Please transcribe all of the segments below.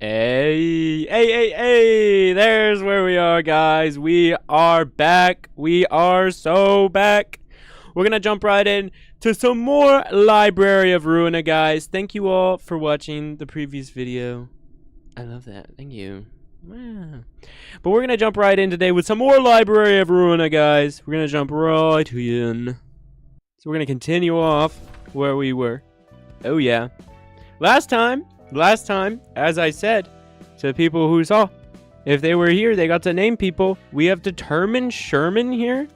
Hey, there's where we are, guys. We are back. We are so back. We're gonna jump right in to some more Library of Ruina, guys. Thank you all for watching the previous video. I love that. Thank you. Wow. But we're gonna jump right in today with some more Library of Ruina, guys. We're gonna jump right in. So we're gonna continue off where we were. Oh yeah. Last time, as I said to people who saw, if they were here, they got to name people. We have Determined Sherman here,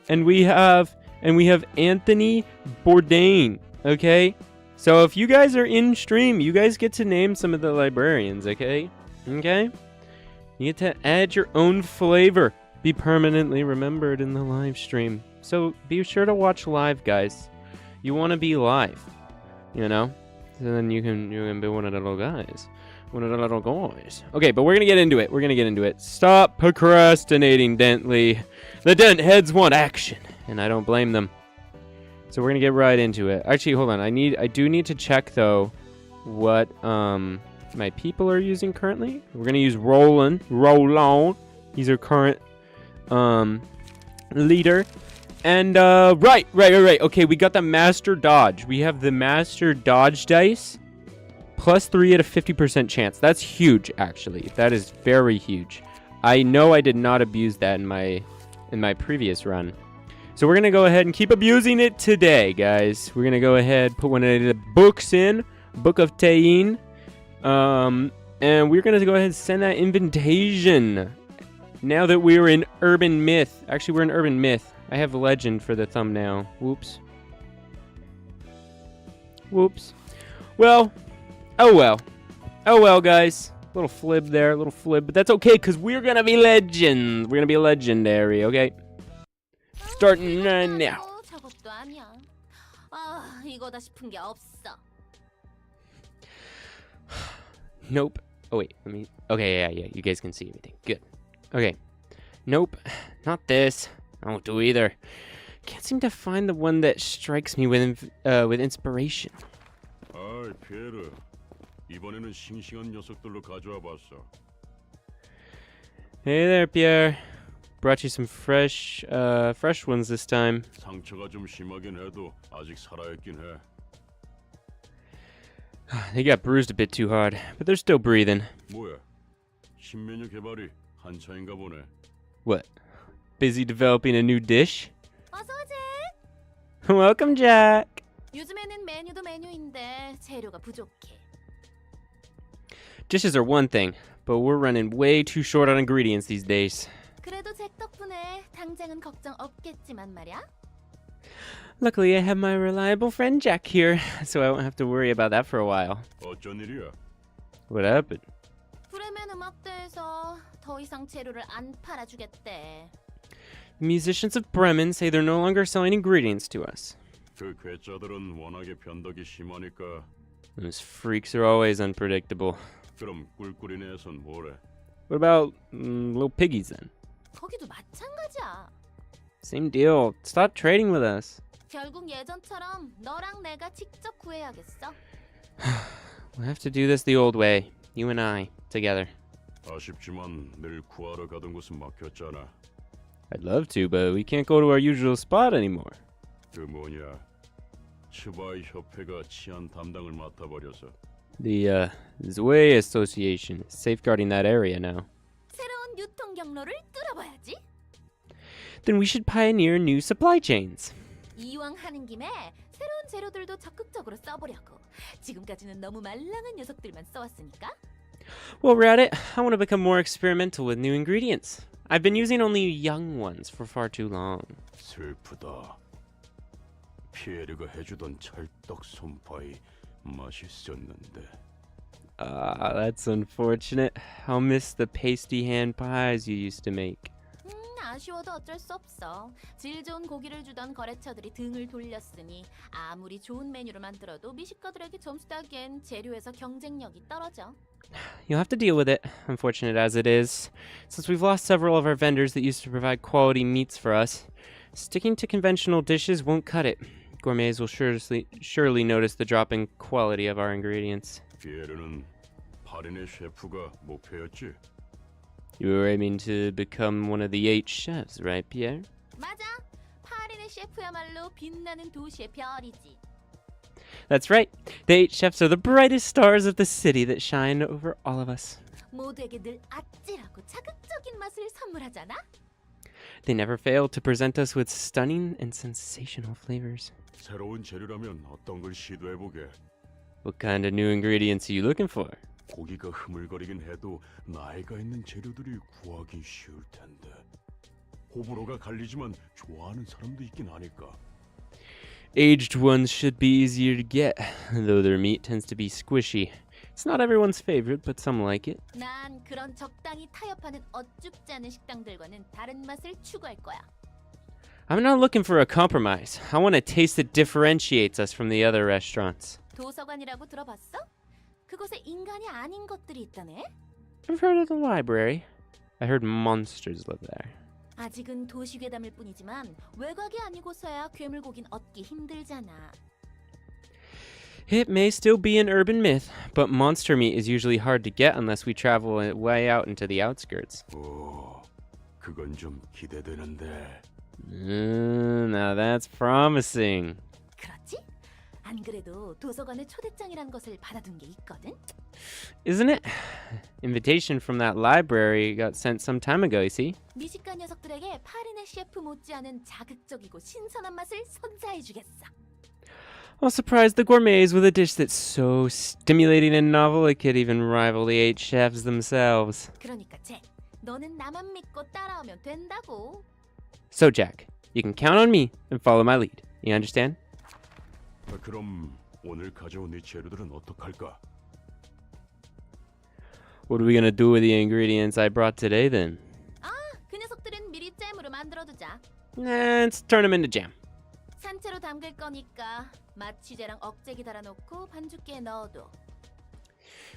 and we have Anthony Bourdain. Okay, so if you guys are in stream, you guys get to name some of the librarians. Okay, you get to add your own flavor. Be permanently remembered in the live stream. So be sure to watch live, guys. You want to be live, you know. So then you can be one of the little guys. One of the little guys. Okay, but we're going to get into it. Stop procrastinating, Dentley. The Dent heads want action, and I don't blame them. So we're going to get right into it. Actually, hold on. I do need to check, though, what my people are using currently. We're going to use Roland. He's our current leader. And, right. Okay, we got the Master Dodge. We have the Master Dodge dice. +3 at a 50% chance. That's huge, actually. That is very huge. I know I did not abuse that in my previous run. So we're going to go ahead and keep abusing it today, guys. We're going to go ahead, put one of the books in. Book of Tayin. And we're going to go ahead and send that invitation. Now that we're in Urban Myth. Actually, we're in Urban Myth. I have legend for the thumbnail. Whoops. Well. Oh well, guys. Little flib there, but that's okay, because we're gonna be legends. We're gonna be legendary, okay? Starting now. Nope. Oh wait, okay, yeah, you guys can see everything. Good. Okay. Nope. Not this. I won't do either. Can't seem to find the one that strikes me with inspiration. Hey there, Pierre. Brought you some fresh ones this time. They got bruised a bit too hard, but they're still breathing. What? Busy developing a new dish? Welcome, Jack. Dishes are one thing, but we're running way too short on ingredients these days. Luckily, I have my reliable friend Jack here, so I won't have to worry about that for a while. What happened? The musicians of Bremen say they're no longer selling ingredients to us. Those freaks are always unpredictable. What about little piggies then? Same deal. Stop trading with us. We'll have to do this the old way. You and I, together. I'd love to, but we can't go to our usual spot anymore. The ZWEI Association is safeguarding that area now. Then we should pioneer new supply chains. Well, we're at it. I want to become more experimental with new ingredients. I've been using only young ones for far too long. That's unfortunate. I'll miss the pasty hand pies you used to make. 아쉬워도 어쩔 수 없어. 질 좋은 고기를 주던 거래처들이 등을 돌렸으니 아무리 좋은 메뉴를 만들어도 미식가들에게 점수 따기엔 재료에서 경쟁력이 떨어져. You'll have to deal with it, unfortunate as it is. Since we've lost several of our vendors that used to provide quality meats for us, sticking to conventional dishes won't cut it. Gourmets will surely notice the drop in quality of our ingredients. 8인의 셰프가 목표였지? You were aiming to become one of the 8 chefs, right, Pierre? 맞아. 파리네 셰프야말로 빛나는 도시의 별이지. That's right. The 8 chefs are the brightest stars of the city that shine over all of us. 모두에게 늘 아찔하고 자극적인 맛을 선물하잖아. They never fail to present us with stunning and sensational flavors. 새로운 재료라면 어떤 걸 시도해보게. What kind of new ingredients are you looking for? 고기가 흐물거리긴 해도 나이가 있는 재료들이 구하기 쉬울 텐데. 호불호가 갈리지만 좋아하는 사람도 있긴 하니까. Aged ones should be easier to get, though their meat tends to be squishy. It's not everyone's favorite, but some like it. 난 그런 적당히 타협하는 어쭙지 않은 식당들과는 다른 맛을 추구할 거야. I'm not looking for a compromise. I want a taste that differentiates us from the other restaurants. 도서관이라고 들어봤어? 그곳에 인간이 아닌 것들이 있다네? I've heard of the library. I heard monsters live there. 아직은 도시 괴담일 뿐이지만 외곽이 아니고서야 괴물고긴 얻기 힘들잖아. It may still be an urban myth, but monster meat is usually hard to get unless we travel way out into the outskirts. 오, 그건 좀 기대되는데. Now that's promising. 그렇지? 안 그래도 도서관에 초대장이란 것을 받아둔 게 있거든? Isn't it? Invitation from that library got sent some time ago, you see? 미식가 녀석들에게 파리네 셰프 못지않은 자극적이고 신선한 맛을 선사해주겠어. I'll surprise the gourmets with a dish that's so stimulating and novel it could even rival the 8 chefs themselves. 그러니까 잭, 너는 나만 믿고 따라오면 된다고. So Jack, you can count on me and follow my lead. You understand? 그럼 오늘 가져온 이 재료들은 어떡할까? What are we gonna do with the ingredients I brought today then? 아, 그 녀석들은 미리 잼으로 만들어두자. Let's turn them into jam. 산채로 담글 거니까 맛 취재랑 억제기 달아놓고 반죽기에 넣어둬.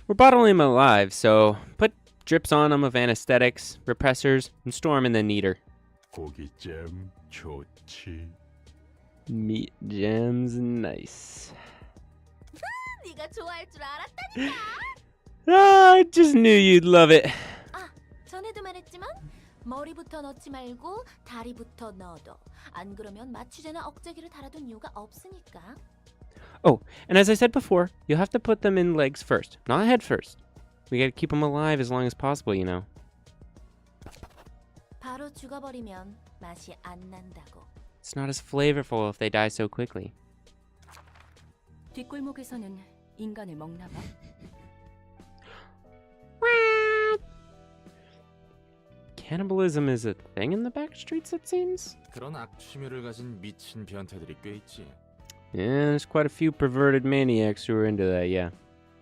We're bottling them alive, so put drips on them of anesthetics, repressors, and store them in the kneader. 고기잼 좋지. Meat jams, nice. 네가 좋아할 줄 알았다니까. I just knew you'd love it. 아, 전에도 말했지만 머리부터 넣지 말고 다리부터 넣어둬. 안 그러면 맛 취재나 억제기를 달아둔 이유가 없으니까. Oh, and as I said before, you'll have to put them in legs first, not head first. We gotta keep them alive as long as possible, you know. 바로 죽어버리면 맛이 안 난다고. It's not as flavorful if they die so quickly. 뒷골목에서는 인간을 먹나 봐. Cannibalism is a thing in the back streets, it seems. 그런 악취미를 가진 미친 변태들이 꽤 있지. Yeah, there's quite a few perverted maniacs who are into that, yeah.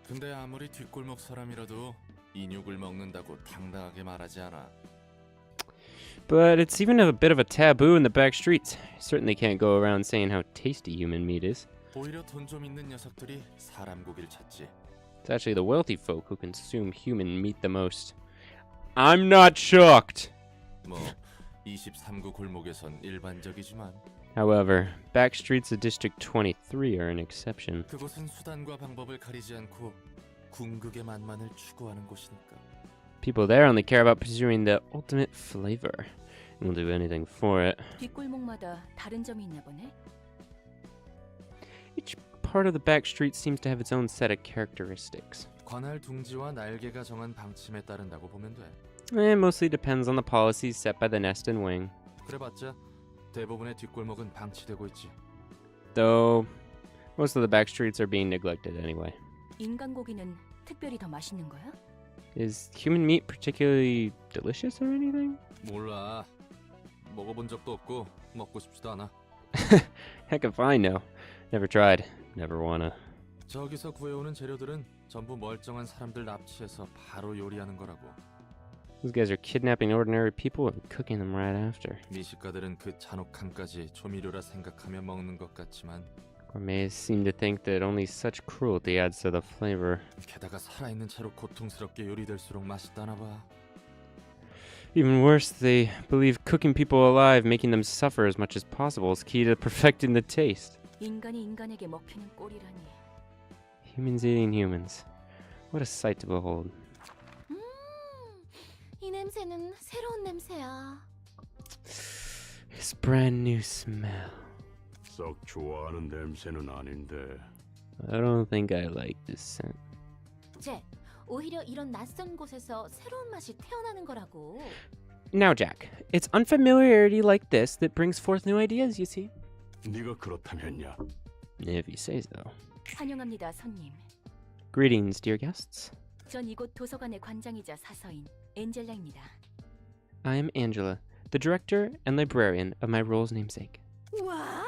근데 아무리 뒷골목 사람이라도 인육을 먹는다고 당당하게 말하지 않아. But it's even a bit of a taboo in the back streets. You certainly can't go around saying how tasty human meat is. 오히려 돈 좀 있는 녀석들이 사람 고기를 찾지. It's actually the wealthy folk who consume human meat the most. I'm not shocked. 뭐 23구 골목에선 일반적이지만 However, back streets of District 23 are an exception. 그곳은 수단과 방법을 가리지 않고 궁극의 맛만을 추구하는 곳이니까. People there only care about pursuing the ultimate flavor and will do anything for it. 뒷골목마다 다른 점이 있나 보네. Each part of the back street seems to have its own set of characteristics. 관할 둥지와 날개가 정한 방침에 따른다고 보면 돼. It mostly depends on the policies set by the nest and wing. 그래봤자 대부분의 뒷골목은 방치되고 있지. Though most of the back streets are being neglected anyway. 인간 고기는 특별히 더 맛있는 거야? Is human meat particularly delicious or anything? 몰라. 먹어본 적도 없고 먹고 싶지도 않아. Heck if I know. Never tried. Never wanna. 저기서 구해오는 재료들은 전부 멀쩡한 사람들 납치해서 바로 요리하는 거라고. Those guys are kidnapping ordinary people and cooking them right after. 미식가들은 그 잔혹함까지 조미료라 생각하며 먹는 것 같지만 Gourmets seem to think that only such cruelty adds to the flavor. 게다가 살아있는 채로 고통스럽게 요리될수록 맛있다나 봐. Even worse, they believe cooking people alive, making them suffer as much as possible, is key to perfecting the taste. 인간이 인간에게 먹히는 꼴이라니. Humans eating humans. What a sight to behold. 이 냄새는 새로운 냄새야. His brand new smell. 썩 좋아하는 냄새는 아닌데. I don't think I like this scent. 잭, 오히려 이런 낯선 곳에서 새로운 맛이 태어나는 거라고. Now, Jack, it's unfamiliarity like this that brings forth new ideas, you see. 네가 그렇다면야. If you say so. 환영합니다, 손님. Greetings, dear guests. 전 이곳 도서관의 관장이자 사서인 엔젤라입니다. I am Angela, the director and librarian of my role's namesake. 와우!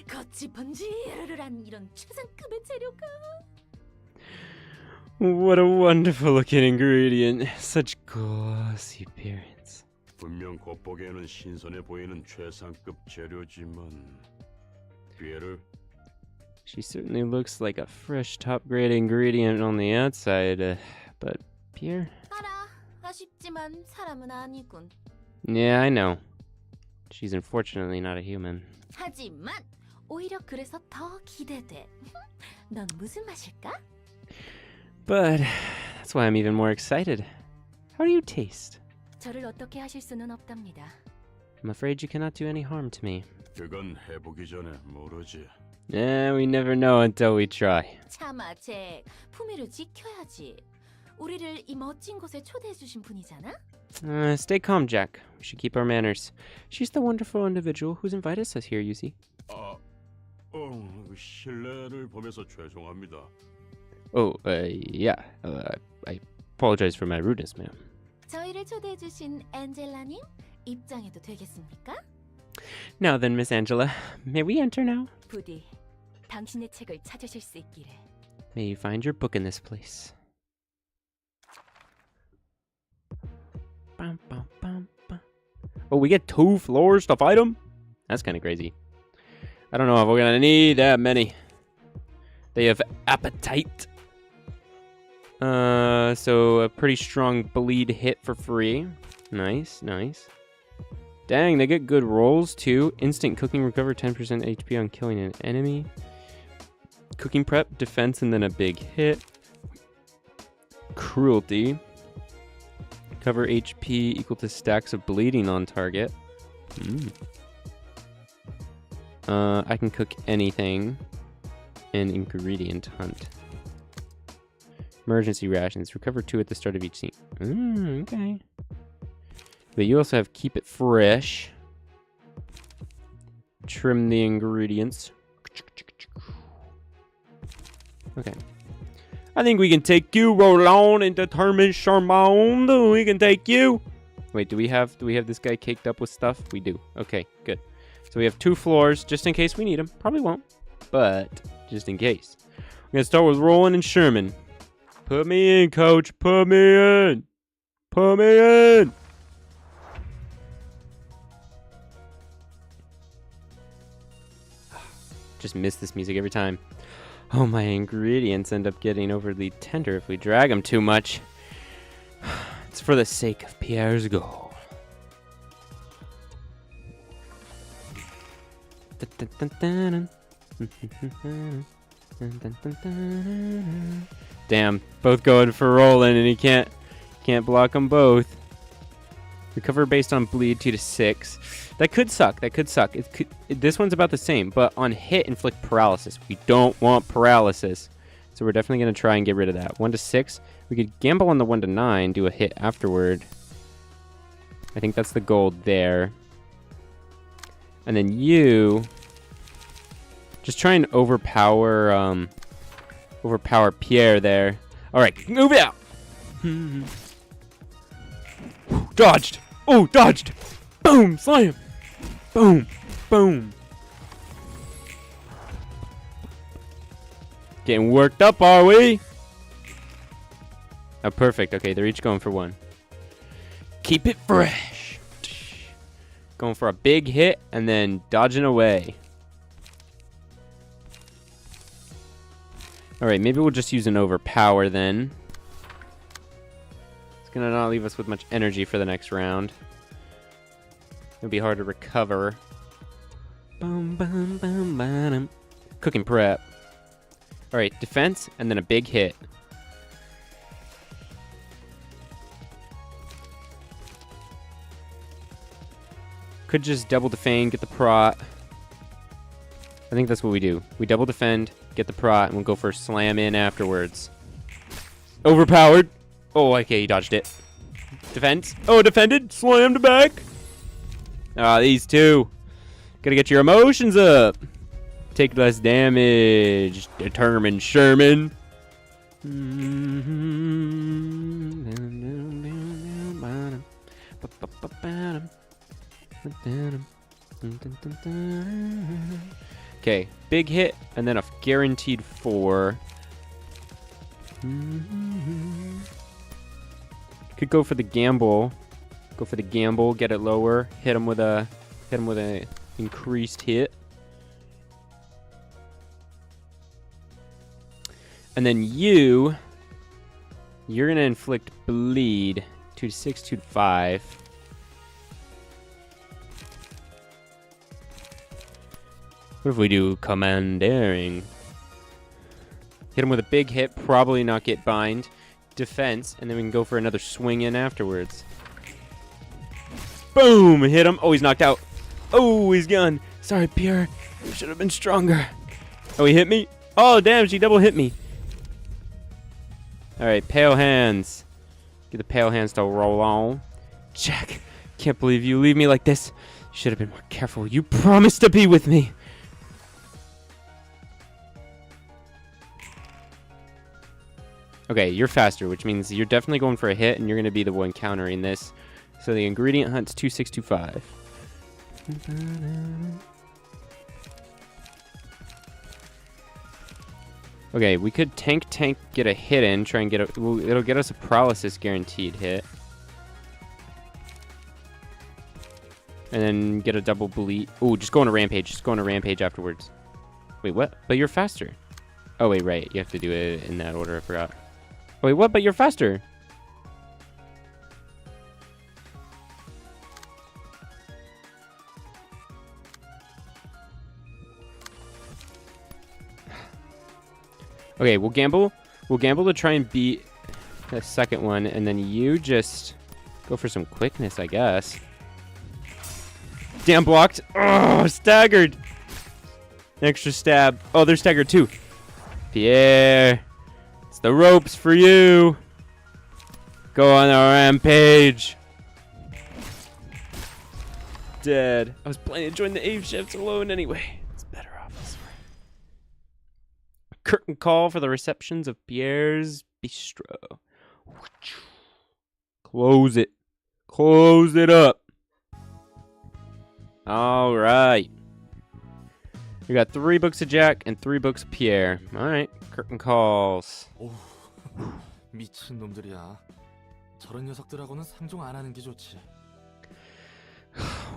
겉이 번지르르한 이런 최상급의 재료가. What a wonderful looking ingredient. Such glossy appearance. 분명 겉보기에는 신선해 보이는 최상급 재료지만 피에르, She certainly looks like a fresh top-grade ingredient on the outside, but Pierre? 알아, 아쉽지만 사람은 아니군. Yeah, I know. She's unfortunately not a human. 하지만 오히려 그래서 더 기대돼. 넌 무슨 맛일까? But that's why I'm even more excited. How do you taste? 저를 어떻게 하실 수는 없답니다. I'm afraid you cannot do any harm to me. 그건 해보기 전에 모르지. We never know until we try. 참아, 잭. 품위를 지켜야지. 우리를 이 멋진 곳에 초대해 주신 분이잖아? Stay calm, Jack. We should keep our manners. She's the wonderful individual who's invited us here, you see. 실례를 범해서 죄송합니다. Oh, yeah. I apologize for my rudeness, ma'am. 저희를 초대해 주신 엔젤라님 입장해도 되겠습니까? Now then, Miss Angela, may we enter now? 부디 당신의 책을 찾으실 수 있기를. May you find your book in this place. Bum, bum, bum, bum. Oh, we get 2 floors to fight them? That's kind of crazy. I don't know if we're gonna need that many. They have appetite. So a pretty strong bleed hit for free. Nice, nice. Dang, they get good rolls too. Instant cooking, recover 10% HP on killing an enemy. Cooking prep, defense, and then a big hit. Cruelty. Cover HP equal to stacks of bleeding on target. I can cook anything. And ingredient hunt. Emergency rations. Recover 2 at the start of each scene. Okay. But you also have keep it fresh. Trim the ingredients. Okay. I think we can take you, Roland, and determine Charmond. We can take you. Wait, do we have this guy caked up with stuff? We do. Okay, good. So we have 2 floors, just in case we need them. Probably won't, but just in case. We're gonna start with Roland and Sherman. Put me in, coach. Put me in. Put me in. Just miss this music every time. Oh, my ingredients end up getting overly tender if we drag them too much. It's for the sake of Pierre's goal. Damn, both going for Roland, and he can't block them both. Recover based on bleed 2 to 6. That could suck. That could suck. This one's about the same, but on hit, inflict paralysis. We don't want paralysis, so we're definitely gonna try and get rid of that. 1 to 6. We could gamble on the 1 to 9, do a hit afterward. I think that's the goal there. And then you just try and overpower Pierre there. All right, move it out. Dodged. Oh, dodged. Boom, slam. Boom, boom. Getting worked up, are we? Oh, perfect. Okay, they're each going for 1. Keep it fresh. Going for a big hit and then dodging away. All right, maybe we'll just use an overpower then. It's gonna not leave us with much energy for the next round. It'll be hard to recover. Boom, boom, boom, boom. Cooking prep. Alright, defense, and then a big hit. Could just double defend, get the prot. I think that's what we do. We double defend, get the prot, and we'll go for a slam in afterwards. Overpowered. Oh, okay, he dodged it. Defense. Oh, defended. Slammed back. Ah, these two. Gotta get your emotions up. Take less damage. Determined Sherman. Okay, big hit, and then a guaranteed 4. Could go for the gamble. Go for the gamble, get it lower, hit him with a increased hit. And then you're gonna inflict bleed. 2 to 6, 2 to 5. What if we do commandeering? Hit him with a big hit, probably not get bind. Defense, and then we can go for another swing in afterwards. Boom! Hit him. Oh, he's knocked out. Oh, he's gone. Sorry, Pierre. You should have been stronger. Oh, he hit me? Oh, damn, she double hit me. Alright, pale hands. Get the pale hands to roll on. Jack, can't believe you leave me like this. You should have been more careful. You promised to be with me. Okay, you're faster, which means you're definitely going for a hit, and you're going to be the one countering this. So the ingredient hunt's 2625. Okay, we could tank, get a hit in, try and get a... Well, it'll get us a paralysis guaranteed hit. And then get a double bleed. Ooh, just go on a rampage. Just go on a rampage afterwards. Wait, what? But you're faster. Oh, wait, right. You have to do it in that order. I forgot. Wait, what? But you're faster. Okay, we'll gamble. We'll gamble to try and beat the second one, and then you just go for some quickness, I guess. Damn, blocked. Oh, staggered. Extra stab. Oh, they're staggered too. Pierre. It's the ropes for you. Go on a rampage. Dead. I was planning to join the Ave shifts alone anyway. It's better off this way. Curtain call for the receptions of Pierre's Bistro. Close it. Close it up. All right. We got 3 books of Jack and 3 books of Pierre. All right. Curtain calls. 오, 미친 놈들이야. 저런 녀석들하고는 상종 안 하는 게 좋지.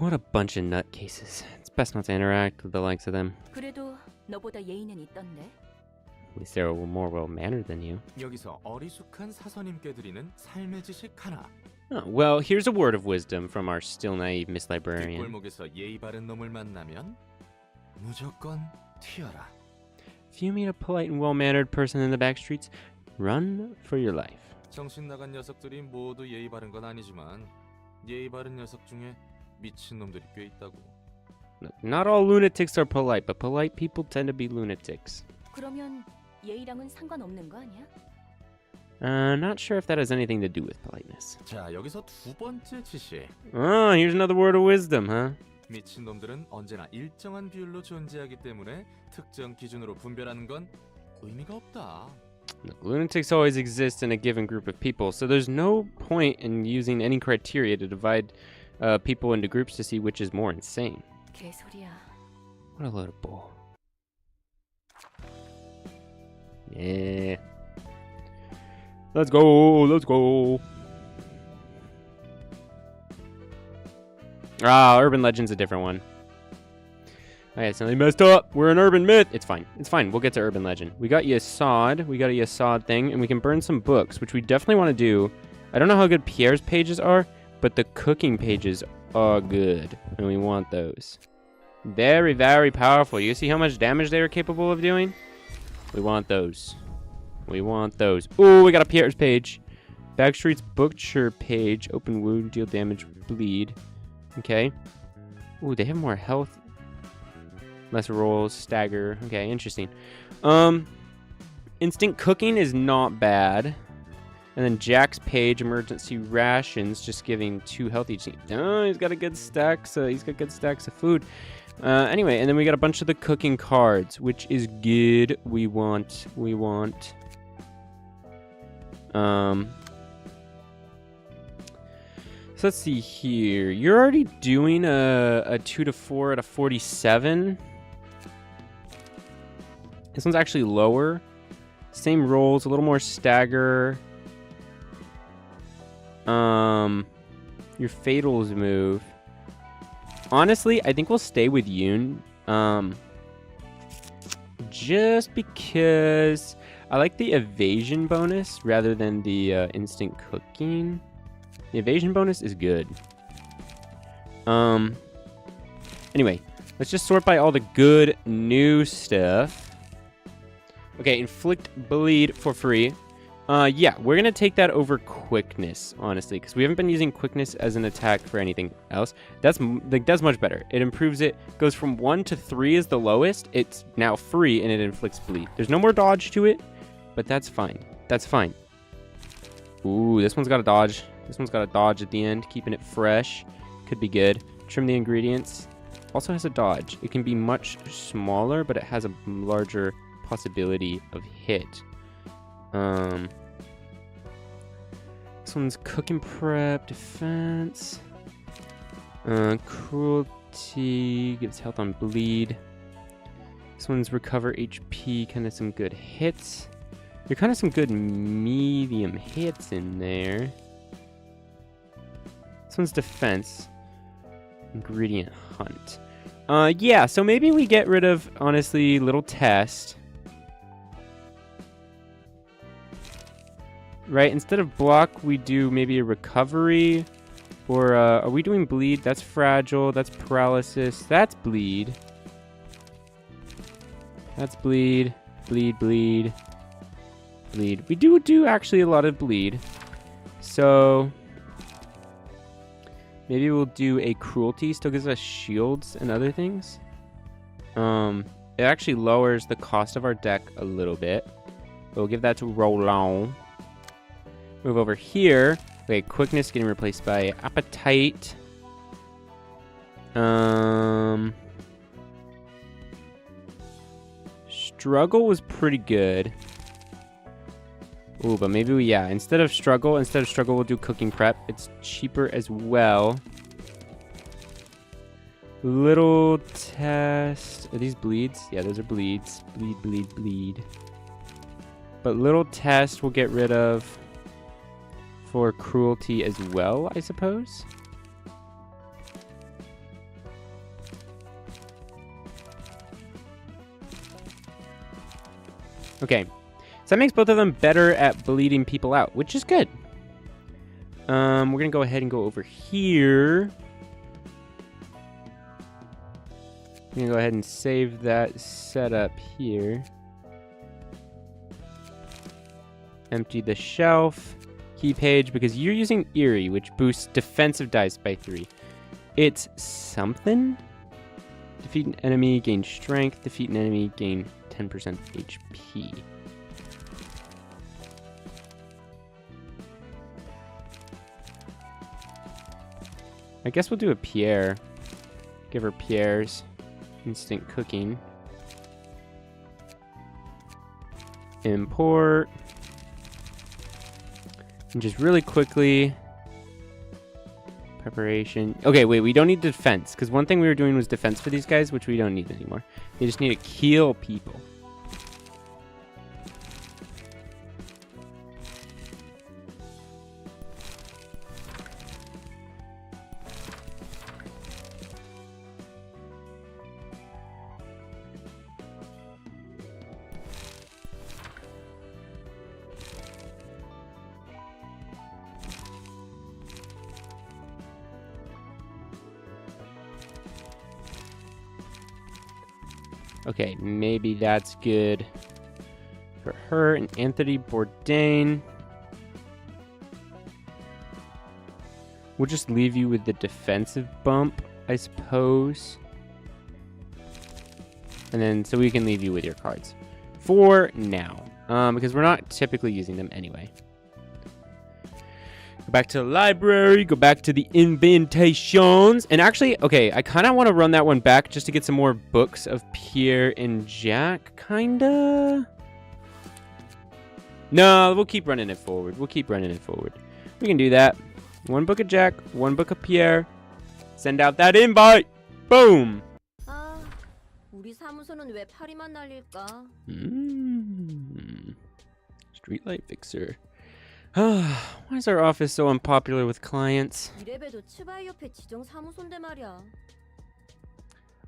What a bunch of nutcases. It's best not to interact with the likes of them. 그래도 너보다 예의는 있던데. At least they're more well-mannered than you. 여기서 어리숙한 사서님께 드리는 삶의 지식 하나. Oh, well, here's a word of wisdom from our still naive Miss Librarian. 뒷골목에서 예의 바른 놈을 만나면 무조건 튀어라. If you meet a polite and well-mannered person in the back streets, run for your life. 정신 나간 녀석들이 모두 예의 바른 건 아니지만 예의 바른 녀석 중에 미친 놈들이 꽤 있다고. Look, not all lunatics are polite, but polite people tend to be lunatics. 그러면 예의랑은 상관없는 거 아니야? Not sure if that has anything to do with politeness. 자, 여기서 두 번째 지식. Oh, here's another word of wisdom, huh? 미친 놈들은 언제나 일정한 비율로 존재하기 때문에 특정 기준으로 분별하는 건 의미가 없다. Look, lunatics always exist in a given group of people, so there's no point in using any criteria to divide people into groups to see which is more insane. 개소리야. What a load of bull. Yeah. Let's go, let's go. Ah, Urban Legend's a different one. I accidentally messed up. We're an Urban Myth. It's fine. It's fine. We'll get to Urban Legend. We got you a sod. We got you a sod thing, and we can burn some books, which we definitely want to do. I don't know how good Pierre's pages are, but the cooking pages are good, and we want those. Very, very powerful. You see how much damage they are capable of doing? We want those. We want those. Ooh, we got a Pierre's page. Backstreet's Butcher page. Open wound, deal damage, bleed. Okay. Ooh, they have more health. Less rolls, stagger. Okay, interesting. Instant cooking is not bad. And then Jack's page, emergency rations, just giving 2 health each. Oh, he's got a good stack, so he's got good stacks of food. Anyway, and then we got a bunch of the cooking cards, which is good. We want. So let's see here. You're already doing a 2 to 4 at a 47. This one's actually lower. Same rolls, a little more stagger. Your fatals move. Honestly, I think we'll stay with Yoon. Just because I like the evasion bonus rather than the instant cooking. The evasion bonus is good. Anyway, let's just sort by all the good new stuff. Okay, inflict bleed for free. Yeah, we're gonna take that over quickness, honestly, because we haven't been using quickness as an attack for anything else. That's much better. It improves it. Goes from 1 to 3 is the lowest. It's now free and it inflicts bleed. There's no more dodge to it, but that's fine. That's fine. Ooh, this one's got a dodge. This one's got a dodge at the end, keeping it fresh. Could be good. Trim the ingredients. Also has a dodge. It can be much smaller, but it has a larger possibility of hit. This one's cooking prep, defense. Cruelty gives health on bleed. This one's recover HP, kind of some good hits. There are kind of some good medium hits in there. This one's defense. Ingredient hunt. Yeah, so maybe we get rid of, honestly, little test. Right, instead of block, we do maybe a recovery. Or, are we doing bleed? That's fragile, that's paralysis, that's bleed. That's bleed, bleed, bleed, bleed. We do actually a lot of bleed. So, maybe we'll do a cruelty, still gives us shields and other things. It actually lowers the cost of our deck a little bit. We'll give that to Roland. Move over here. Okay, quickness getting replaced by appetite. Struggle was pretty good. Ooh, but maybe instead of struggle, we'll do cooking prep. It's cheaper as well. Little test. Are these bleeds? Yeah, those are bleeds. Bleed, bleed, bleed. But little test we'll get rid of for cruelty as well, I suppose. Okay. So that makes both of them better at bleeding people out, which is good. We're gonna go ahead and go over here. I'm gonna go ahead and save that setup here. Empty the shelf. Key page, because you're using Eerie, which boosts defensive dice by 3. It's something. Defeat an enemy, gain strength. Defeat an enemy, gain 10% HP. I guess we'll do a Pierre. Give her Pierre's instant cooking. Import. And just really quickly, preparation. Okay, wait, we don't need defense, because one thing we were doing was defense for these guys, which we don't need anymore. They just need to kill people. Okay, maybe that's good. for her and Anthony Bourdain. We'll just leave you with the defensive bump, I suppose. And then, so we can leave you with your cards. For now. Because we're not typically using them anyway. Go back to the library, go back to the invitations. And actually, okay, I kind of want to run that one back just to get some more books of Pierre and Jack, kinda. No, we'll keep running it forward. We'll keep running it forward. We can do that. One book of Jack, one book of Pierre. Send out that invite. Boom. 아, 우리 사무소는 왜 파리만 날릴까? Streetlight fixer. Why is our office so unpopular with clients? 이래봬도 츠바이 옆에 지정 사무소인데 말이야.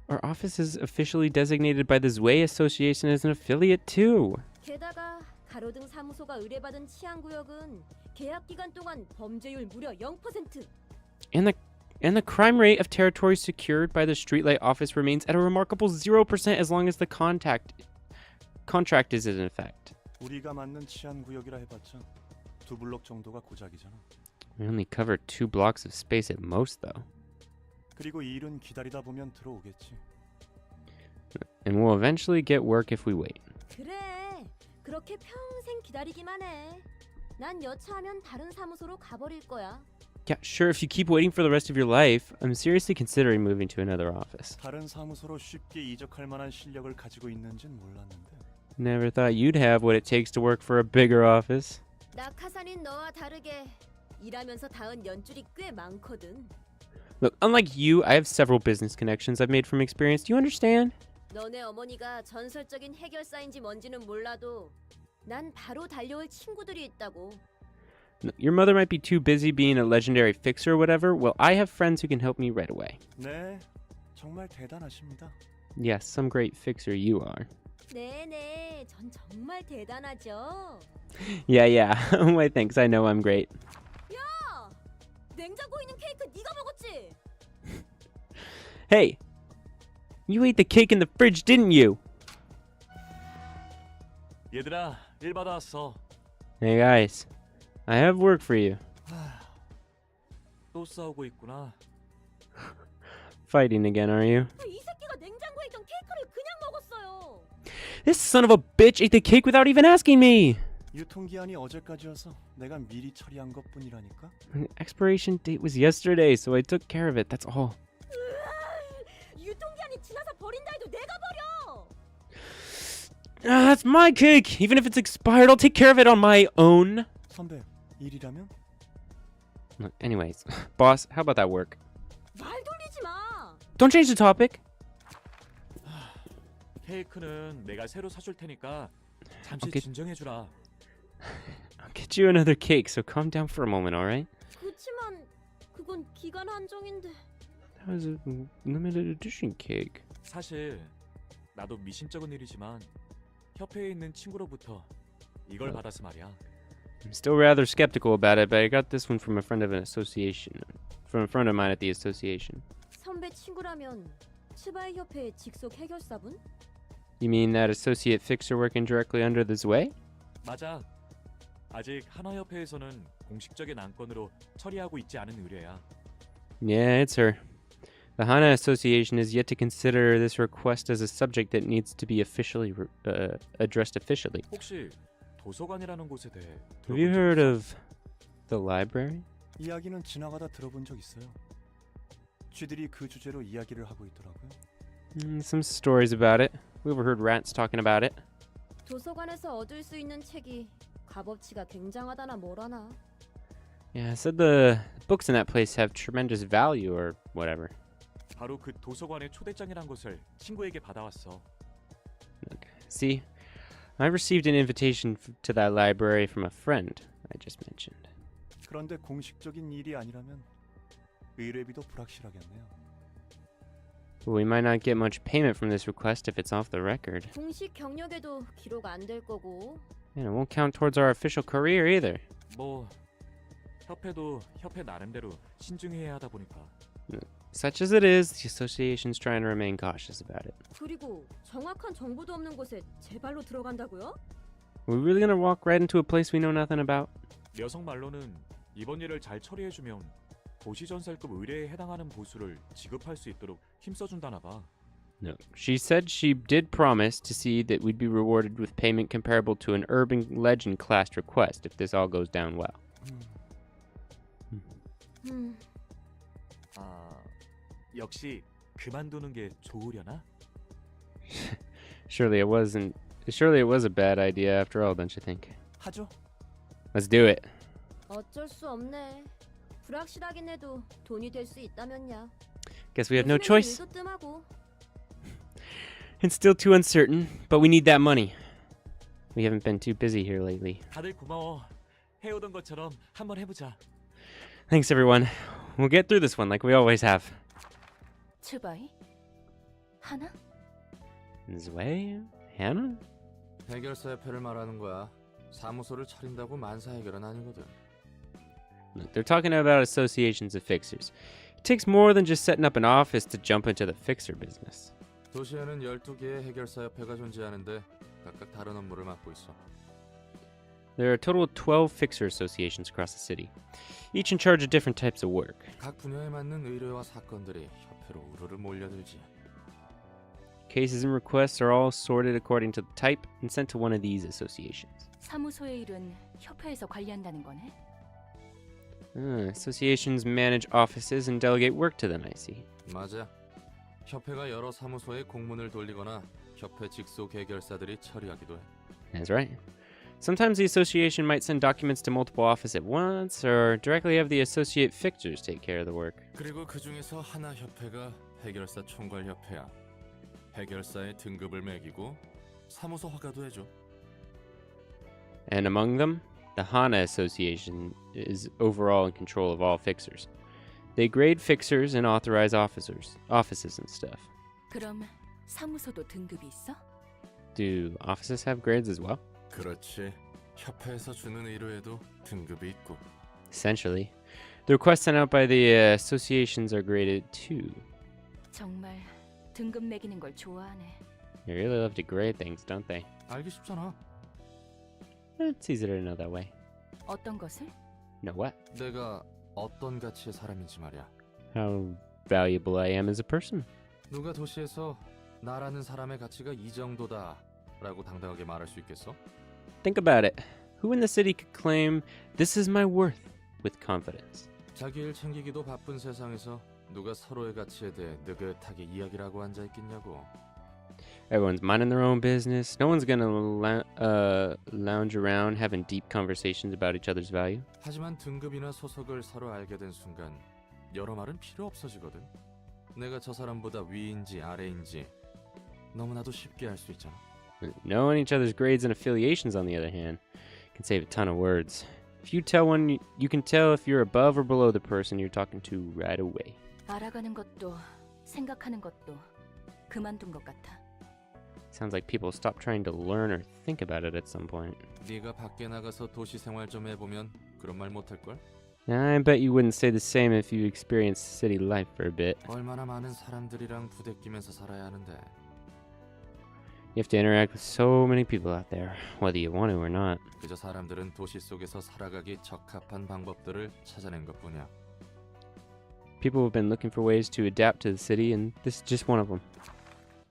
Our office is officially designated by the ZWEI Association as an affiliate too. 게다가 가로등 사무소가 의뢰받은 치안구역은 계약 기간 동안 범죄율 무려 0%. And the crime rate of territory secured by the Streetlight office remains at a remarkable 0% as long as the contract is in effect. 우리가 맞는 치안 구역이라 해봤자 두 블록 정도가 고작이잖아. We only cover 2 blocks of space at most though. 그리고 이 일은 기다리다 보면 들어오겠지. And we'll eventually get work if we wait. 그래, 그렇게 평생 기다리기만 해. 난 여차하면 다른 사무소로 가버릴 거야. Yeah, sure, if you keep waiting for the rest of your life, I'm seriously considering moving to another office. 다른 사무소로 쉽게 이적할 만한 실력을 가지고 있는진 몰랐는데. Never thought you'd have what it takes to work for a bigger office. 낙하산인 너와 다르게 일하면서 닿은 연줄이 꽤 많거든. Look, unlike you, I have several business connections I've made from experience. Do you understand? 너네 어머니가 전설적인 해결사인지 뭔지는 몰라도 난 바로 달려올 친구들이 있다고. Your mother might be too busy being a legendary fixer or whatever. Well, I have friends who can help me right away. 네, 정말 대단하십니다. Yes, some great fixer you are. 네네, 전 정말 대단하죠. Yeah. Why, thanks. I know I'm great. 야, 냉장고에 있는 케이크 네가 먹었지? Hey, you ate the cake in the fridge, didn't you? 얘들아, 일 받아왔어. Hey guys, I have work for you. 또 싸우고 있구나. Fighting again, are you? 이 새끼가 냉장고에 있던 케이크를 그냥 먹었어요. This son of a bitch ate the cake without even asking me! 유통기한이 어제까지여서 내가 미리 처리한 것뿐이라니까. Expiration date was yesterday, so I took care of it, that's all. 유통기한이 지나서 버린다 해도 내가 버려. That's my cake! Even if it's expired, I'll take care of it on my own. 선배, 일이라면? Look, anyways, boss, how about that work? 말 돌리지 마. Don't change the topic. 케이크는 내가 새로 사줄 테니까 잠시 오케이. 진정해주라. I'll get you another cake, so calm down for a moment, alright? 그치만 그건 기간 한정인데. That was a limited edition cake. 사실 나도 미심쩍은 일이지만 협회에 있는 친구로부터 이걸 받아서 말이야. I'm still rather skeptical about it, but I got this one from a friend of an association. From a friend of mine at the association. 선배 친구라면 츠바이 협회의 직속 해결사분? You mean that associate fixer working directly under the ZWEI? 맞아. 아직 한화협회에서는 공식적인 안건으로 처리하고 있지 않은 의뢰야. Yeah, it's her. The Hana Association is yet to consider this request as a subject that needs to be officially addressed officially. 혹시 도서관이라는 곳에 대해 Have you 들어본 적 heard 있어? of the library? 이야기는 지나가다 들어본 적 있어요. 쥐들이 그 주제로 이야기를 하고 있더라고요. Some stories about it. We overheard rats talking about it. 도서관에서 얻을 수 있는 책이 값어치가 굉장하다나 뭐라나. Yeah, I said the books in that place have tremendous value or whatever. 바로 그 도서관의 초대장이란 것을 친구에게 받아왔어. See, I received an invitation to that library from a friend I just mentioned. 그런데 공식적인 일이 아니라면 의뢰비도 불확실하겠네요. But we might not get much payment from this request if it's off the record. 공식 경력에도 기록 안 될 거고. And it won't count towards our official career either. 뭐 협회도 협회 나름대로 신중해야 하다 보니까. Such as it is, the association's trying to remain cautious about it. 그리고 정확한 정보도 없는 곳에 제 발로 들어간다고요? We're really gonna walk right into a place we know nothing about? 녀석 말로는 이번 일을 잘 처리해주면 도시전설급 의뢰에 해당하는 보수를 지급할 수 있도록 힘써준다나 봐. No. She said she did promise to see that we'd be rewarded with payment comparable to an urban legend class request if this all goes down well. 역시 그만두는 게 좋으려나? Surely it was a bad idea after all, don't you think? 하죠. Let's do it. 어쩔 수 없네. 불확실하긴 해도 돈이 될 수 있다면야. Guess we have no 요즘에는 choice. 일도 뜸하고. It's still too uncertain, but we need that money. We haven't been too busy here lately. 다들 고마워. 해오던 것처럼 한번 해보자. Thanks, everyone. We'll get through this one like we always have. ZWEI? 하나? ZWEI? Hannah? 해결사 협회를 말하는 거야. 사무소를 차린다고 만사 해결은 아니거든. Look, they're talking about associations of fixers. It takes more than just setting up an office to jump into the fixer business. 도시에는 12개의 해결사 협회가 존재하는데 각각 다른 업무를 맡고 있어. There are a total of 12 fixer associations across the city, each in charge of different types of work. 각 분야에 맞는 의뢰와 사건들이 협회로 우르르 몰려들지. Cases and requests are all sorted according to the type and sent to one of these associations. 사무소의 일은 협회에서 관리한다는 거네. Associations manage offices and delegate work to them, I see. 맞아. 협회가 여러 사무소에 공문을 돌리거나 협회 직속 해결사들이 처리하기도 해. That's right. Sometimes the association might send documents to multiple offices at once, or directly have the associate fixers take care of the work. 그리고 그 중에서 하나 협회가 해결사 총괄 협회야. 해결사의 등급을 매기고 사무소 허가도 해줘. And among them, the Hana Association is overall in control of all fixers. They grade fixers and authorize offices and stuff. 그럼 사무소도 등급이 있어? Do offices have grades as well? 그렇지. 협회에서 주는 의뢰에도 등급이 있고. Essentially, the requests sent out by the associations are graded too. 정말 등급 매기는 걸 좋아하네. They really love to grade things, don't they? 알기 쉽잖아. It's easier to know that way. 어떤 것을? Know what? 내가 어떤 가치의 사람인지 말이야. How valuable I am as a person. 누가 도시에서 나라는 사람의 가치가 이 정도다라고 당당하게 말할 수 있겠어? Think about it. Who in the city could claim, this is my worth, with confidence? 자기 일 챙기기도 바쁜 세상에서 누가 서로의 가치에 대해 느긋하게 이야기를 하고 앉아 있겠냐고. Everyone's minding their own business. No one's gonna lounge around having deep conversations about each other's value. 하지만 등급이나 소속을 서로 알게 된 순간 여러 말은 필요 없어지거든. 내가 저 사람보다 위인지 아래인지 너무나도 쉽게 알 수 있잖아. Knowing each other's grades and affiliations, on the other hand, can save a ton of words. If you tell one, you can tell if you're above or below the person you're talking to right away. 알아가는 것도 생각하는 것도 그만둔 것 같아. Sounds like people stop trying to learn or think about it at some point. 네가 밖에 나가서 도시 생활 좀 해보면 그런 말 못할 걸? I bet you wouldn't say the same if you experienced city life for a bit. 얼마나 많은 사람들이랑 부대끼면서 살아야 하는데. You have to interact with so many people out there, whether you want to or not. 그저 사람들은 도시 속에서 살아가기 적합한 방법들을 찾아낸 것뿐이야. People have been looking for ways to adapt to the city, and this is just one of them.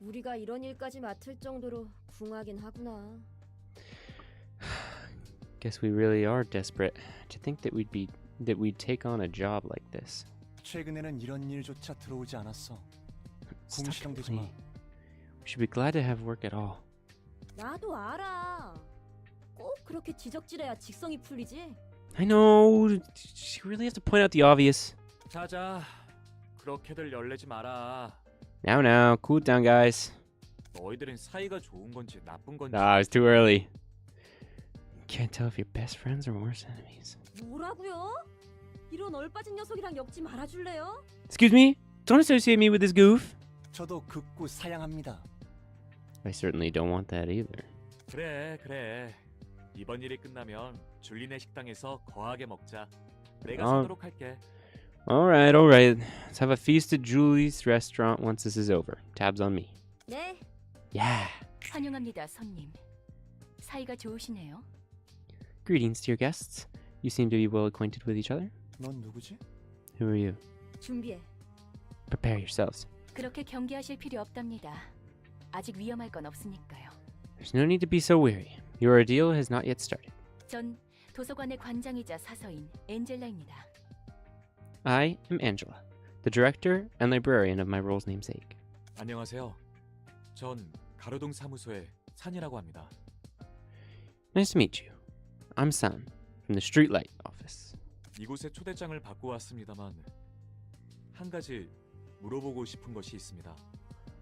우리가 이런 일까지 맡을 정도로 궁하긴 하구나. Guess we really are desperate to think that we'd take on a job like this. 최근에는 이런 일조차 들어오지 않았어. Stop 궁시렁대지 마. complaining. We should be glad to have work at all. 나도 알아. 꼭 그렇게 지적질해야 직성이 풀리지. I know. You really have to point out the obvious. 자자, 그렇게들 열내지 마라. Now, cool down, guys. 너희들은 사이가 좋은 건지 나쁜 건지. It's too early. Can't tell if you're best friends or worse enemies. 뭐라고요? 이런 얼빠진 녀석이랑 엮지 말아줄래요? Excuse me? Don't associate me with this goof. 저도 극구 사양합니다. I certainly don't want that either. 그래. 이번 일이 끝나면 줄리네 식당에서 거하게 먹자. 내가 아. 사도록 할게. Alright. Let's have a feast at Julie's restaurant once this is over. Tabs on me. 네. Yeah. 환영합니다, 손님. 사이가 좋으시네요. Greetings, dear guests. You seem to be well acquainted with each other. 넌 누구지? Who are you? 준비해. Prepare yourselves. 그렇게 경계하실 필요 없답니다. 아직 위험할 건 없으니까요. There's no need to be so weary. Your ordeal has not yet started. 전 도서관의 관장이자 사서인 엔젤라입니다. I am Angela, the director and librarian of my role's namesake. 안녕하세요. 전 가로등 사무소의 산이라고 합니다. Nice to meet you. I'm San, from the Streetlight office. 이곳에 초대장을 받고 왔습니다만 한 가지 물어보고 싶은 것이 있습니다.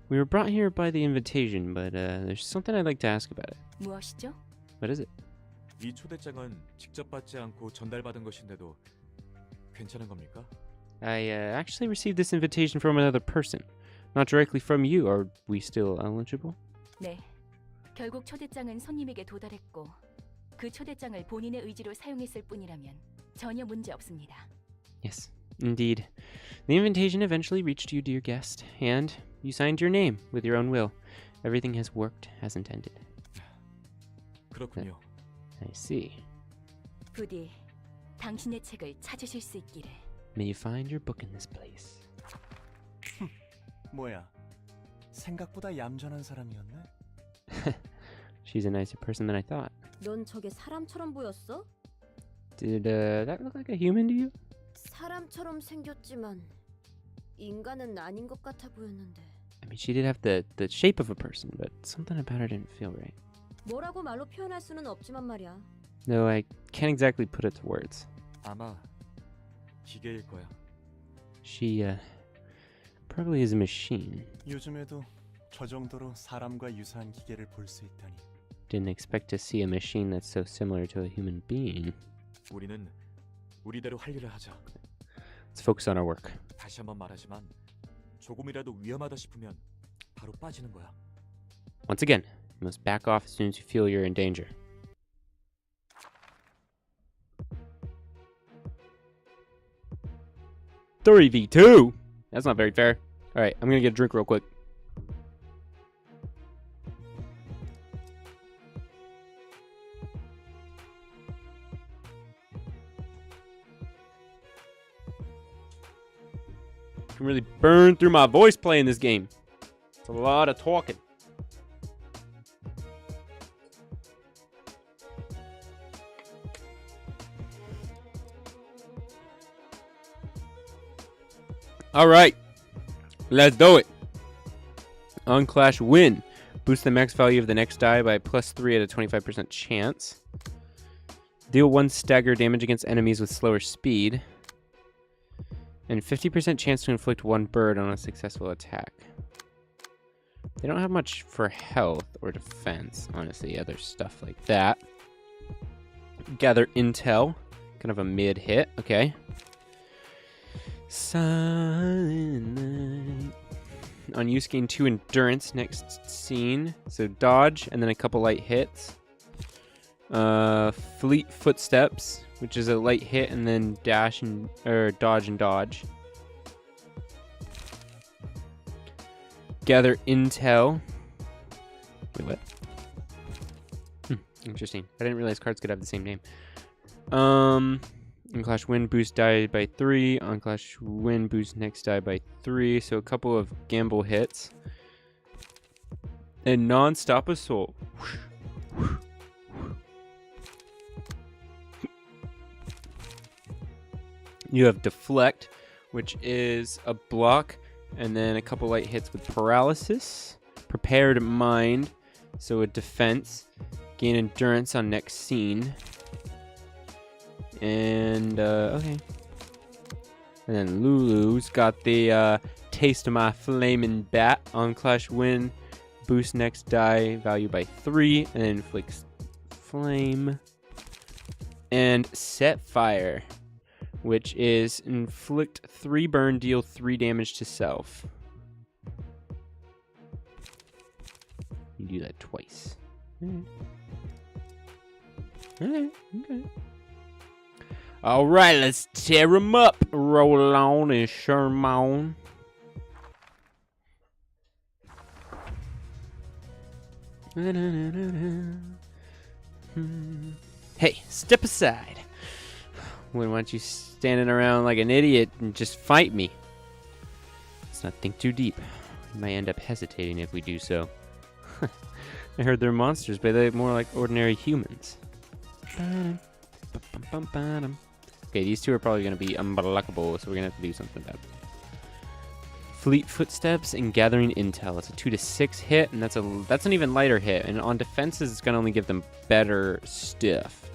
We were brought here by the invitation, but there's something I'd like to ask about it. 무엇이죠? What is it? 이 초대장은 직접 받지 않고 전달받은 것인데도 괜찮은 겁니까? I actually received this invitation from another person, not directly from you. Are we still eligible? 네. 결국 초대장은 손님에게 도달했고 그 초대장을 본인의 의지로 사용했을 뿐이라면 전혀 문제 없습니다. Yes, indeed. The invitation eventually reached you, dear guest, and you signed your name with your own will. Everything has worked as intended. 그렇군요. I see. 부디 당신의 책을 찾으실 수 있기를. May you find your book in this place. 뭐야? 생각보다 얌전한 사람이었네. She's a nicer person than I thought. 넌 저게 사람처럼 보였어? Did that look like a human to you? 사람처럼 생겼지만 인간은 아닌 것 같아 보였는데. I mean, she did have the shape of a person, but something about her didn't feel right. 뭐라고 말로 표현할 수는 없지만 말이야. No, I can't exactly put it to words. 아마 기계일 거야. She probably is a machine. 요즘에도 저 정도로 사람과 유사한 기계를 볼 수 있다니. Didn't expect to see a machine that's so similar to a human being. 우리는 우리대로 할 일을 하자. Let's focus on our work. 다시 한번 말하지만 조금이라도 위험하다 싶으면 바로 빠지는 거야. Once again, you must back off as soon as you feel you're in danger. Three v2. That's not very fair. All right, I'm gonna get a drink real quick. Can really burn through my voice playing this game. It's a lot of talking. All right, let's do it. Unclash win. Boost the max value of the next die by +3 at a 25% chance. Deal 1 stagger damage against enemies with slower speed. And 50% chance to inflict 1 bird on a successful attack. They don't have much for health or defense, honestly. Other stuff like that. Gather intel. Kind of a mid hit. Okay. Silent night. On use, gain 2 endurance next scene. So dodge and then a couple light hits. Fleet footsteps, which is a light hit and then dash and dodge and dodge. Gather intel. Wait, what? Interesting. I didn't realize cards could have the same name. Unclash win boost die by 3. Unclash win boost next die by 3. So a couple of gamble hits. And non-stop assault. You have deflect, which is a block, and then a couple light hits with paralysis. Prepared mind, so a defense. Gain endurance on next scene. And, okay. And then Lulu's got the taste of my flaming bat. On Clash win, boost next die value by 3, and then inflicts flame. And set fire, which is inflict 3 burn, deal 3 damage to self. You do that twice. Alright, okay. Alright, let's tear them up. Roll on and Sherman. Hey, step aside. Wouldn't want you standing around like an idiot and just fight me. Let's not think too deep. We might end up hesitating if we do so. I heard they're monsters, but they're more like ordinary humans. Okay, these two are probably going to be unblockable, so we're going to have to do something about it. Fleet footsteps and gathering intel. It's a 2 to 6 hit, and that's an even lighter hit. And on defenses, it's going to only give them better stuff.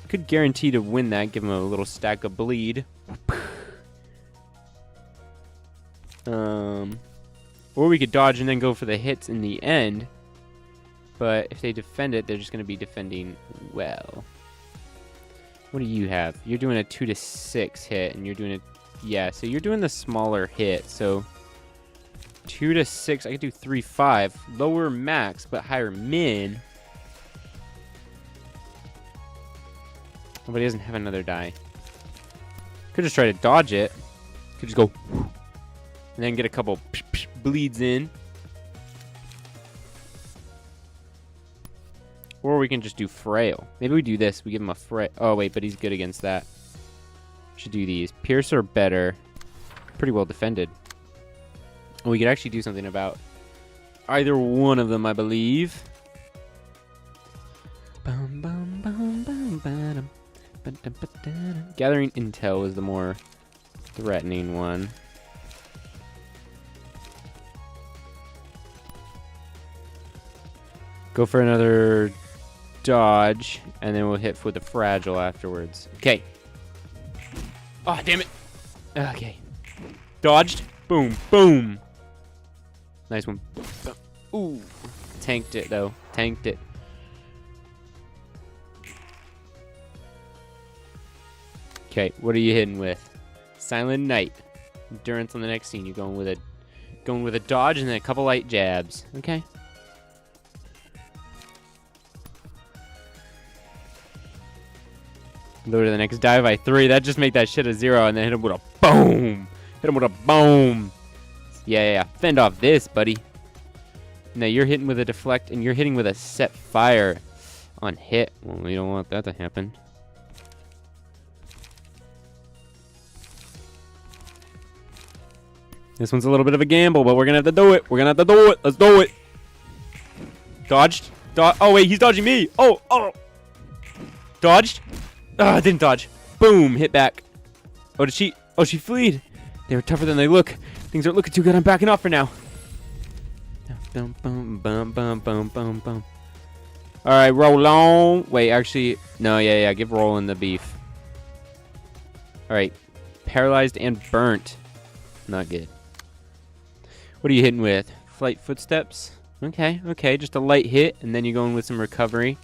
Could guarantee to win that, give them a little stack of bleed. Or we could dodge and then go for the hits in the end. But if they defend it, they're just going to be defending well. What do you have? You're doing a 2 to 6 hit, and you're doing a... Yeah, so you're doing the smaller hit, so... 2 to 6, I could do 3-5. Lower max, but higher min. Oh, but he doesn't have another die. Could just try to dodge it. Could just go... And then get a couple bleeds in. Or we can just do frail. Maybe we do this. We give him a frail. Oh, wait, but he's good against that. Should do these. Pierce are better. Pretty well defended. We could actually do something about either one of them, I believe. Gathering intel is the more threatening one. Go for another dodge, and then we'll hit with the fragile afterwards. Okay. Oh, damn it. Okay. Dodged. Boom. Boom. Nice one. Ooh. Tanked it, though. Tanked it. Okay, what are you hitting with? Silent Night. Endurance on the next scene. You're going with a dodge and then a couple light jabs. Okay. Go to the next dive by 3. That just make that shit a 0, and then hit him with a boom. Hit him with a boom. Yeah. Fend off this, buddy. Now you're hitting with a deflect, and you're hitting with a set fire on hit. Well, we don't want that to happen. This one's a little bit of a gamble, but we're gonna have to do it. Let's do it. Dodged. Oh wait, he's dodging me. Oh. Dodged. Ah, didn't dodge. Boom, hit back. Oh, did she? Oh, she fleed. They were tougher than they look. Things aren't looking too good. I'm backing off for now. Boom, boom, boom, boom, boom, boom, boom. All right, roll on. Wait, actually, no, yeah. Give Roland the beef. All right, paralyzed and burnt. Not good. What are you hitting with? Flight footsteps. Okay. Just a light hit, and then you're going with some recovery.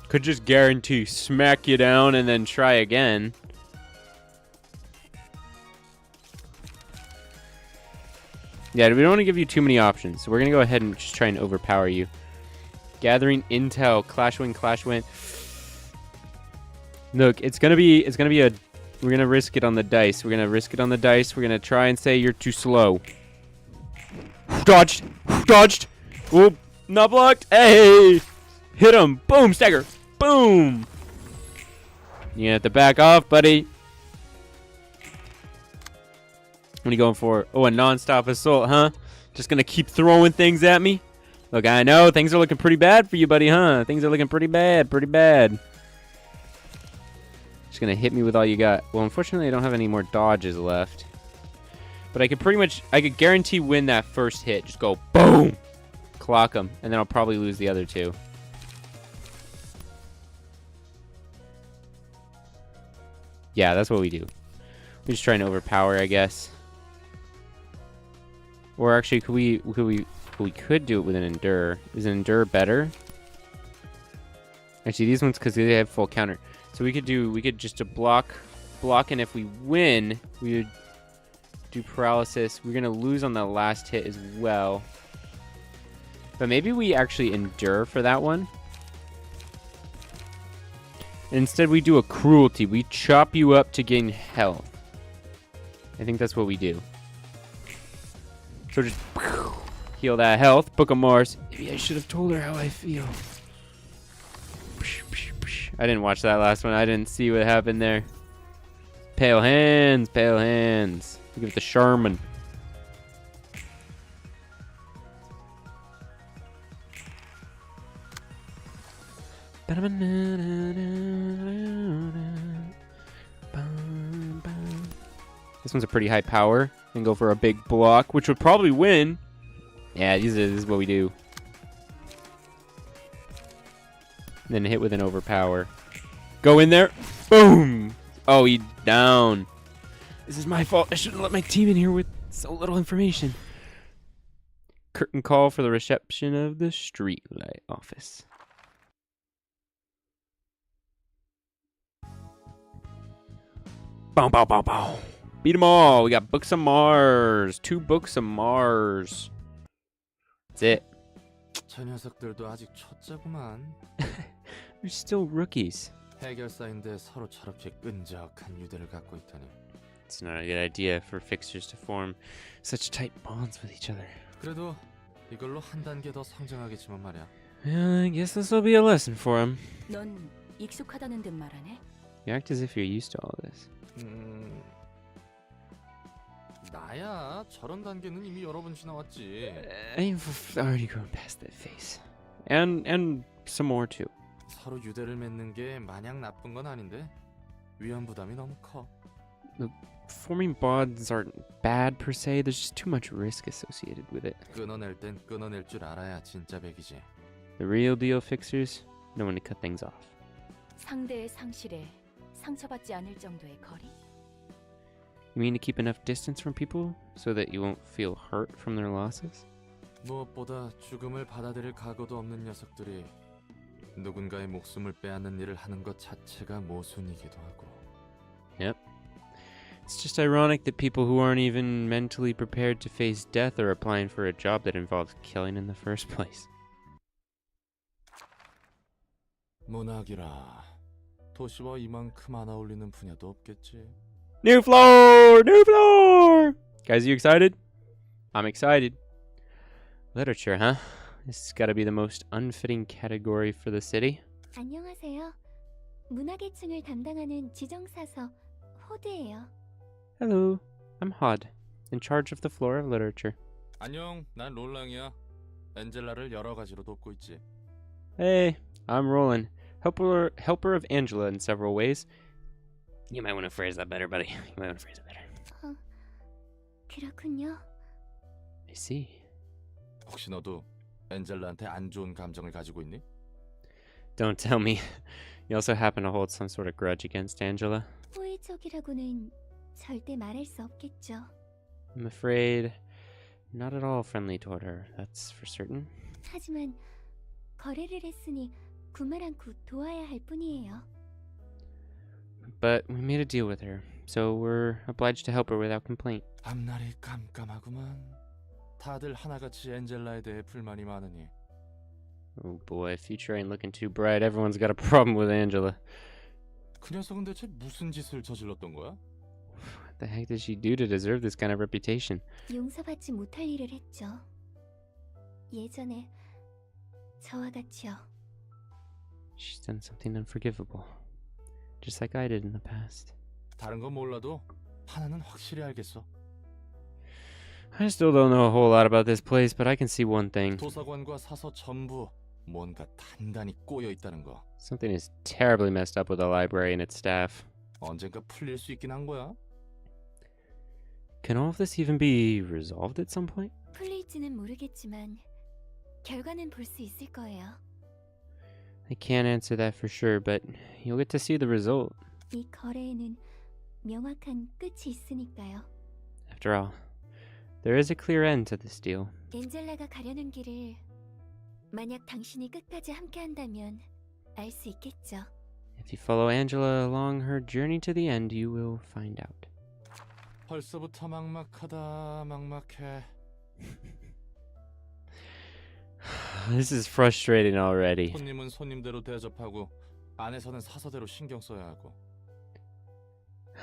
Could just guarantee smack you down and then try again. Yeah, we don't want to give you too many options, so we're gonna go ahead and just try and overpower you. Gathering intel, clash win. Look, it's gonna be a. We're gonna risk it on the dice. We're gonna try and say you're too slow. Dodged. Whoop, not blocked. Hey, hit him. Boom, stagger. Boom. You have to back off, buddy. What are you going for? Oh, a non-stop assault, huh? Just gonna keep throwing things at me? Look, I know things are looking pretty bad for you, buddy, huh? Things are looking pretty bad. Just gonna hit me with all you got. Well, unfortunately, I don't have any more dodges left. But I could guarantee win that first hit. Just go boom, clock them, and then I'll probably lose the other two. Yeah, that's what we do. We're just trying to overpower, I guess. Or actually, we could do it with an endure. Is an endure better? Actually, these ones because they have full counter. So we could just block, and if we win, we would do paralysis. We're gonna lose on the last hit as well. But maybe we actually endure for that one. Instead, we do a cruelty. We chop you up to gain health. I think that's what we do. So just heal that health. Book of Mars. Maybe I should have told her how I feel. I didn't watch that last one. I didn't see what happened there. Pale hands, pale hands. Give it the Sherman. This one's a pretty high power. And go for a big block, which would probably win. Yeah, this is what we do. And then hit with an overpower. Go in there. Boom! Oh, he down. This is my fault. I shouldn't let my team in here with so little information. Curtain call for the reception of the streetlight office. Bow, bow, bow, bow. Beat them all. We got Books of Mars. 2 Books of Mars. That's it. 저 녀석들도 아직 초짜구만. They're still rookies. 해결사인데 서로 저렇게 끈적한 유대를 갖고 있다니. It's not a good idea for fixers to form such tight bonds with each other. 그래도 이걸로 한 단계 더 성장하겠지만 말이야. Well, I guess this will be a lesson for him. 넌 익숙하다는 듯 말하네. You act as if you're used to all this. 나야 저런 단계는 이미 여러 번 지나왔지. I've already grown past that phase. And some more too. 서로 유대를 맺는 게 마냥 나쁜 건 아닌데 위험 부담이 너무 커. Forming bonds aren't bad per se. There's just too much risk associated with it. 끊어낼 땐 끊어낼 줄 알아야 진짜 백이지. The real deal fixers know when to cut things off. 상대의 상실에 상처받지 않을 정도의 거리? You mean to keep enough distance from people so that you won't feel hurt from their losses? 무엇보다 죽음을 받아들일 각오도 없는 녀석들이 누군가의 목숨을 빼앗는 일을 하는 것 자체가 모순이기도 하고. Yep. It's just ironic that people who aren't even mentally prepared to face death are applying for a job that involves killing in the first place. 문학이라 도시와 이만큼 안 어울리는 분야도 없겠지. New floor! New floor! Guys, you excited? I'm excited. Literature, huh? This has got to be the most unfitting category for the city. 안녕하세요. 문화계층을 담당하는 지정사서 호드예요. Hello, I'm Hod, in charge of the floor of literature. 안녕, 난 롤랑이야. 엔젤라를 여러 가지로 돕고 있지. Hey, I'm Roland, helper of Angela in several ways. You might want to phrase that better, buddy. You might want to phrase it better. 그렇군요. I see. 혹시 너도 엔젤라한테 안 좋은 감정을 가지고 있니? Don't tell me. You also happen to hold some sort of grudge against Angela. 호의적이라고는 절대 말할 수 없겠죠. I'm afraid not at all friendly toward her, that's for certain. 하지만 거래를 했으니 구말 않고 도와야 할 뿐이에요. But we made a deal with her, so we're obliged to help her without complaint. 앞날이 깜깜하구만. 다들 하나같이 엔젤라에 대해 불만이 많으니. Oh boy, future ain't looking too bright. Everyone's got a problem with Angela. 그 녀석은 대체 무슨 짓을 저질렀던 거야? What the heck did she do to deserve this kind of reputation? 용서받지 못할 일을 했죠. 예전에 저와 같이요. She's done something unforgivable. Just like I did in the past. 다른 건 몰라도 하나는 확실히 알겠어. I still don't know a whole lot about this place, but I can see one thing. 도서관과 사서 전부 뭔가 단단히 꼬여 있다는 거. Something is terribly messed up with the library and its staff. 언젠가 풀릴 수 있긴 한 거야. Can all of this even be resolved at some point? 풀릴지는 모르겠지만 결과는 볼 수 있을 거예요. I can't answer that for sure, but you'll get to see the result. 이 거래에는 명확한 끝이 있으니까요. After all, there is a clear end to this deal. 엔젤라가 가려는 길을 만약 당신이 끝까지 함께한다면 알 수 있겠죠. If you follow Angela along her journey to the end, you will find out. 벌써부터 막막하다. 막막해. This is frustrating already. 손님은 손님대로 대접하고 안에서는 사서대로 신경 써야 하고.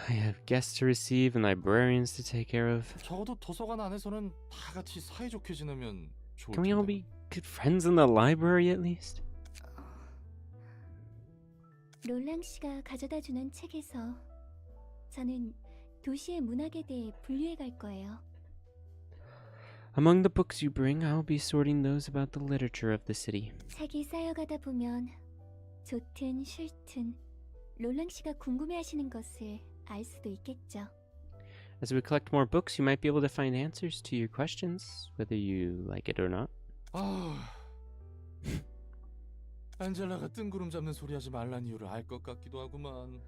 I have guests to receive and librarians to take care of. 적어도 도서관 안에서는 다 같이 사이좋게 지내면 좋을 Can we all 텐데. be good friends in the library at least? 롤랑 씨가 가져다 주는 책에서 저는 도시의 문학에 대해 분류해 갈 거예요. Among the books you bring, I'll be sorting those about the literature of the city. 책이 쌓여가다 보면 좋든 싫든 롤랑 씨가 궁금해하시는 것을 알 수도 있겠죠. As we collect more books, you might be able to find answers to your questions, whether you like it or not. 아, 안젤라가 뜬구름 잡는 소리 하지 말란 이유를 알 것 같기도 하구만.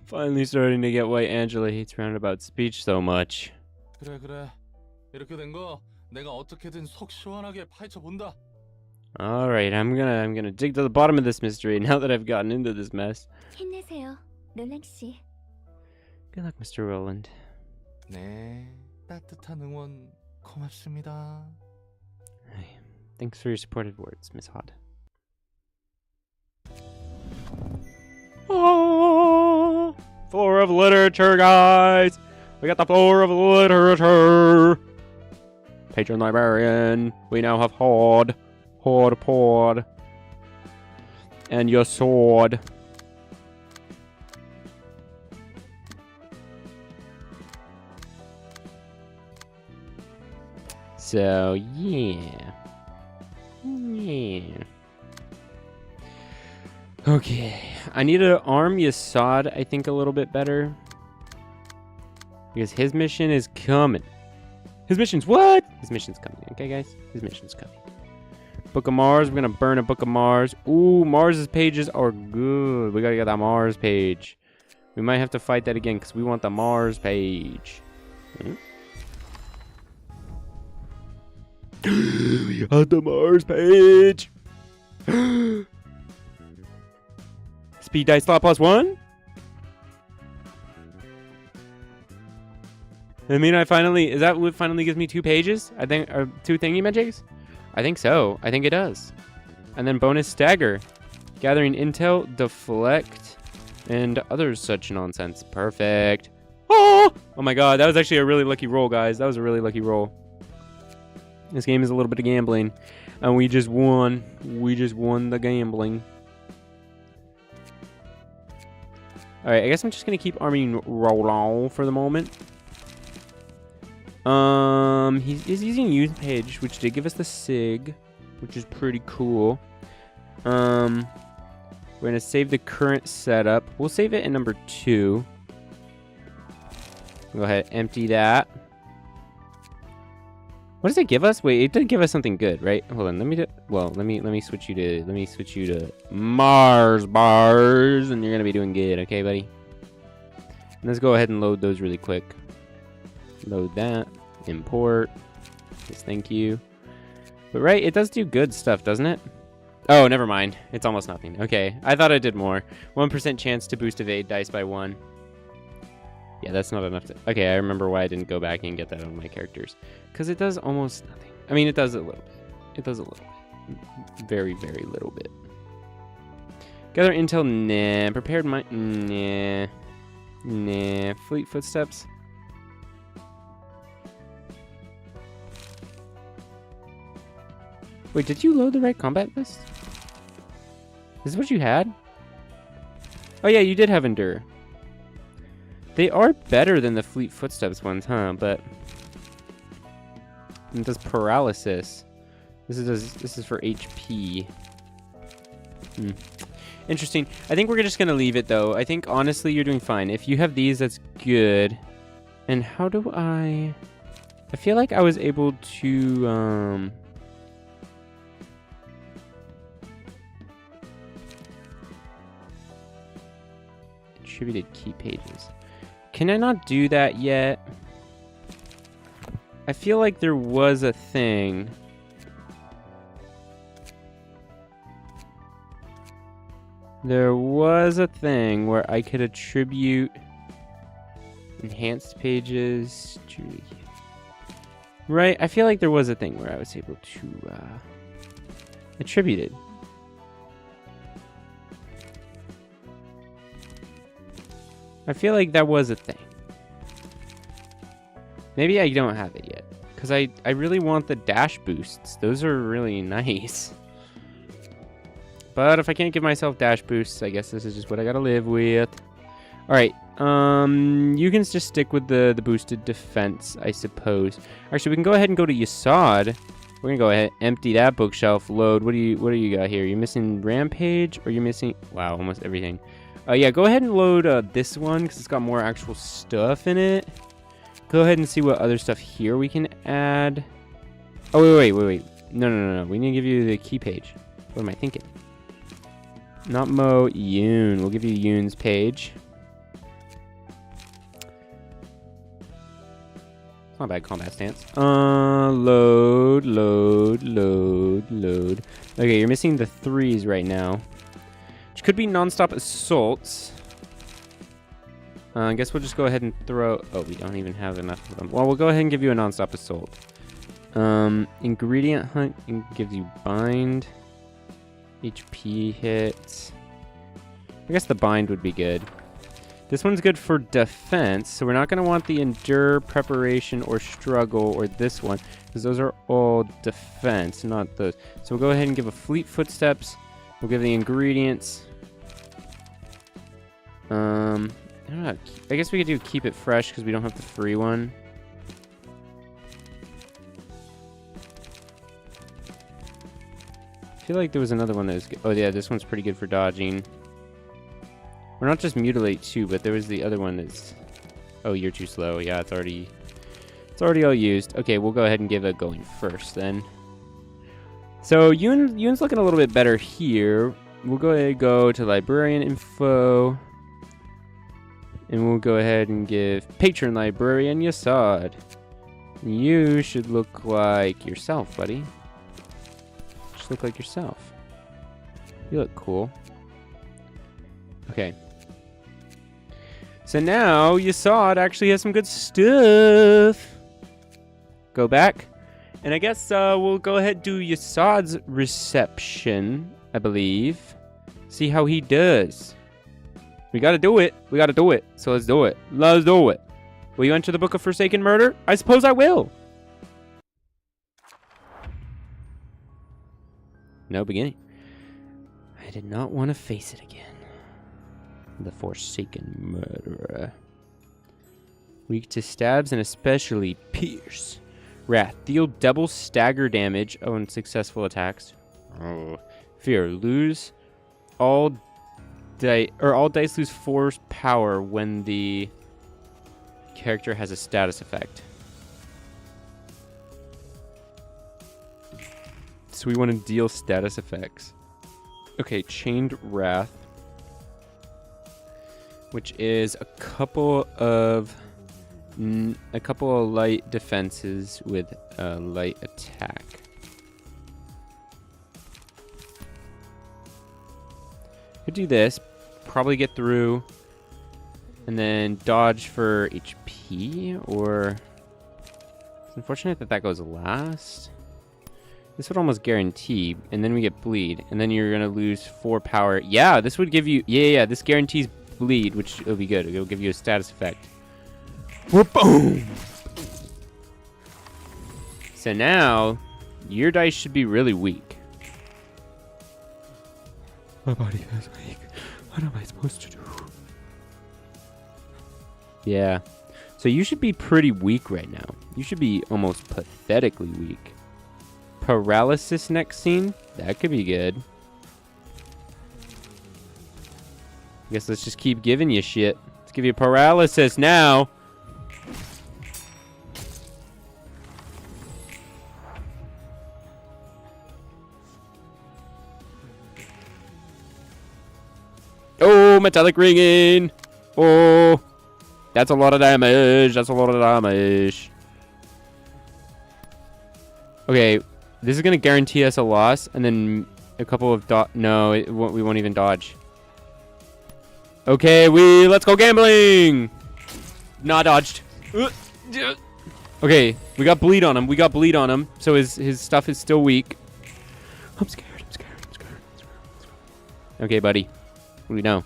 Finally starting to get why Angela hates roundabout speech so much. 그래. 이렇게 된 거 내가 어떻게든 속 시원하게 파헤쳐 본다. Alright, I'm gonna dig to the bottom of this mystery now that I've gotten into this mess. 힘내세요, 롤랑 씨. Good luck, Mr. Roland. 네, 따뜻한 응원 고맙습니다. Thanks for your supportive words, Miss Hod. Oh, floor of literature, guys. We got the floor of literature. Patron librarian. We now have Hod. Hod. And your sword. So, yeah. Okay. I need to arm Yasad, I think, a little bit better. Because his mission is coming. His mission's what? His mission's coming. Okay, guys? His mission's coming. Book of Mars. We're going to burn a Book of Mars. Ooh, Mars's pages are good. We got to get that Mars page. We might have to fight that again because we want the Mars page. We got the Mars page. Speed dice slot +1? I mean, is that what finally gives me 2 pages? I think, or 2 thingy magics? I think so. I think it does. And then bonus stagger. Gathering intel, deflect, and other such nonsense. Perfect. Oh my god, that was actually a really lucky roll, guys. That was a really lucky roll. This game is a little bit of gambling. And we just won. We just won the gambling. Alright, I guess I'm just going to keep arming Roland for the moment. He's using use page, which did give us the SIG, which is pretty cool. We're gonna save the current setup. We'll save it in number 2. Go ahead, empty that. What does it give us? Wait, it did give us something good, right? Hold on, let me switch you to Mars bars, and you're gonna be doing good, okay, buddy? And let's go ahead and load those really quick. Load that. Import. Yes, thank you. But right, it does do good stuff, doesn't it? Oh, never mind. It's almost nothing. Okay, I thought it did more. 1% chance to boost evade dice by 1. Yeah, that's not enough to... Okay, I remember why I didn't go back and get that on my characters. Because it does almost nothing. I mean, it does a little bit. It does a little bit. Very, very little bit. Gather intel, nah. Prepared my... Nah. Nah. Fleet footsteps. Wait, did you load the right combat list? Is this what you had? Oh yeah, you did have Endure. They are better than the Fleet Footsteps ones, huh? But it does paralysis. This is for HP. Interesting. I think we're just gonna leave it though. I think honestly you're doing fine. If you have these, that's good. And how do I feel like I was able to attributed key pages. Can I not do that yet? I feel like there was a thing. There was a thing where I could attribute enhanced pages to... Right? I feel like there was a thing where I was able to attribute it. I feel like that was a thing. Maybe I don't have it yet. Because I really want the dash boosts. Those are really nice. But if I can't give myself dash boosts, I guess this is just what I gotta live with. Alright, you can just stick with the boosted defense, I suppose. Actually, we can go ahead and go to Yasad. We're gonna go ahead, empty that bookshelf, load. What do you got here? You're missing Rampage, or you're missing... Wow, almost everything. Yeah, go ahead and load this one, because it's got more actual stuff in it. Go ahead and see what other stuff here we can add. Oh, wait. No. We need to give you the key page. What am I thinking? Not Mo, Yoon. We'll give you Yoon's page. Not bad combat stance. Load. Okay, you're missing the 3s right now. Which could be non-stop assaults. I guess we'll just go ahead and throw... Oh, we don't even have enough of them. Well, we'll go ahead and give you a non-stop assault. Ingredient hunt gives you bind. HP hits. I guess the bind would be good. This one's good for defense, so we're not going to want the endure, preparation, or struggle, or this one, because those are all defense, not those. So we'll go ahead and give a fleet footsteps. We'll give the ingredients. I don't know. I guess we could do keep it fresh because we don't have the free one. I feel like there was another one that was good. Oh yeah, this one's pretty good for dodging. Or not just mutilate too, but there was the other one that's... Oh, you're too slow. Yeah, it's already all used. Okay, we'll go ahead and give it going first then. So Yoon's looking a little bit better here. We'll go ahead and go to librarian info. And we'll go ahead and give patron librarian Yasad. You should look like yourself, buddy. Just look like yourself. You look cool. Okay. So now Yasad actually has some good stuff. Go back. And I guess we'll go ahead and do Yasad's reception, I believe. See how he does. We gotta do it. So let's do it. Will you enter the Book of Forsaken Murder? I suppose I will. No beginning. I did not want to face it again. The Forsaken Murderer. Weak to stabs and especially pierce. Wrath. Deal double stagger damage on successful attacks. Oh. Fear. Lose all dice lose force power when the character has a status effect. So we want to deal status effects. Okay, Chained Wrath, which is a couple of light defenses with a light attack. Could do this, probably get through, and then dodge for HP, or it's unfortunate that goes last. This would almost guarantee, and then we get bleed, and then you're gonna lose 4 power. Yeah, this would give you, yeah, this guarantees bleed, which will be good. It'll give you a status effect. Boom! So now, your dice should be really weak. My body feels weak. What am I supposed to do? Yeah. So you should be pretty weak right now. You should be almost pathetically weak. Paralysis next scene? That could be good. I guess let's just keep giving you shit. Let's give you paralysis now. Oh, metallic ringing. Oh, that's a lot of damage. Okay, this is going to guarantee us a loss, and then a couple of no, we won't even dodge. Okay, let's go gambling. Not dodged. Okay, we got bleed on him. So his stuff is still weak. I'm scared. Okay, buddy. We know.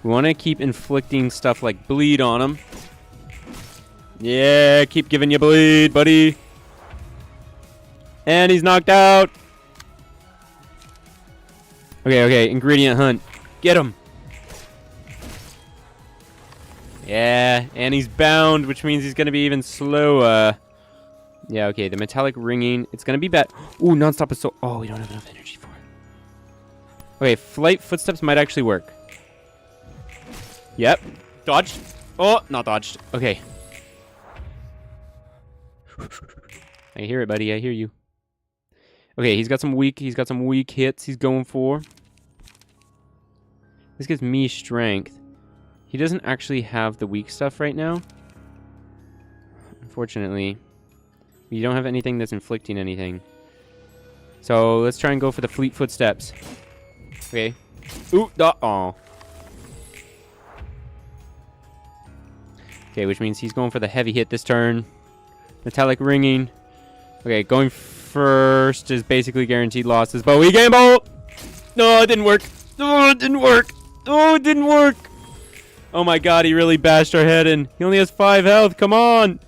We want to keep inflicting stuff like bleed on him. Yeah, keep giving you bleed, buddy. And he's knocked out. Okay, ingredient hunt. Get him. Yeah, and he's bound, which means he's going to be even slower. Yeah, okay, the metallic ringing. It's going to be bad. Ooh, non-stop assault. Oh, we don't have enough energy for it. Okay, flight footsteps might actually work. Yep. Dodged. Oh, not dodged. Okay. I hear it, buddy. I hear you. Okay, he's got some weak hits he's going for. This gives me strength. He doesn't actually have the weak stuff right now. Unfortunately. You don't have anything that's inflicting anything. So let's try and go for the fleet footsteps. Okay. Ooh, oh. Okay, which means he's going for the heavy hit this turn. Metallic ringing. Okay, going first is basically guaranteed losses, but we game bolt! No, it didn't work. Oh, it didn't work. Oh, it didn't work. Oh my god, he really bashed our head in. He only has 5 health. Come on.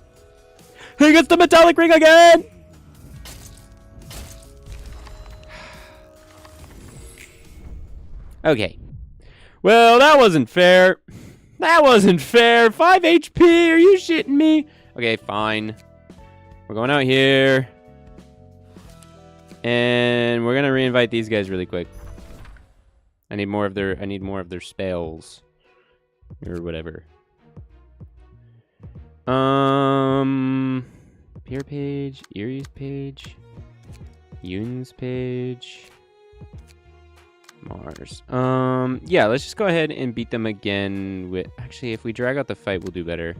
He gets the metallic ring again. Okay. Well, that wasn't fair. That wasn't fair. 5 HP. Are you shitting me? Okay, fine. We're going out here. And we're going to reinvite these guys really quick. I need more of their spells. Or whatever. Peer page, Erie's page, Yoon's page, Mars. Yeah, let's just go ahead and beat them again with... Actually, if we drag out the fight, we'll do better.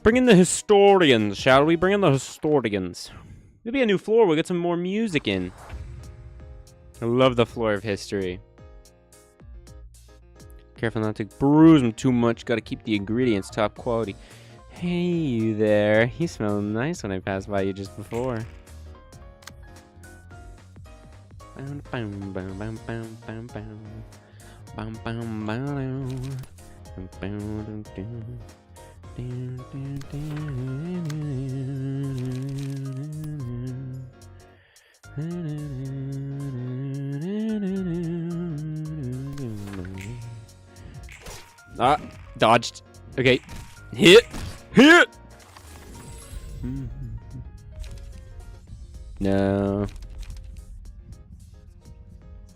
Bring in the historians, shall we? Bring in the historians. Maybe a new floor, we'll get some more music in. I love the floor of history. Careful not to bruise them too much. Gotta keep the ingredients top quality. Hey, you there. You smelled nice when I passed by you just before. Ah, dodged. Okay. Hit. No.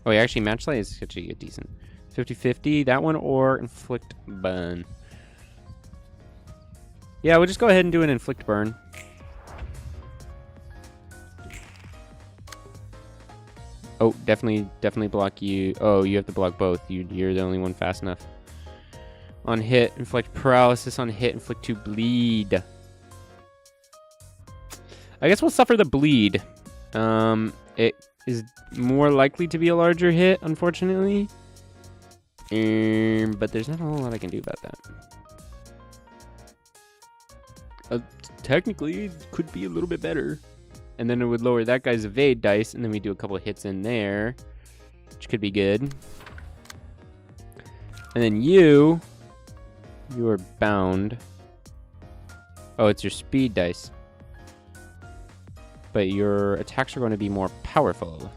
Oh, yeah, actually, Matchlight is actually a decent. 50-50, that one, or Inflict Burn. Yeah, we'll just go ahead and do an Inflict Burn. Oh, definitely block you. Oh, you have to block both. You're the only one fast enough. On hit, inflict paralysis. On hit, inflict 2 bleed. I guess we'll suffer the bleed. It is more likely to be a larger hit, unfortunately. But there's not a whole lot I can do about that. Technically, it could be a little bit better. And then it would lower that guy's evade dice, and then we do a couple of hits in there, which could be good. And then you are bound. Oh, it's your speed dice. But your attacks are going to be more powerful.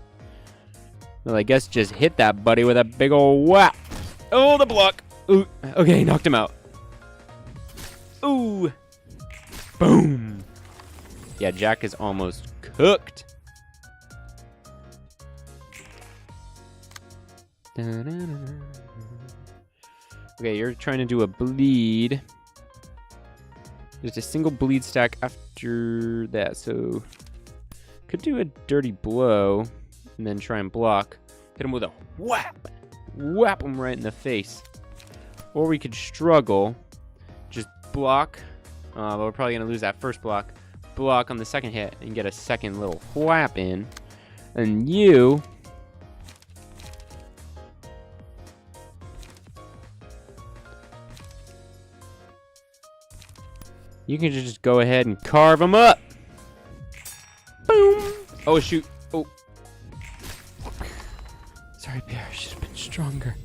Well, I guess just hit that buddy with a big ol' whap. Oh, the block. Ooh, okay, knocked him out. Ooh. Boom. Yeah, Jack is almost cooked. Okay, you're trying to do a bleed. There's a single bleed stack after that, so could do a dirty blow and then try and block. Hit him with a whap. Whap him right in the face. Or we could struggle, just block. But we're probably going to lose that first block. Block on the second hit and get a second little whap in. And you can just go ahead and carve them up. Boom. Oh, shoot. Oh. Sorry, Pierre. I should have been stronger.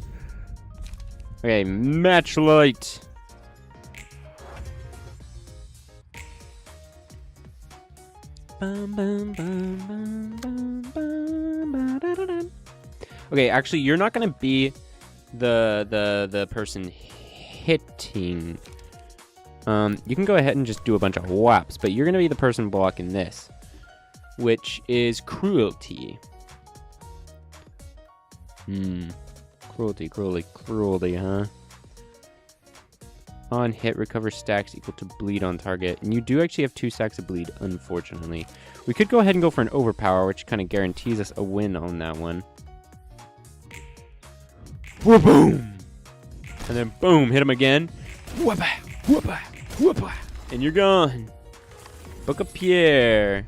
Okay, match light. Okay, actually, you're not gonna be the person hitting. You can go ahead and just do a bunch of whaps, but you're gonna be the person blocking this, which is cruelty. Cruelty, huh? On hit, recover stacks equal to bleed on target. And you do actually have 2 stacks of bleed, unfortunately. We could go ahead and go for an overpower, which kind of guarantees us a win on that one. Boom! And then boom, hit him again. Whoop-a, whoop-a, whoop-a. And you're gone. Book of Pierre.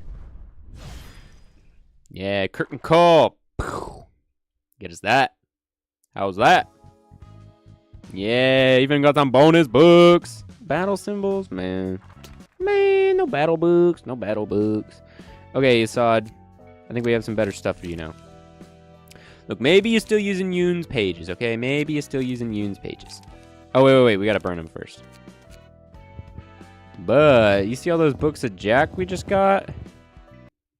Yeah, curtain call. Get us that. How's that? Yeah, even got some bonus books. Battle symbols, man. Man, no battle books. No battle books. Okay, Assad. I think we have some better stuff for you now. Look, maybe you're still using Yoon's pages, okay? Maybe you're still using Yoon's pages. Oh, wait. We gotta burn them first. But, you see all those books of Jack we just got?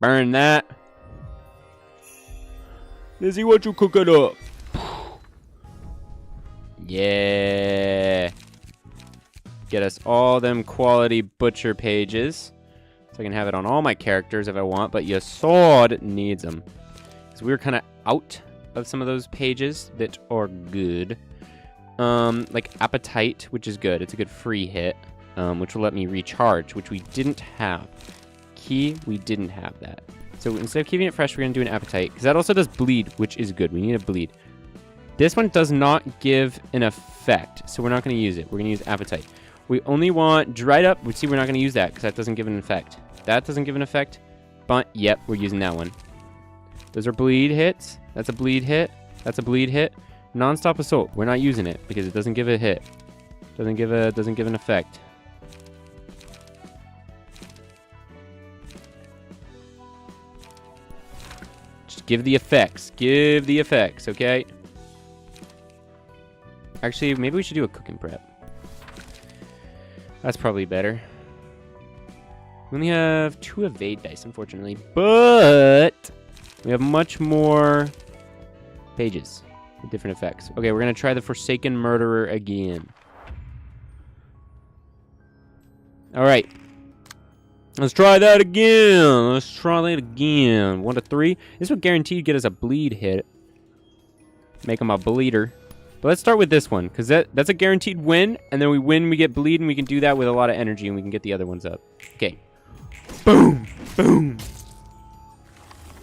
Burn that. Let's see what you cooking up. Yeah. Get us all them quality butcher pages. So I can have it on all my characters if I want, but your sword needs them. Because we were kind of out of some of those pages that are good. Like Appetite, which is good. It's a good free hit, which will let me recharge, which we didn't have. Key, we didn't have that. So instead of keeping it fresh, we're going to do an Appetite. Because that also does bleed, which is good. We need a bleed. This one does not give an effect, so we're not going to use it. We're going to use Appetite. We only want Dried Up. See, we're not going to use that because that doesn't give an effect. That doesn't give an effect, but yep, we're using that one. Those are bleed hits. That's a bleed hit. That's a bleed hit. Non-stop assault. We're not using it because it doesn't give a hit. Doesn't give an effect. Just give the effects. Give the effects, okay? Actually, maybe we should do a cooking prep. That's probably better. We only have 2 evade dice, unfortunately, but we have much more pages with different effects. Okay, we're gonna try the Forsaken Murderer again. All right, let's try that again. Let's try that again. 1 to 3. This would guarantee get us a bleed hit. Make him a bleeder. But let's start with this one, because that's a guaranteed win, and then we win, we get bleed, and we can do that with a lot of energy, and we can get the other ones up. Okay. Boom! Boom!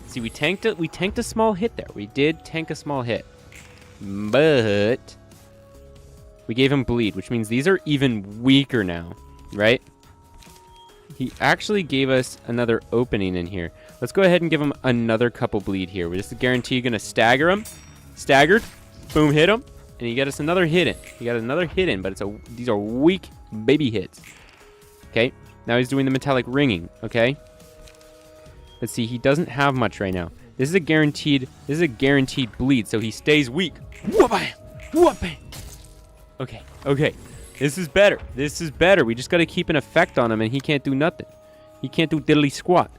See, we tanked a small hit there. We did tank a small hit. But we gave him bleed, which means these are even weaker now, right? He actually gave us another opening in here. Let's go ahead and give him another couple bleed here. We're just guarantee gonna stagger him. Staggered. Boom, hit him. And he got us another hit in. He got another hit in, but these are weak baby hits. Okay, now he's doing the metallic ringing, okay? Let's see, he doesn't have much right now. This is a guaranteed bleed, so he stays weak. Whoop-bam! Whoop-bam! Okay. This is better. We just gotta keep an effect on him and he can't do nothing. He can't do diddly squat.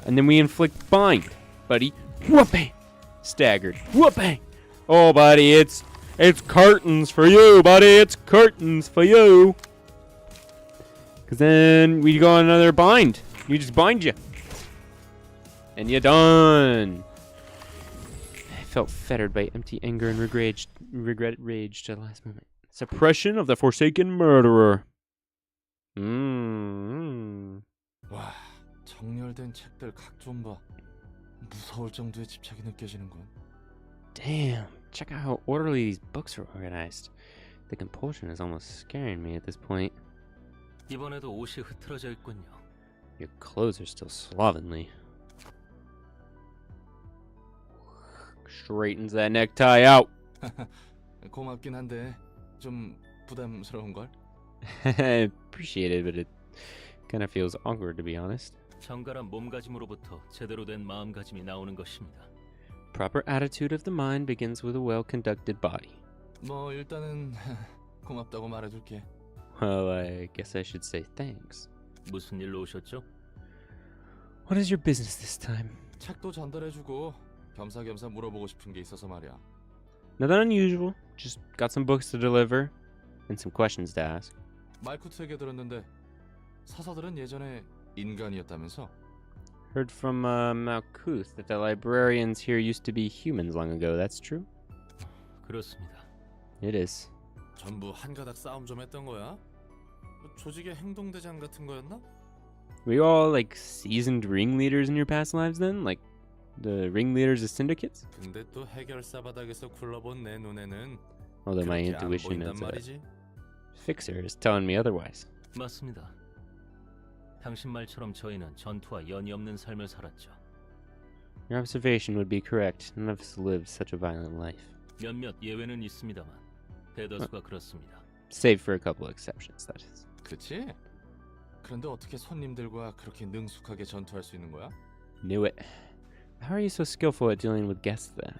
And then we inflict bind, buddy. Whoop-bam! Staggered. Whoop-bang! Oh, buddy, it's curtains for you, buddy. It's curtains for you. Because then we go on another bind. You just bind you. And you're done. I felt fettered by empty anger and regret rage to the last moment. Suppression of the Forsaken Murderer. 와, 정렬된 책들 각 좀 봐. 무서울 정도의 집착이 느껴지는군. Damn, check out how orderly these books are organized. The compulsion is almost scaring me at this point. 이번에도 옷이 흐트러져 있군요. Your clothes are still slovenly. Straightens that necktie out. 고맙긴 한데 좀 부담스러운 걸. I appreciate it, but it kind of feels awkward, to be honest. 정갈한 몸가짐으로부터 제대로 된 마음가짐이 나오는 것입니다. Proper attitude of the mind begins with a well-conducted body. 뭐 일단은 고맙다고 말해줄게. Well, I guess I should say thanks. 무슨 일로 오셨죠? What is your business this time? 책도 전달해주고 겸사겸사 물어보고 싶은 게 있어서 말이야. Nothing unusual. Just got some books to deliver and some questions to ask. 말쿠트에게 들었는데 사사들은 예전에 인간이었다면서? Heard from Malkuth that the librarians here used to be humans long ago. That's true? 그렇습니다. It is. 전부 한가닥 싸움 좀 했던 거야? 뭐 조직의 행동대장 같은 거였나? Were you all like seasoned ringleaders in your past lives then? Like the ringleaders of syndicates? 근데 또 해결사 바닥에서 굴러본 내 눈에는 Although my 그렇게 안 intuition 보인단 as a 말이지. fixer is telling me otherwise. 맞습니다. 당신 말처럼 저희는 전투와 연이 없는 삶을 살았죠. Your observation would be correct. None of us lived such a violent life. 몇몇 예외는 있습니다만 대다수가 그렇습니다. Save for a couple exceptions, that is. 그치? 그런데 어떻게 손님들과 그렇게 능숙하게 전투할 수 있는 거야? Knew it. How are you so skillful at dealing with guests then?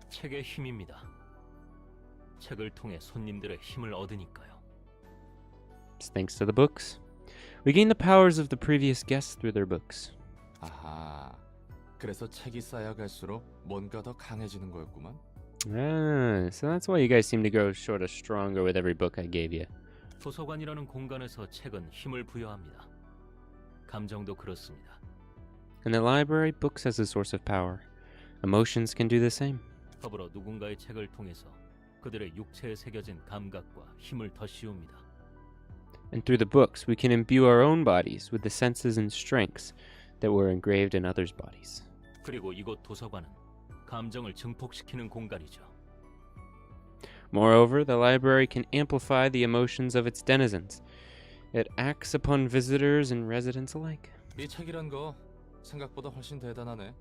책의 힘입니다. 책을 통해 손님들의 힘을 얻으니까요. It's thanks to the books. We gain the powers of the previous guests through their books. 아하. 그래서 책이 쌓여갈수록 뭔가 더 강해지는 거였구만. Ah, so that's why you guys seem to grow sort of stronger with every book I gave you. 도서관이라는 공간에서 책은 힘을 부여합니다. 감정도 그렇습니다. In the library, books as a source of power. Emotions can do the same. 더불어 누군가의 책을 통해서 그들의 육체에 새겨진 감각과 힘을 더 씌웁니다. And through the books, we can imbue our own bodies with the senses and strengths that were engraved in others' bodies. 그리고 이곳 도서관은 감정을 증폭시키는 공간이죠. Moreover, the library can amplify the emotions of its denizens. It acts upon visitors and residents alike. 이 책이란 거 생각보다 훨씬 대단하네.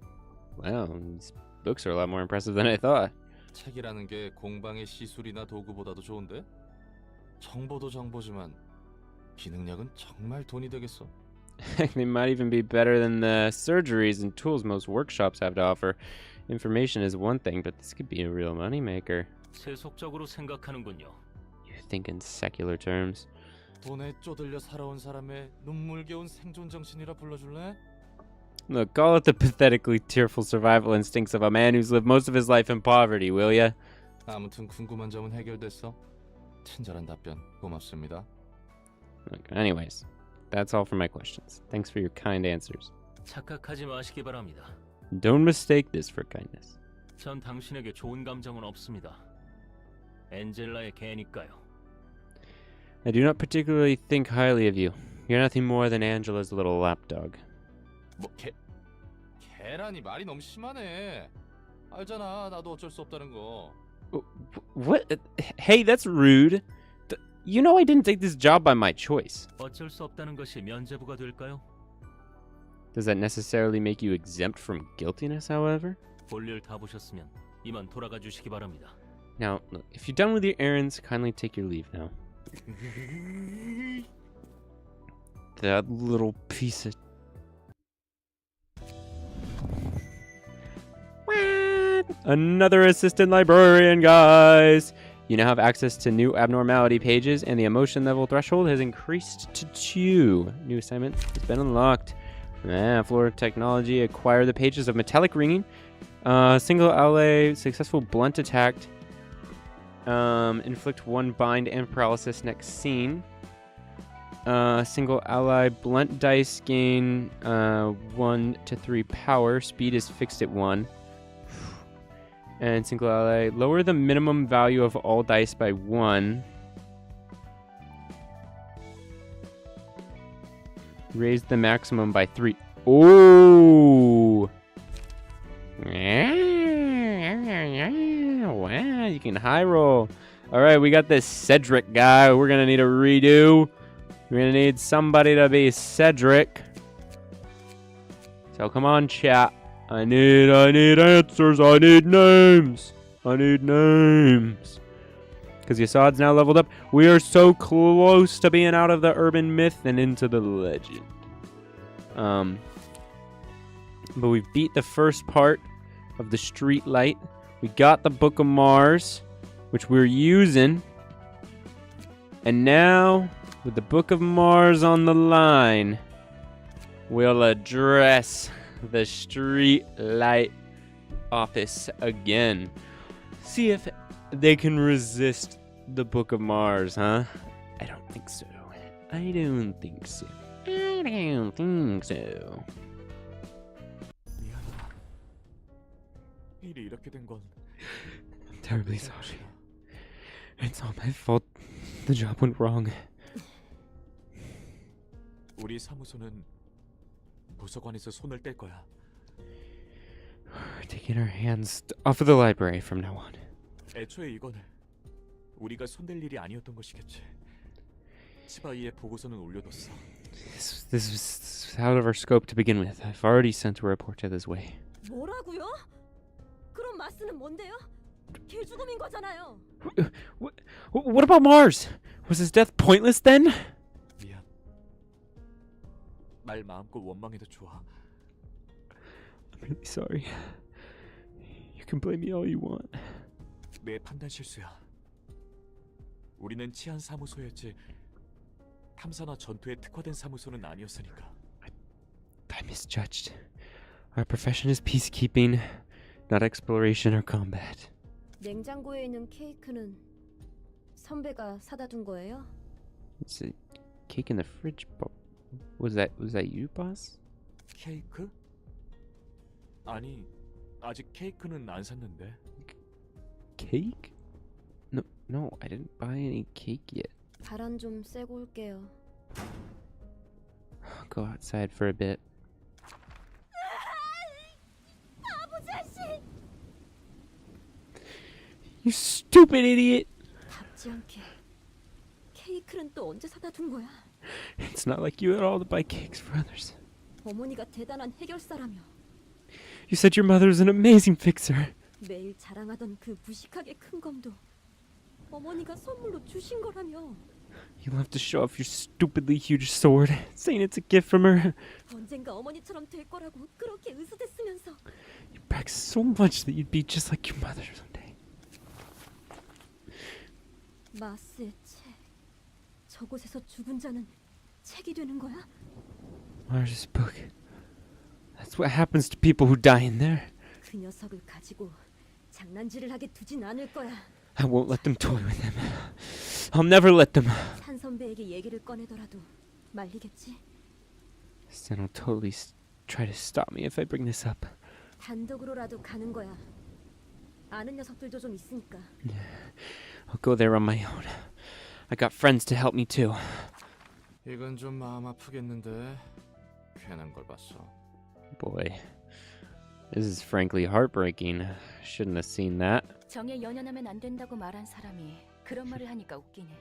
Wow, these books are a lot more impressive than I thought. 책이라는 게 공방의 시술이나 도구보다도 좋은데? 정보도 정보지만 기능력은 정말 돈이 되겠어. They might even be better than the surgeries and tools most workshops have to offer. Information is one thing, but this could be a real moneymaker. 세속적으로 생각하는군요. You think in secular terms. 돈에 쪼들려 살아온 사람의 눈물겨운 생존 정신이라 불러줄래? Look, call it the pathetically tearful survival instincts of a man who's lived most of his life in poverty, will ya? 아무튼 궁금한 점은 해결됐어. 친절한 답변 고맙습니다. Look, anyways, that's all for my questions. Thanks for your kind answers. 착각하지 마시기 바랍니다. Don't mistake this for kindness. 전 당신에게 좋은 감정은 없습니다. 엔젤라의 개니까요. I do not particularly think highly of you. You're nothing more than Angela's little lapdog. 뭐 계란이 말이 너무 심하네. 알잖아, 나도 어쩔 수 없다는 거. What? Hey, that's rude. You know I didn't take this job by my choice. 어쩔 수 없다는 것이 면죄부가 될까요? Does that necessarily make you exempt from guiltiness, however? 볼일 다 보셨으면 이만 돌아가 주시기 바랍니다. Now, look, if you're done with your errands, kindly take your leave now. That little piece of... What? Another assistant librarian, guys! You now have access to new abnormality pages, and the emotion level threshold has increased to 2. New assignment has been unlocked. Floor technology, acquire the pages of metallic ringing. Single ally, successful blunt attack. Inflict 1 bind and paralysis next scene. Single ally, blunt dice gain 1 to 3 power. Speed is fixed at 1. And single ally, lower the minimum value of all dice by 1. Raise the maximum by 3. Oh! Wow, you can high roll. Alright, we got this Cedric guy. We're gonna need a redo. We're gonna need somebody to be Cedric. So come on, chat. I need answers. I need names. I need names. Because Yassad's now leveled up. We are so close to being out of the urban myth and into the legend. But we beat the first part of the street light. We got the Book of Mars. which we're using. And now, with the Book of Mars on the line, we'll address the street light office again. See if they can resist the Book of Mars, huh? I don't think so. I don't think so. I don't think so. 미안하다. 일이 이렇게 된 건 I'm terribly sorry. It's all my fault. The job went wrong. 우리 사무소는 도서관에서 손을 뗄 거야. We're taking our hands off of the library from now on. 애초에 이건 우리가 손댈 일이 아니었던 것이겠지. 치바이의 보고서는 올려뒀어. This was out of our scope to begin with. I've already sent a report to the ZWEI. 뭐라고요? 그럼 마스는 뭔데요? 개죽음인 거잖아요. What about Mars? Was his death pointless then? 미안. 말 마음껏 원망해도 좋아. I'm really sorry. You can blame me all you want. 내 판단 실수야. 우리는 치안 사무소였지 탐사나 전투에 특화된 사무소는 아니었으니까. I misjudged. Our profession is peacekeeping, not exploration or combat. 냉장고에 있는 케이크는 선배가 사다 둔 거예요? It's a cake in the fridge. Was that you, boss? 케이크? 아니, 아직 케이크는 안 샀는데. Cake? No, I didn't buy any cake yet. 바람 좀 쐬고 올게요. I'll go outside for a bit. 바보 자식! You stupid idiot! 답지 않게 케이크는 또 언제 사다 둔 거야? It's not like you at all to buy cakes for others. 어머니가 대단한 해결사라며 You said your mother was an amazing fixer. 매일 자랑하던 그 무식하게 큰 검도 어머니가 선물로 주신 거라며. You'll have to show off your stupidly huge sword, saying it's a gift from her. 언젠가 어머니처럼 될 거라고 그렇게 으스댔으면서. You brag so much that you'd be just like your mother someday. 마스의 책. 저곳에서 죽은 자는 책이 되는 거야? Mars' book. That's what happens to people who die in there. 그 녀석을 가지고 장난질을 하게 두진 않을 거야. I won't let them toy with him. I'll never let them. 산 선배에게 얘기를 꺼내더라도 말리겠지? Then I'll totally try to stop me if I bring this up. 단독으로라도 가는 거야. 아는 녀석들도 좀 있으니까. I'll go there on my own. I got friends to help me too. 이건 좀 마음 아프겠는데 괜한 걸 봤어. Boy, this is frankly heartbreaking. Shouldn't have seen that. 정에 연연하면 안 된다고 말한 사람이 그런 말을 하니까 웃기네.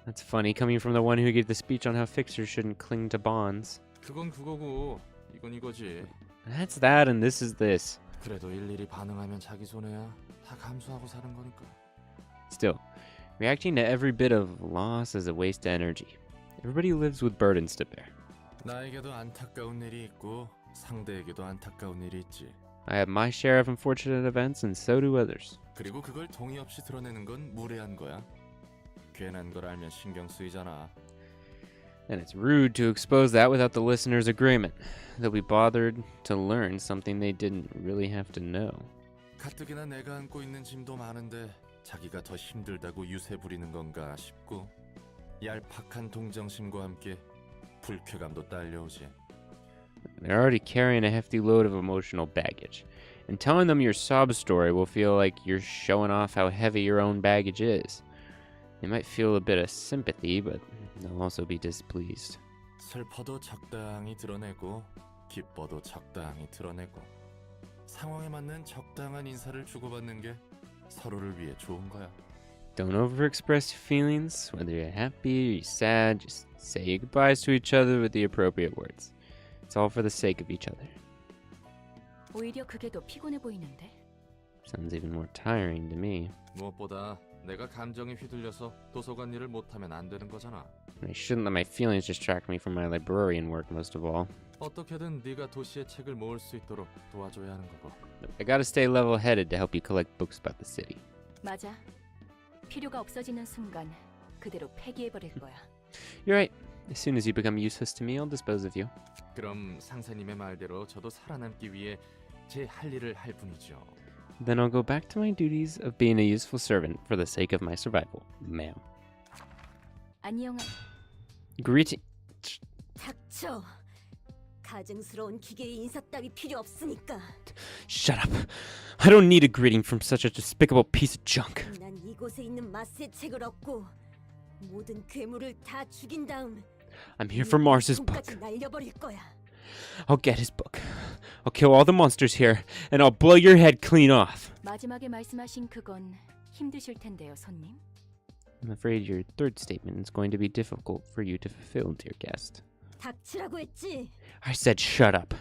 That's funny, coming from the one who gave the speech on how fixers shouldn't cling to bonds. 그건 그거고 이건 이거지. That's that, and this is this. 그래도 일일이 반응하면 자기 손해야. 다 감수하고 사는 거니까. Still, reacting to every bit of loss is a waste of energy. Everybody lives with burdens to bear. 나에게도 안타까운 일이 있고 상대에게도 안타까운 일이 있지. I have my share of unfortunate events, and so do others. 그리고 그걸 동의 없이 드러내는 건 무례한 거야. 괜한 걸 알면 신경 쓰이잖아. And it's rude to expose that without the listener's agreement, that we bothered to learn something they didn't really have to know. 가뜩이나 내가 안고 있는 짐도 많은데 자기가 더 힘들다고 유세 부리는 건가 싶고 얄팍한 동정심과 함께 불쾌감도 딸려오지. They're already carrying a hefty load of emotional baggage, and telling them your sob story will feel like you're showing off how heavy your own baggage is. They might feel a bit of sympathy, but they'll also be displeased. 슬퍼도 적당히 드러내고 기뻐도 적당히 드러내고 상황에 맞는 적당한 인사를 주고받는 게 서로를 위해 좋은 거야. Don't overexpress your feelings. Whether you're happy or you're sad, just say your goodbyes to each other with the appropriate words. It's all for the sake of each other. 오히려 그게 더 피곤해 보이는데. Sounds even more tiring to me. 무엇보다 내가 감정에 휘둘려서 도서관 일을 못하면 안 되는 거잖아. I shouldn't let my feelings distract me from my librarian work most of all. 어떻게든 네가 도시의 책을 모을 수 있도록 도와줘야 하는 거고. I gotta stay level-headed to help you collect books about the city. 맞아. 필요가 없어지는 순간 그대로 폐기해버릴 거야. You're right. As soon as you become useless to me, I'll dispose of you. 그럼 상사님의 말대로 저도 살아남기 위해 제 할 일을 할 뿐이죠. Then I'll go back to my duties of being a useful servant for the sake of my survival, ma'am. 안녕. Greeting. 닥쳐. 가증스러운 기계의 인사 따위 필요 없으니까. Shut up. I don't need a greeting from such a despicable piece of junk. 난 이곳에 있는 마스의 책을 얻고 모든 괴물을 다 죽인 다음 I'm here for Mars's book. 손까지 날려버릴 거야. I'll get his book. I'll kill all the monsters here, and I'll blow your head clean off. 마지막에 말씀하신 그건 힘드실 텐데요, 손님. I'm afraid your third statement is going to be difficult for you to fulfill, dear guest. 닥치라고 했지. I said shut up.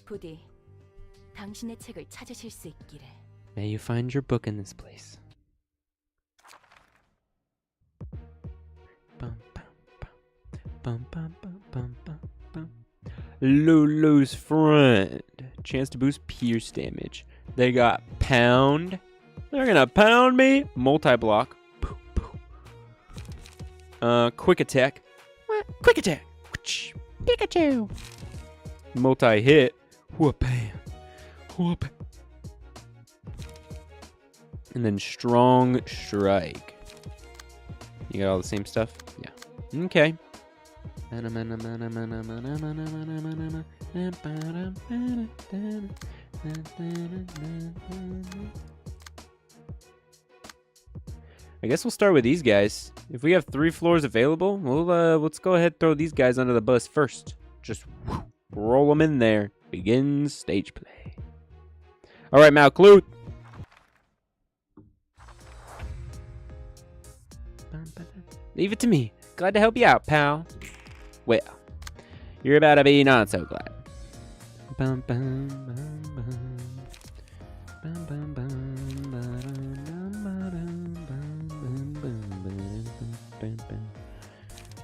부디 당신의 책을 찾으실 수 있기를. May you find your book in this place. Bum, bum, bum. Bum, bum, bum, bum, bum, bum. Lulu's friend. Chance to boost pierce damage. They got pound. They're gonna pound me. Multi-block. Quick attack. What? Quick attack. Pikachu. Multi-hit. Whoop-bam. Whoop. And then strong strike. You got all the same stuff? Yeah. Okay. I guess we'll start with these guys. If we have 3 floors available, let's go ahead and throw these guys under the bus first. Just roll them in there. Begin stage play. All right, Malclute. Leave it to me. Glad to help you out, pal. Well, you're about to be not so glad. Bum, bum, bum, bum. Bum, bum, bum, ba-dum, ba-dum, bum, bum, bum, ba-dum, bum, bum.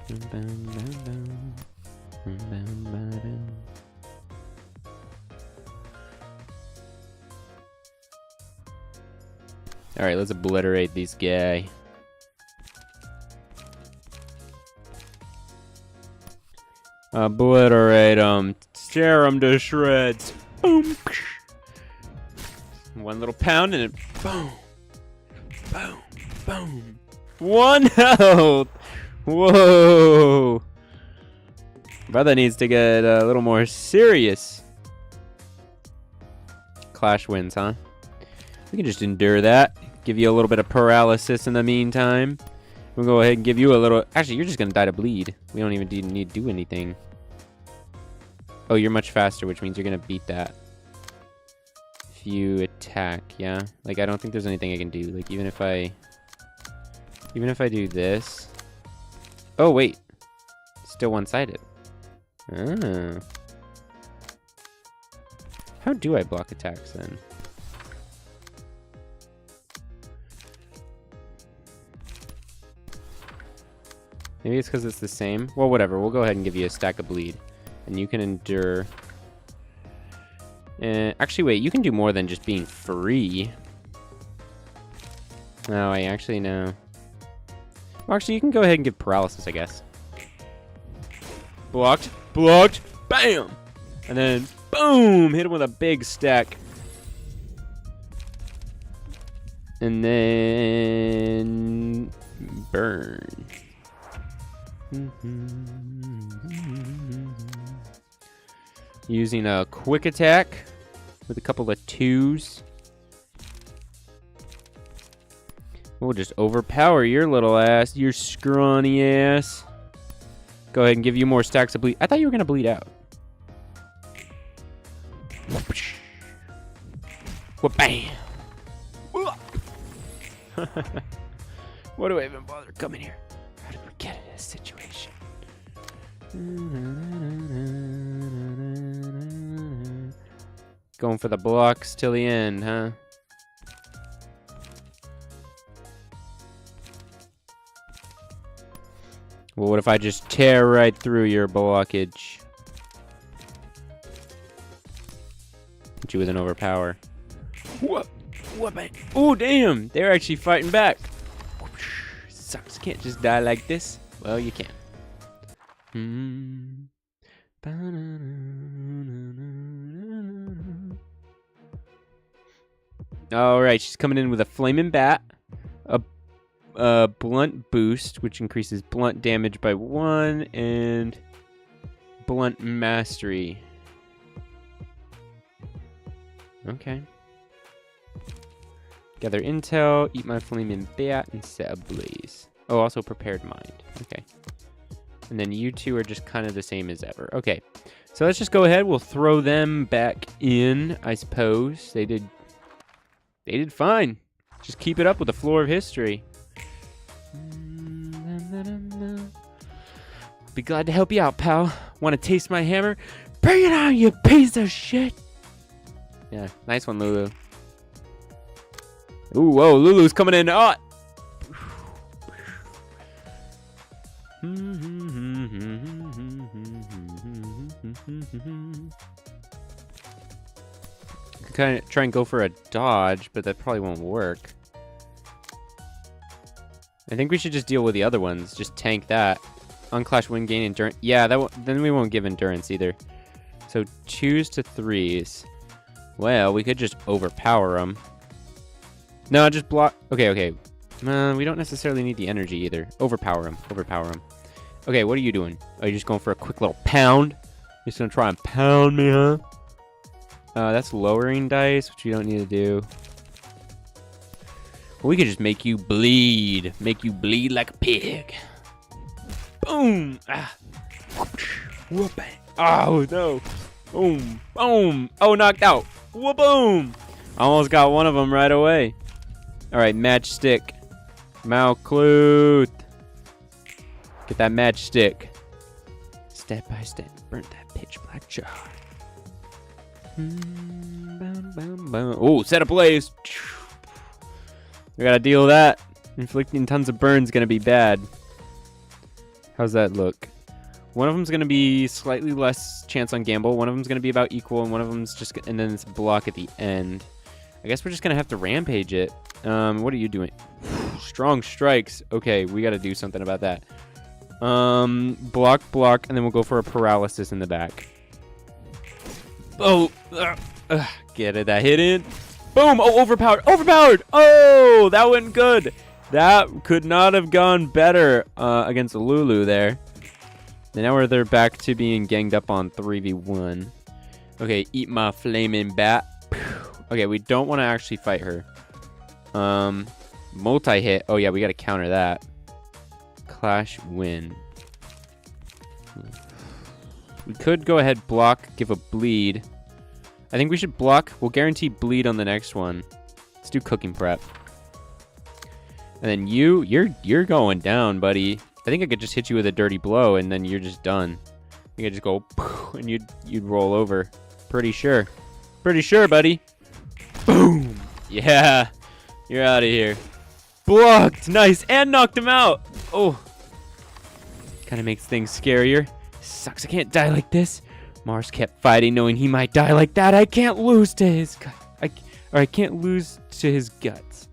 Bum, bum, bum, bum. Bum, bum, ba-dum. All right, let's obliterate this guy. Obliterate him. Tear him to shreds. Boom. One little pound and it boom. Boom. Boom. 1 health. Whoa. Brother needs to get a little more serious. Clash wins, huh? We can just endure that. Give you a little bit of paralysis in the meantime. We'll go ahead and give you a little... Actually, you're just going to die to bleed. We don't even need to do anything. Oh, you're much faster, which means you're going to beat that. If you attack, yeah? Like, I don't think there's anything I can do. Like, even if I do this... Oh, wait. Still one-sided. Ah. How do I block attacks, then? Maybe it's because it's the same. Well, whatever. We'll go ahead and give you a stack of bleed. And you can endure... actually, wait. You can do more than just being free. No, I actually no. Well, actually, you can go ahead and give paralysis, I guess. Blocked. Blocked. Bam! And then, boom! Hit him with a big stack. And then... burn. Using a quick attack with a couple of 2s. We'll just overpower your little ass, your scrawny ass. Go ahead and give you more stacks of bleed. I thought you were going to bleed out. Bam! Why do I even bother coming here? How did we get in this situation? Going for the blocks till the end, huh? Well, what if I just tear right through your blockage? Hit you with an overpower. Whoop. Oh, damn. They're actually fighting back. Sucks. Can't just die like this. Well, you can. Alright, she's coming in with a flaming bat. A blunt boost, which increases blunt damage by 1, and blunt mastery. Okay. Gather intel, eat my flaming bat, and set ablaze. Oh, also prepared mind. Okay. And then you two are just kind of the same as ever. Okay. So let's just go ahead. We'll throw them back in, I suppose. They did fine. Just keep it up with the floor of history. Be glad to help you out, pal. Want to taste my hammer? Bring it on, you piece of shit! Yeah, nice one, Lulu. Ooh, whoa, Lulu's coming in hot! Could kind of try and go for a dodge, but that probably won't work. I think we should just deal with the other ones. Just tank that. Unclash win gain endurance. Yeah, then we won't give endurance either. So 2s to 3s. Well, we could just overpower them. No, just block. Okay. We don't necessarily need the energy either. Overpower them. Okay, what are you doing? Are you just going for a quick little pound? You're just gonna try and pound me, huh? That's lowering dice, which you don't need to do. Well, we could just make you bleed. Make you bleed like a pig. Boom! Ah. Whoop. Oh, no. Boom. Boom. Oh, knocked out. Whoop, boom. Almost got one of them right away. All right, matchstick. Malcluth. Get that matchstick. Step by step. Burnt that pitch black jar. Oh, set ablaze. We gotta deal with that. Inflicting tons of burns gonna be bad. How's that look? One of them's gonna be slightly less chance on gamble. One of them's gonna be about equal, and one of them's just, and then it's a block at the end. I guess we're just gonna have to rampage it. What are you doing? Strong strikes. Okay, we gotta do something about that. Block, and then we'll go for a paralysis in the back. Oh, get it, that hit in. Boom, oh, overpowered. Oh, that went good. That could not have gone better against Lulu there. And now they're back to being ganged up on 3v1. Okay, eat my flaming bat. Okay, we don't want to actually fight her. Multi-hit. Oh, yeah, we got to counter that. Clash win. We could go ahead, block, give a bleed. I think we should block. We'll guarantee bleed on the next one. Let's do cooking prep. And then you're going down, buddy. I think I could just hit you with a dirty blow, and then you're just done. You could just go, and you'd roll over. Pretty sure, buddy. Boom. Yeah, you're out of here. Blocked, nice, and knocked him out. Oh, kind of makes things scarier. Sucks, I can't die like this. Mars kept fighting, knowing he might die like that. I can't lose to his I can't lose to his guts.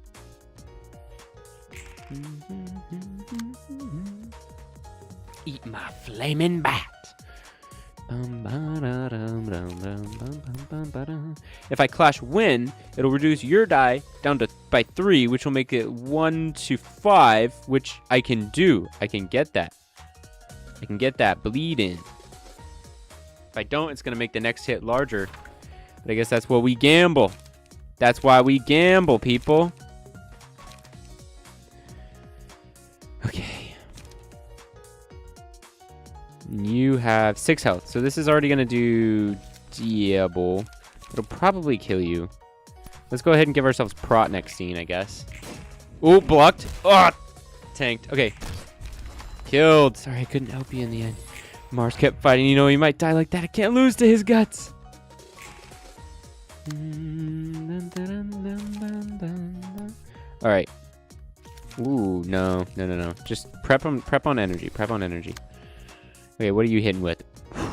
Eat my flaming bat. If I clash win, it'll reduce your die down to by 3, which will make it 1 to 5, which I can do. I can get that. I can get that bleed in. If I don't, it's going to make the next hit larger. But I guess that's what we gamble. That's why we gamble, people. Okay. You have 6 health. So this is already going to do double. It'll probably kill you. Let's go ahead and give ourselves prot next scene, I guess. Oh, blocked. Oh, tanked. Okay. Killed. Sorry, I couldn't help you in the end. Mars kept fighting. You know, he might die like that. I can't lose to his guts. All right. Ooh, no. Just prep on energy. Okay, what are you hitting with?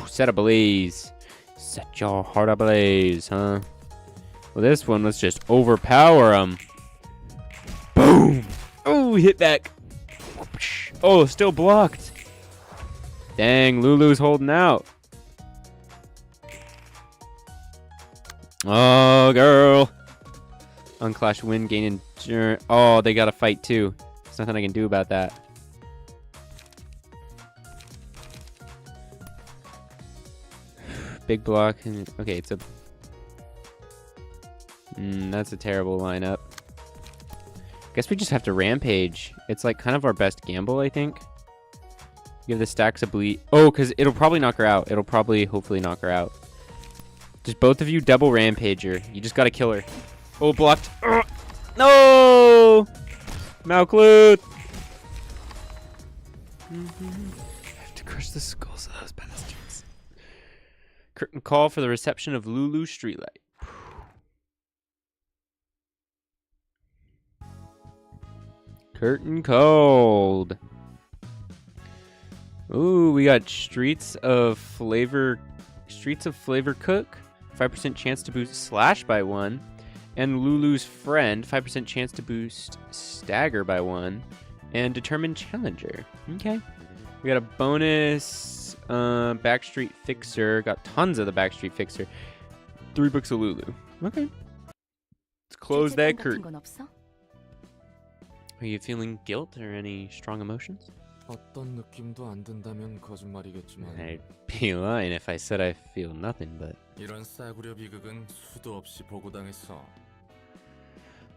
Set ablaze. Set your heart ablaze, huh? Well, this one, let's just overpower him. Boom! Oh, hit back. Oh, still blocked. Dang, Lulu's holding out. Oh, girl. Unclash win, gain endurance. Oh, they got to fight too. There's nothing I can do about that. Big block. Okay, it's a... that's a terrible lineup. Guess we just have to rampage. It's like kind of our best gamble, I think. Give the stacks a bleed. Oh, because it'll probably knock her out. It'll probably, hopefully, knock her out. Just both of you double rampage her. You just gotta kill her. Oh, blocked. Ugh. No! Malclude! I have to crush the skulls of those bastards. Curtain call for the reception of Lulu Streetlight. Curtain called. Ooh, we got Streets of Flavor Cook. 5% chance to boost Slash by 1. And Lulu's Friend, 5% chance to boost Stagger by 1. And Determined Challenger. Okay. We got a bonus Backstreet Fixer. Got tons of the Backstreet Fixer. 3 books of Lulu. Okay. Let's close that curtain. Are you feeling guilt or any strong emotions? 어떤 느낌도 안 든다면 거짓말이겠지만 I'd be lying if I said I feel nothing, but 이런 싸구려 비극은 수도 없이 보고당했어.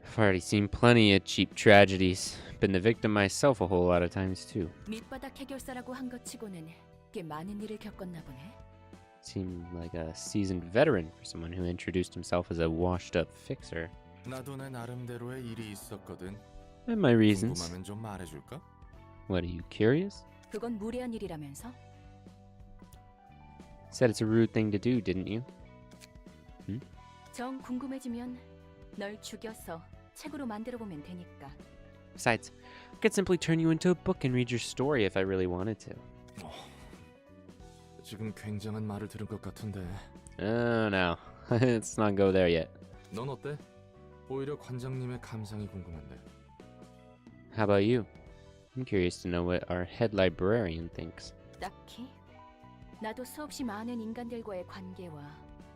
I've already seen plenty of cheap tragedies. Been the victim myself a whole lot of times too. 밑바닥 해결사라고 한 것 치고는 꽤 많은 일을 겪었나 보네. Seemed like a seasoned veteran for someone who introduced himself as a washed-up fixer. 나도 내 나름대로의 일이 있었거든. I have my reasons. 궁금하면 좀 말해줄까? What, are you curious? 그건 무례한 일이라면서? Said it's a rude thing to do, didn't you? 정 궁금해지면 널 죽여서 책으로 만들어 보면 되니까. Besides, I could simply turn you into a book and read your story if I really wanted to. 지금 굉장한 말을 들은 것 같은데. Oh no, let's not go there yet. 넌 어때? 오히려 관장님의 감상이 궁금한데. How about you? I'm curious to know what our head librarian thinks. 딱히? 나도 수없이 많은 인간들과의 관계와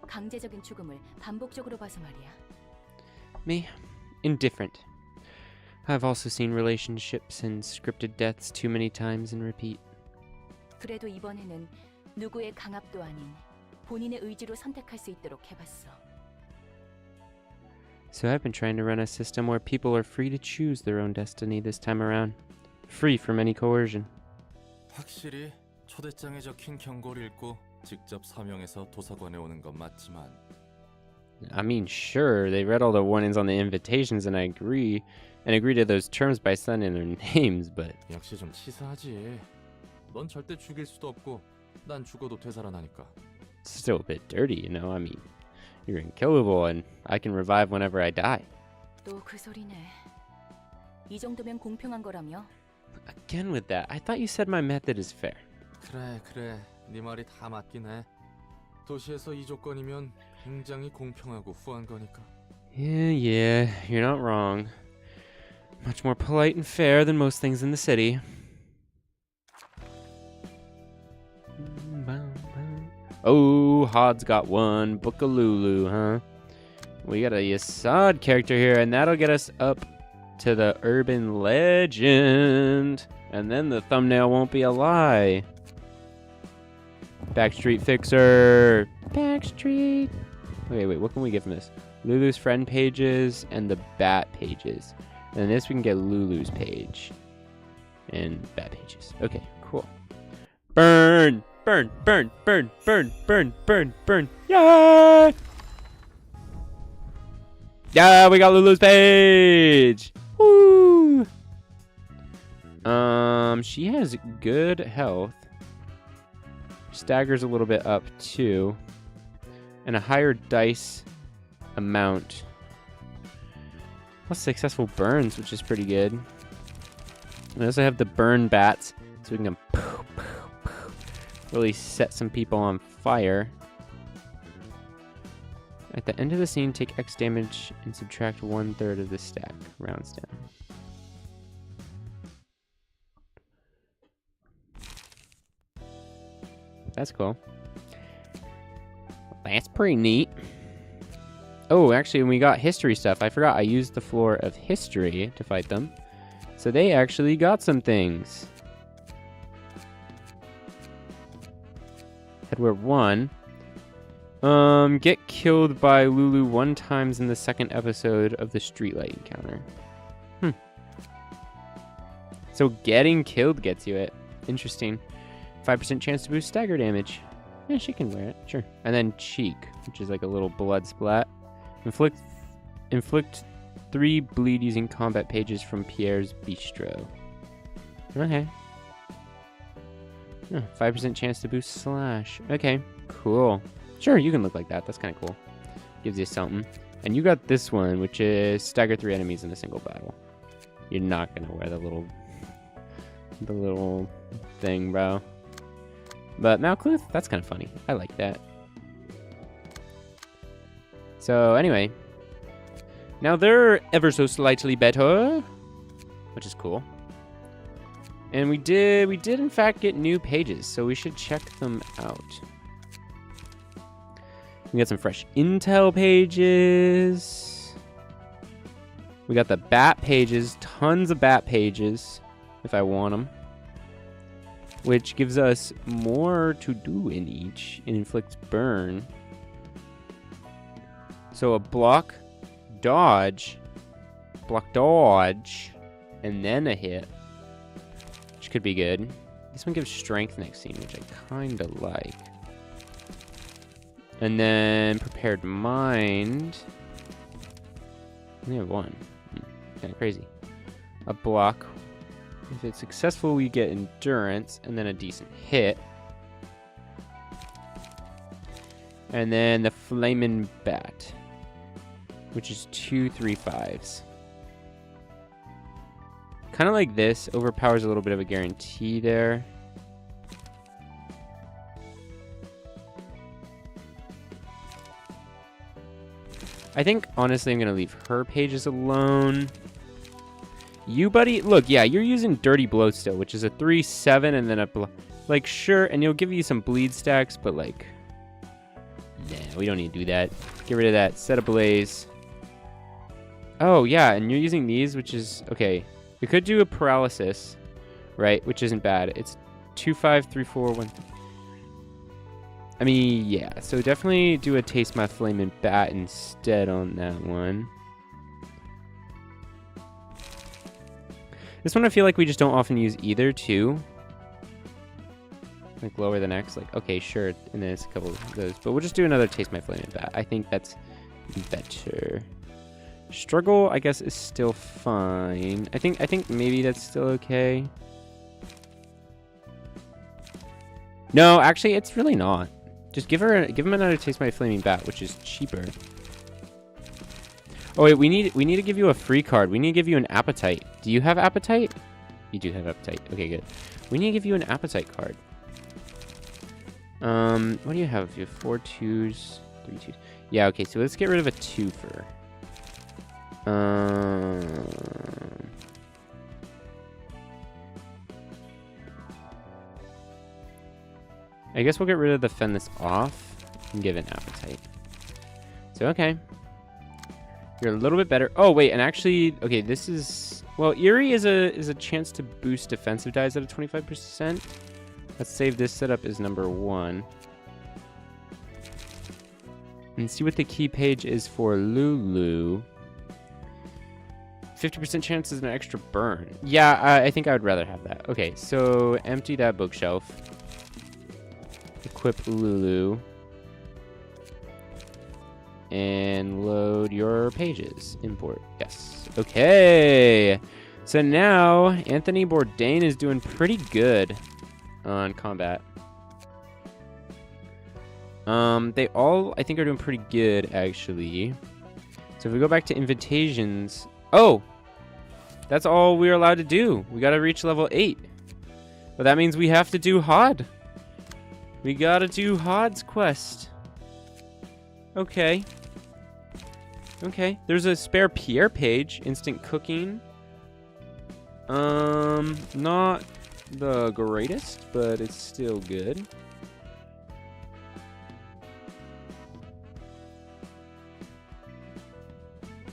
강제적인 죽음을 반복적으로 봐서 말이야. Me? Indifferent. I've also seen relationships and scripted deaths too many times and repeat. 그래도 이번에는 누구의 강압도 아닌 본인의 의지로 선택할 수 있도록 해봤어. So I've been trying to run a system where people are free to choose their own destiny this time around. Free from any coercion. 확실히 초대장에 적힌 경고를 읽고 직접 서명해서 도서관에 오는 건 맞지만. I mean, sure, they read all the warnings on the invitations and I agree to those terms by signing their names, but... 역시 좀 치사하지. 넌 절대 죽일 수도 없고 난 죽어도 되살아나니까. It's still a bit dirty, you know? I mean, you're unkillable and I can revive whenever I die. 또 그 소리네. 이 정도면 공평한 거라며? Again with that, I thought you said my method is fair. 그래. 네 말이 다 맞긴 해. 도시에서 이 조건이면 굉장히 공평하고 후한 거니까. Yeah, you're not wrong. Much more polite and fair than most things in the city. Oh, Hod's got one. Book of Lulu, huh? We got a Yasad character here, and that'll get us up to the urban legend. And then the thumbnail won't be a lie. Backstreet Fixer. Backstreet. Wait, what can we get from this? Lulu's friend pages and the bat pages. And this we can get Lulu's page. And bat pages. Okay, cool. Burn! Burn! Yay! Yeah, we got Lulu's page! Woo! She has good health. Staggers a little bit up too. And a higher dice amount. Plus successful burns, which is pretty good. We also have the burn bats, so we can really set some people on fire. At the end of the scene, take X damage and subtract 1/3 of the stack. Rounds down. That's cool. That's pretty neat. Oh, actually, when we got history stuff, I forgot I used the floor of history to fight them. So they actually got some things. Headwear 1. Get killed by Lulu 1 times in the 2nd episode of the Streetlight encounter. So getting killed gets you it. Interesting. 5% chance to boost stagger damage. Yeah, she can wear it, sure. And then Cheek, which is like a little blood splat. Inflict 3 bleed using combat pages from Pierre's Bistro. Okay. 5% chance to boost slash. Okay, cool. Sure, you can look like that. That's kind of cool. Gives you something. And you got this one, which is stagger 3 enemies in a single battle. You're not gonna wear the little thing, bro. But Malcluth, that's kind of funny. I like that. So anyway, now they're ever so slightly better, which is cool. And we did in fact get new pages, so we should check them out. We got some fresh intel pages. We got the bat pages, tons of bat pages, if I want them. Which gives us more to do in each. It inflicts burn. So a block, dodge, and then a hit. Which could be good. This one gives strength next scene, which I kind of like. And then prepared mind. Only have 1. Kind of crazy. A block. If it's successful, we get endurance and then a decent hit. And then the flamin' bat, which is 2 3/5s. Kind of like this. Overpowers a little bit of a guarantee there. I think, honestly, I'm going to leave her pages alone. You, buddy, look, yeah, you're using Dirty Blow still, which is a 3/7 and then a... Like, sure, and you'll give you some bleed stacks, but, like... Nah, we don't need to do that. Get rid of that. Set ablaze. Oh, yeah, and you're using these, which is... Okay, we could do a paralysis, right, which isn't bad. It's 2 5 3 4 1... I mean, yeah, so definitely do a Taste My Flamin' Bat instead on that one. This one I feel like we just don't often use either, too. Like, lower the next, like, okay, sure, and then it's a couple of those. But we'll just do another Taste My Flamin' Bat. I think that's better. Struggle, I guess, is still fine. I think maybe that's still okay. No, actually, it's really not. Just give him another Taste My Flaming Bat, which is cheaper. Oh wait, we need to give you a free card. We need to give you an appetite. Do you have appetite? You do have appetite. Okay, good. We need to give you an appetite card. What do you have? You have 4 2s, 3 2s. Yeah, okay, so let's get rid of a 2-fer. I guess we'll get rid of the fend this off and give it an appetite. So, okay. You're a little bit better. Oh, wait, and actually, okay, this is... Well, Eerie is a chance to boost defensive dice at a 25%. Let's save this setup as number 1. And see what the key page is for Lulu. 50% chance is an extra burn. Yeah, I think I would rather have that. Okay, so empty that bookshelf. Equip Lulu. And load your pages. Import. Yes. Okay. So now Anthony Bourdain is doing pretty good on combat. They all, I think, are doing pretty good, actually. So if we go back to invitations... Oh! That's all we're allowed to do. We gotta reach level 8. But that means we have to do HOD. We gotta do HOD's quest. Okay. Okay, there's a spare Pierre page. Instant cooking. Not the greatest, but it's still good.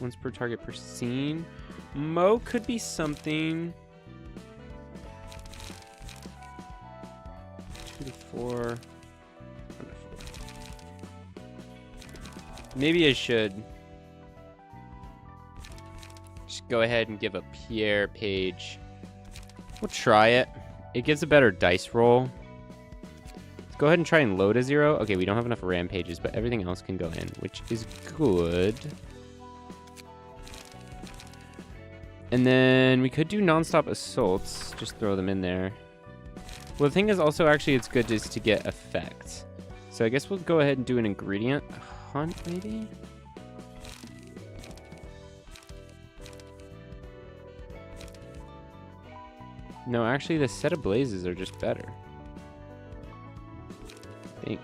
Once per target per scene. Mo could be something. 2 to 4. Maybe I should just go ahead and give a Pierre page. We'll try it. It gives a better dice roll. Let's go ahead and try and load a 0. Okay, we don't have enough RAM pages, but everything else can go in, which is good. And then we could do non-stop assaults. Just throw them in there. Well, the thing is also actually it's good just to get effects. So I guess we'll go ahead and do an ingredient hunt, maybe? No, actually the set of blazes are just better. I think.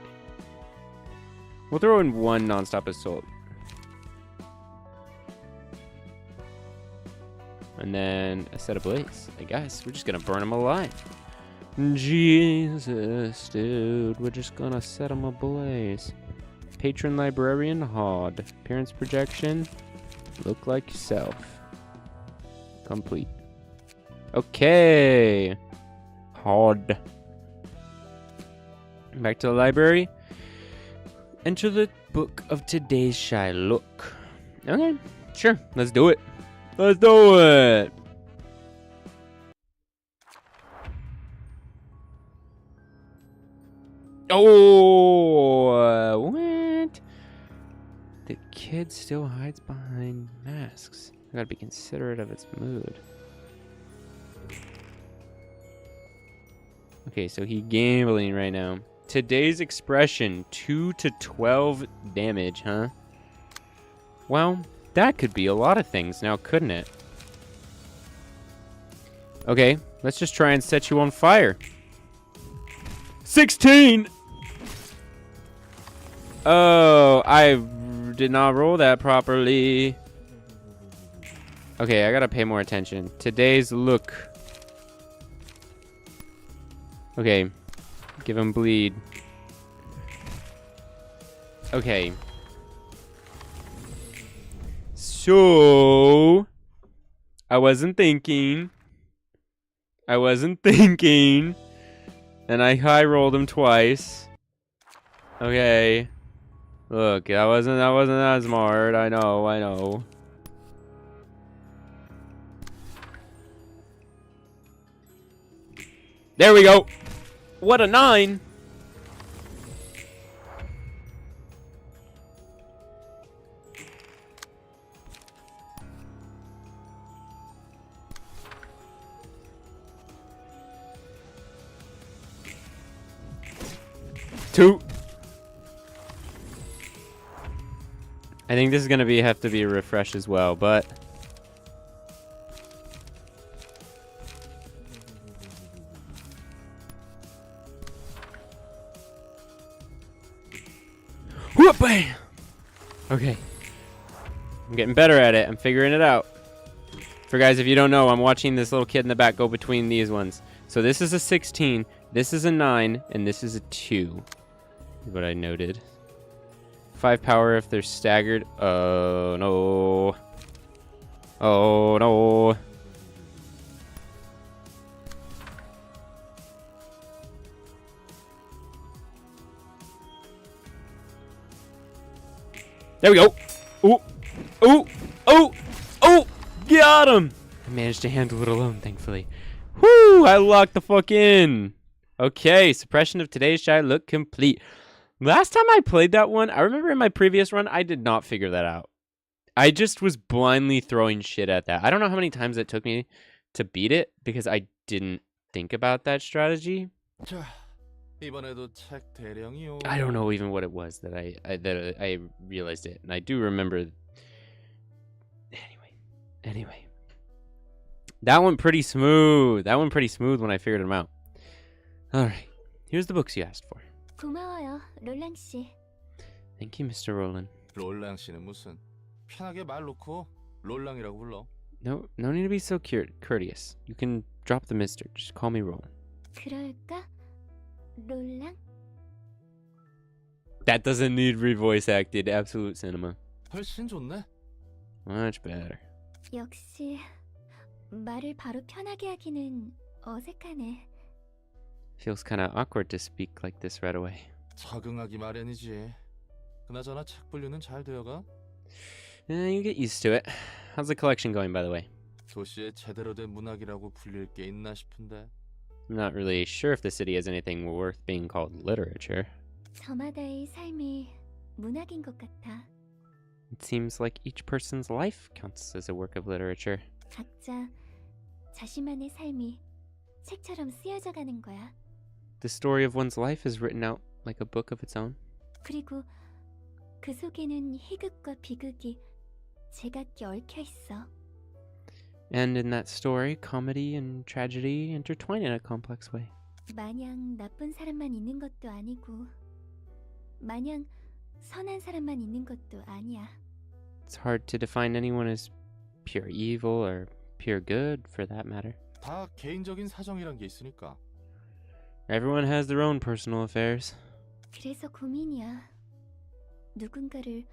We'll throw in 1 non-stop assault. And then a set of blaze, I guess. We're just gonna burn them alive. Jesus, dude. We're just gonna set them ablaze. Patron librarian, Hod. Appearance projection. Look like yourself. Complete. Okay. Hod. Back to the library. Enter the book of today's Shylock. Okay, sure. Let's do it. Let's do it. Oh, what? The kid still hides behind masks. I gotta be considerate of its mood. Okay, so he's gambling right now. Today's expression, 2 to 12 damage, huh? Well, that could be a lot of things now, couldn't it? Okay, let's just try and set you on fire. 16! Oh, I did not roll that properly. Okay, I gotta pay more attention. Today's look. Okay, give him bleed. Okay. So, I wasn't thinking. And I high rolled him twice. Okay. Look, that wasn't that smart. I know. There we go. What a 9. Two. I think this is gonna have to be a refresh as well, but whoop, bam. Okay, I'm getting better at it. I'm figuring it out. For guys, if you don't know, I'm watching this little kid in the back go between these ones. So this is a 16, this is a 9, and this is a 2. Is what I noted. 5 power if they're staggered. Oh no. Oh no. There we go. Ooh. Ooh. Oh. Oh. Got him. I managed to handle it alone, thankfully. Whoo. I locked the fuck in. Okay. Suppression of today's shy look complete. Last time I played that one, I remember in my previous run, I did not figure that out. I just was blindly throwing shit at that. I don't know how many times it took me to beat it because I didn't think about that strategy. I don't know even what it was that I realized it, and I do remember. Anyway, that went pretty smooth. When I figured them out. All right, here's the books you asked for. 고마워요, 롤랑 씨. Thank you, Mr. Roland. 롤랑 씨는 무슨 편하게 말 놓고 롤랑이라고 불러. No need to be so courteous. You can drop the mister. Just call me Roland. 그럴까? 롤랑? That doesn't need revoice acted. Absolute cinema. 훨씬 좋네. Much better. 역시 말을 바로 편하게 하기는 어색하네. Feels kind of awkward to speak like this right away. 적응하기 마련이지. 그나저나 책 분류는 잘 되어가? You get used to it. How's the collection going, by the way? 도시에 제대로 된 문학이라고 불릴 게 있나 싶은데. I'm not really sure if the city has anything worth being called literature. 저마다의 삶이 문학인 것 같아. It seems like each person's life counts as a work of literature. 각자 자신만의 삶이 책처럼 쓰여져 가는 거야. The story of one's life is written out like a book of its own. 그리고 그 속에는 희극과 비극이 제각기 얽혀 있어. And in that story, comedy and tragedy intertwine in a complex way. 마냥 나쁜 사람만 있는 것도 아니고 마냥 선한 사람만 있는 것도 아니야. It's hard to define anyone as pure evil or pure good, for that matter. 다 개인적인 사정이란 게 있으니까. Everyone has their own personal affairs. 그래서 고민이야. 누군가를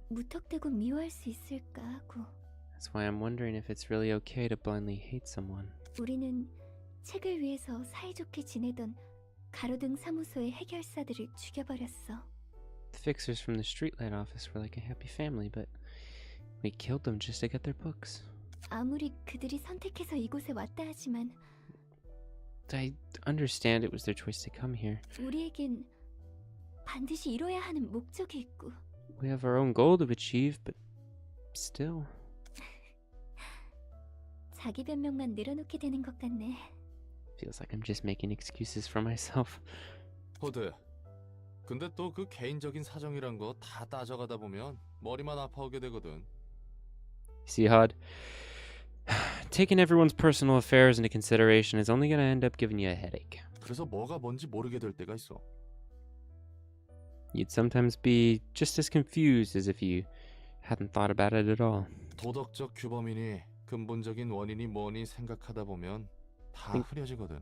무턱대고 미워할 수 있을까 하고. That's why I'm wondering if it's really okay to blindly hate someone. 우리는 책을 위해서 사이좋게 지내던 가로등 사무소의 해결사들을 죽여버렸어. The fixers from the streetlight office were like a happy family, but we killed them just to get their books. 아무리 그들이 선택해서 이곳에 왔다 하지만 I understand it was their choice to come here. 우리에겐 반드시 이뤄야 하는 목적이 있고. We have our own goal to achieve, but still. 자기 변명만 늘어놓게 되는 것 같네. Feels like I'm just making excuses for myself. 호드. 근데 또 그 개인적인 사정이란 거 다 따져가다 보면 머리만 아파오게 되거든. See, Hod, taking everyone's personal affairs into consideration is only going to end up giving you a headache. 그래서 뭐가 뭔지 모르게 될 때가 있어. You'd sometimes be just as confused as if you hadn't thought about it at all. 도덕적 규범이니 근본적인 원인이 뭐니 생각하다 보면 다 흐려지거든.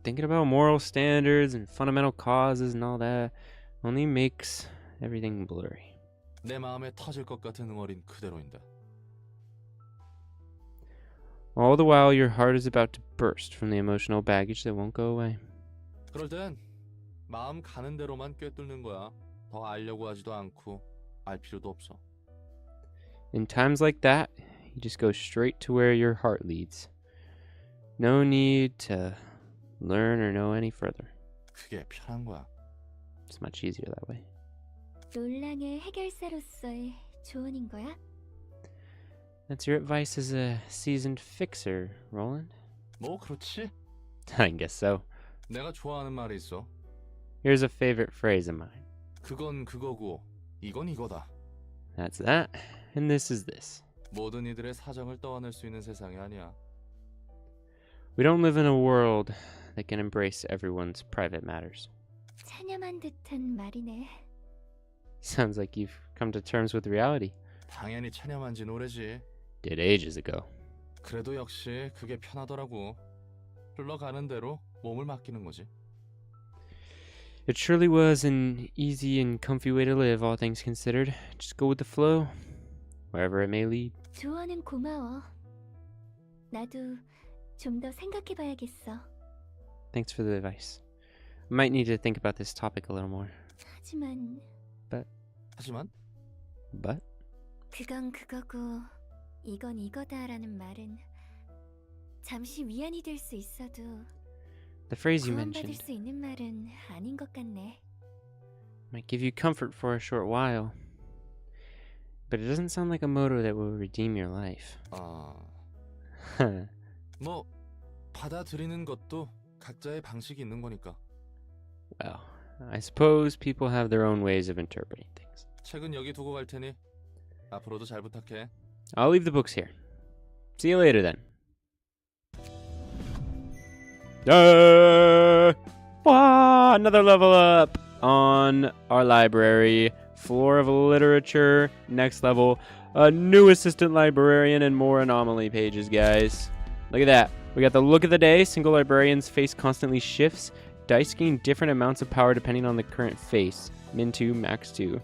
Thinking about moral standards and fundamental causes and all that only makes everything blurry. 내 마음에 터질 것 같은 응어린 그대로인데. All the while, your heart is about to burst from the emotional baggage that won't go away. 그럴 땐 마음 가는 대로만 꿰뚫는 거야. 더 알려고 하지도 않고 알 필요도 없어. In times like that, you just go straight to where your heart leads. No need to learn or know any further. 그게 편한 거야. It's much easier that way. 롤랑의 해결사로서의 조언인 거야? That's your advice as a seasoned fixer, Roland? 뭐 그렇지? I guess so. 내가 좋아하는 말이 있어. Here's a favorite phrase of mine. 그건 그거고 이건 이거다. That's that, and this is this. 모든 이들의 사정을 떠안을 수 있는 세상이 아니야. We don't live in a world that can embrace everyone's private matters. 찬ям한 듯한 말이네. Sounds like you've come to terms with reality. 당연히 체념한 지 오래지. Did ages ago. 그래도 역시 그게 편하더라고. 흘러가는 대로 몸을 맡기는 거지. It surely was an easy and comfy way to live, all things considered. Just go with the flow, wherever it may lead. 조언은 고마워. 나도 좀 더 생각해봐야겠어. Thanks for the advice. I might need to think about this topic a little more. 하지만 But? 그건 그거고 이건 이거다라는 말은 잠시 위안이 될 수 있어도 The phrase you 구원받을 mentioned 수 있는 말은 아닌 것 같네. might give you comfort for a short while, but it doesn't sound like a motto that will redeem your life. 뭐 받아들이는 것도 각자의 방식이 있는 거니까. Well, I suppose people have their own ways of interpreting things. 책은 여기 두고 갈 테니 앞으로도 잘 부탁해. I'll leave the books here. See you later then. Wow, another level up on our library Floor of Literature, next level. A new assistant librarian and more anomaly pages, guys. Look at that. We got the look of the day. Single librarian's face constantly shifts. Dice gain different amounts of power depending on the current face. Min 2, max 2.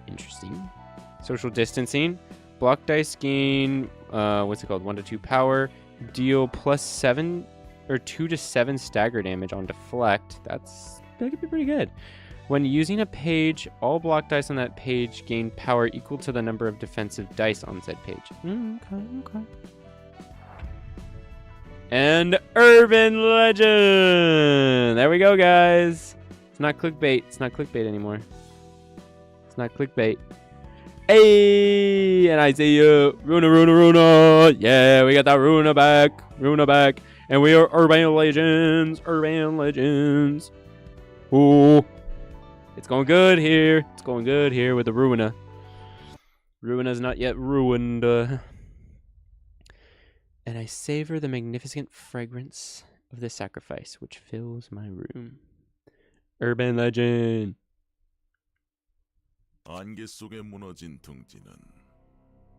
Interesting. Social distancing. Block dice gain, what's it called? 1 to 2 power. Deal +7 or 2 to 7 stagger damage on deflect. That could be pretty good. When using a page, all block dice on that page gain power equal to the number of defensive dice on said page. Okay. And Urban Legend! There we go, guys. It's not clickbait. It's not clickbait anymore. It's not clickbait. Hey! And I see you. Runa. Yeah, we got that Runa back. And we are Urban Legends. Ooh. It's going good here. With the Ruina. Ruina's not yet ruined. And I savor the magnificent fragrance of the sacrifice which fills my room. Urban Legend. 안개 속에 무너진 둥지는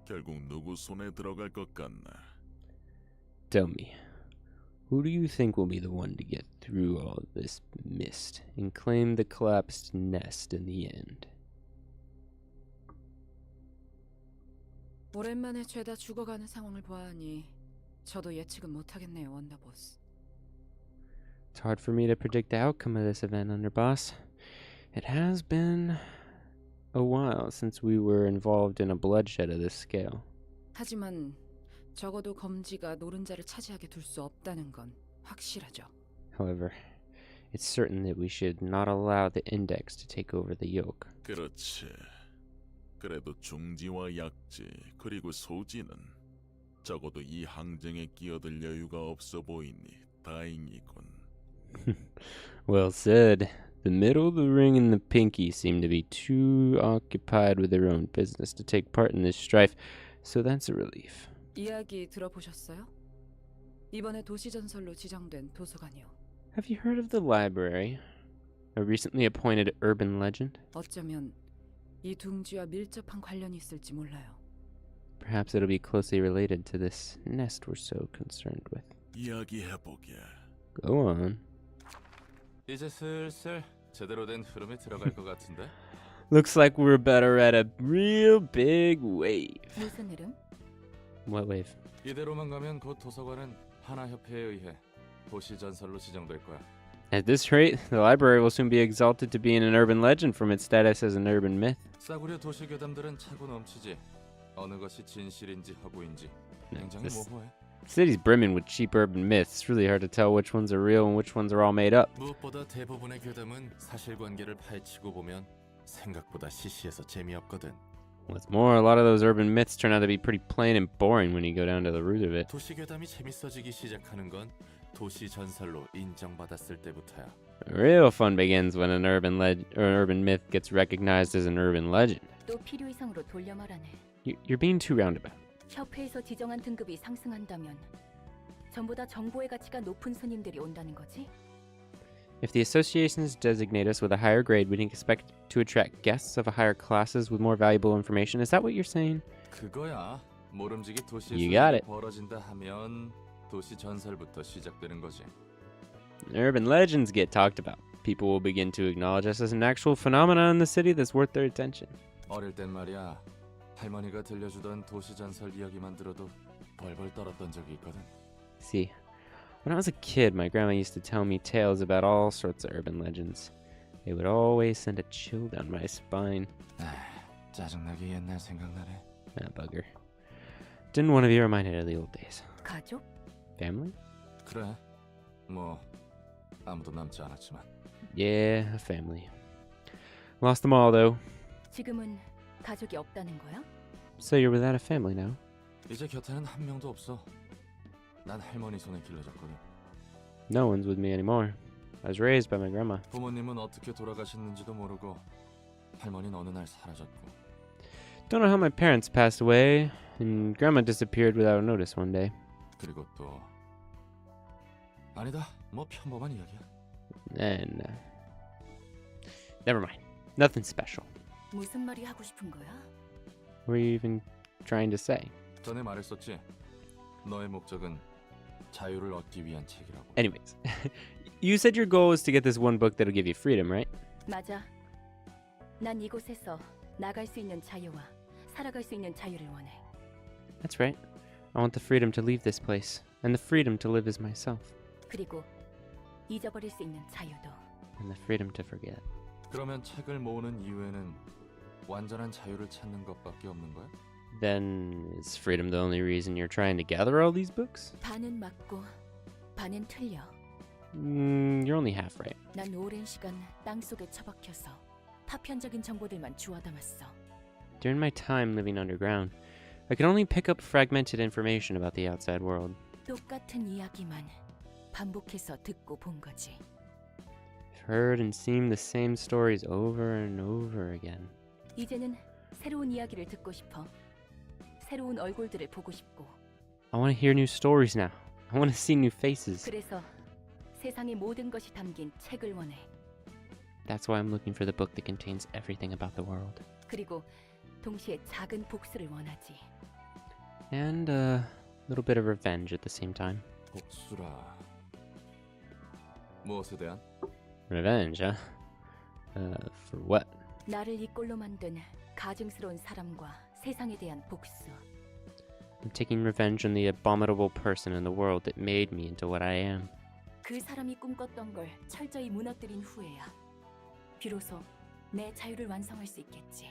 결국 누구 손에 들어갈 것 같나? Tell me, who do you think will be the one to get through all this mist and claim the collapsed nest in the end? 오랜만에 죄다 죽어가는 상황을 보아하니 저도 예측은 못하겠네요, 원더보스. It's hard for me to predict the outcome of this event, Underboss. It has been a while since we were involved in a bloodshed of this scale. 하지만 적어도 검지가 노른자를 차지하게 둘 수 없다는 건 확실하죠. However, it's certain that we should not allow the index to take over the yoke. 그렇지. 그래도 중지와 약지 그리고 소지는 적어도 이 항쟁에 끼어들 여유가 없어 보이니 다행이군. Well said. The middle, the ring, and the pinky seem to be too occupied with their own business to take part in this strife, so that's a relief. 이야기 들어보셨어요? 이번에 도시전설로 지정된 도서관이요. Have you heard of the library? A recently appointed urban legend? 어쩌면 이 둥지와 밀접한 관련이 있을지 몰라요. Perhaps it'll be closely related to this nest we're so concerned with. 이야기해보게. Go on. 이제 슬슬 제대로 된 흐름에 들어갈 것 같은데. Looks like we're better at a real big wave. 무슨 흐름? What wave? 이대로만 가면 곧 도서관은 하나협회에 의해 도시전설로 지정될 거야. At this rate, the library will soon be exalted to being an urban legend from its status as an urban myth. 싸구려 도시 괴담들은 차고 넘치지. 어느 것이 진실인지 허구인지 굉장히 모호해. The city's brimming with cheap urban myths. It's really hard to tell which ones are real and which ones are all made up. 무엇보다 대부분의 괴담은 사실관계를 파헤치고 보면 생각보다 시시해서 재미없거든. What's more, a lot of those urban myths turn out to be pretty plain and boring when you go down to the root of it. 도시 괴담이 재밌어지기 시작하는 건 도시 전설로 인정받았을 때부터야. Real fun begins when an urban myth gets recognized as an urban legend. 또 필요 이상으로 돌려 말하네. You're being too roundabout. 협회에서 지정한 등급이 상승한다면 전보다 정보의 가치가 높은 손님들이 온다는 거지? If the associations designate us with a higher grade, we can expect to attract guests of higher classes with more valuable information. Is that what you're saying? 그거야. 모름지기 도시에서 You got it. 벌어진다 하면 도시 전설부터 시작되는 거지. Urban legends get talked about. People will begin to acknowledge us as an actual phenomenon in the city that's worth their attention. 어릴 땐 말이야. 할머니가 들려주던 도시 전설 이야기만 들어도 벌벌 떨었던 적이 있거든. See, when I was a kid, my grandma used to tell me tales about all sorts of urban legends. They would always send a chill down my spine. 짜증나게 옛날 생각나네. Ah, bugger. Didn't want to be reminded of the old days. 가족? Family? 그래. 뭐 아무도 남지 않았지만. Yeah, a family. Lost them all, though. 지금은 가족이 없다는 거야? So you're without a family now? 이제 곁에는 한 명도 없어. 난 할머니 손에 길러졌거든. No one's with me anymore. I was raised by my grandma. 부모님은 어떻게 돌아가셨는지도 모르고 할머니는 어느 날 사라졌고. Don't know how my parents passed away, and grandma disappeared without notice one day. 그리고 또 아니다. 뭐 평범한 이야기야. And never mind. Nothing special. 무슨 말이 하고 싶은 거야? What are you even trying to say? 전에 말했었지. 너의 목적은 자유를 얻기 위한 책이라고. Anyways, you said your goal is to get this one book that'll give you freedom, right? 맞아. 난 이곳에서 나갈 수 있는 자유와 살아갈 수 있는 자유를 원해. That's right. I want the freedom to leave this place and the freedom to live as myself 그리고 잊어버릴 수 있는 자유도. and the freedom to forget. 그러면 책을 모으는 이유에는 완전한 자유를 찾는 것밖에 없는 거야? Then is freedom the only reason you're trying to gather all these books? 반은 맞고 반은 틀려. You're only half right. 난 오랜 시간 땅 속에 처박혀서 파편적인 정보들만 주워 담았어. During my time living underground, I could only pick up fragmented information about the outside world. 똑같은 이야기만 반복해서 듣고 본 거지. I've heard and seen the same stories over and over again. 이제는 새로운 이야기를 듣고 싶어. 새로운 얼굴들을 보고 싶고. I want to hear new stories now. I want to see new faces. 그래서 세상의 모든 것이 담긴 책을 원해. That's why I'm looking for the book that contains everything about the world. 그리고 동시에 작은 복수를 원하지. And a little bit of revenge at the same time. 복수라. 무엇에 대한? Revenge, huh? For what? 나를 이 꼴로 만든 가증스러운 사람과 세상에 대한 복수. I'm taking revenge on the abominable person in the world that made me into what I am. 그 사람이 꿈꿨던 걸 철저히 무너뜨린 후에야 비로소 내 자유를 완성할 수 있겠지.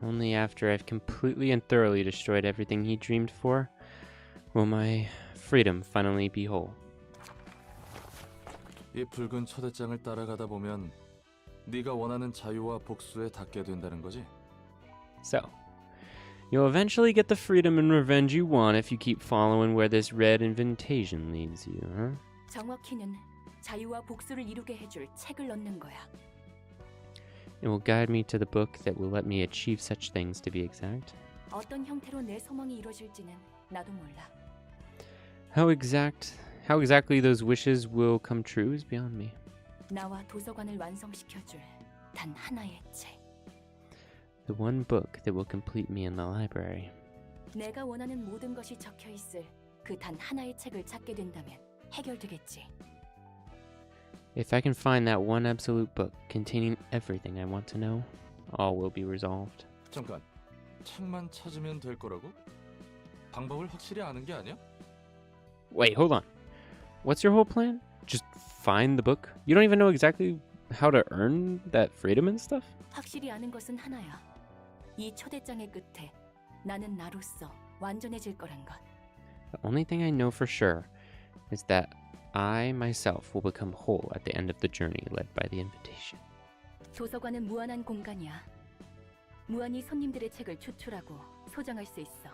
Only after I've completely and thoroughly destroyed everything he dreamed for will my freedom finally be whole. 이 붉은 초대장을 따라가다 보면 네가 원하는 자유와 복수에 닿게 된다는 거지? So, you'll eventually get the freedom and revenge you want if you keep following where this red invitation leads you, huh? 정확히는 자유와 복수를 이루게 해줄 책을 얻는 거야. It will guide me to the book that will let me achieve such things, to be exact. 어떤 형태로 내 소망이 이루어질지는 나도 몰라. How exactly those wishes will come true is beyond me. 나와 도서관을 완성시켜줄 단 하나의 책. The one book that will complete me in the library. 내가 원하는 모든 것이 적혀 있을 그 단 하나의 책을 찾게 된다면 해결되겠지. If I can find that one absolute book containing everything I want to know, all will be resolved. 잠깐, 책만 찾으면 될 거라고? 방법을 확실히 아는 게 아니야? Wait, hold on. What's your whole plan? Just find the book? You don't even know exactly how to earn that freedom and stuff? 확실히 아는 것은 하나야. 이 초대장의 끝에 나는 나로서 완전해질 거란 것. The only thing I know for sure is that I myself will become whole at the end of the journey led by the invitation. 도서관은 무한한 공간이야. 무한히 손님들의 책을 추출하고 소장할 수 있어.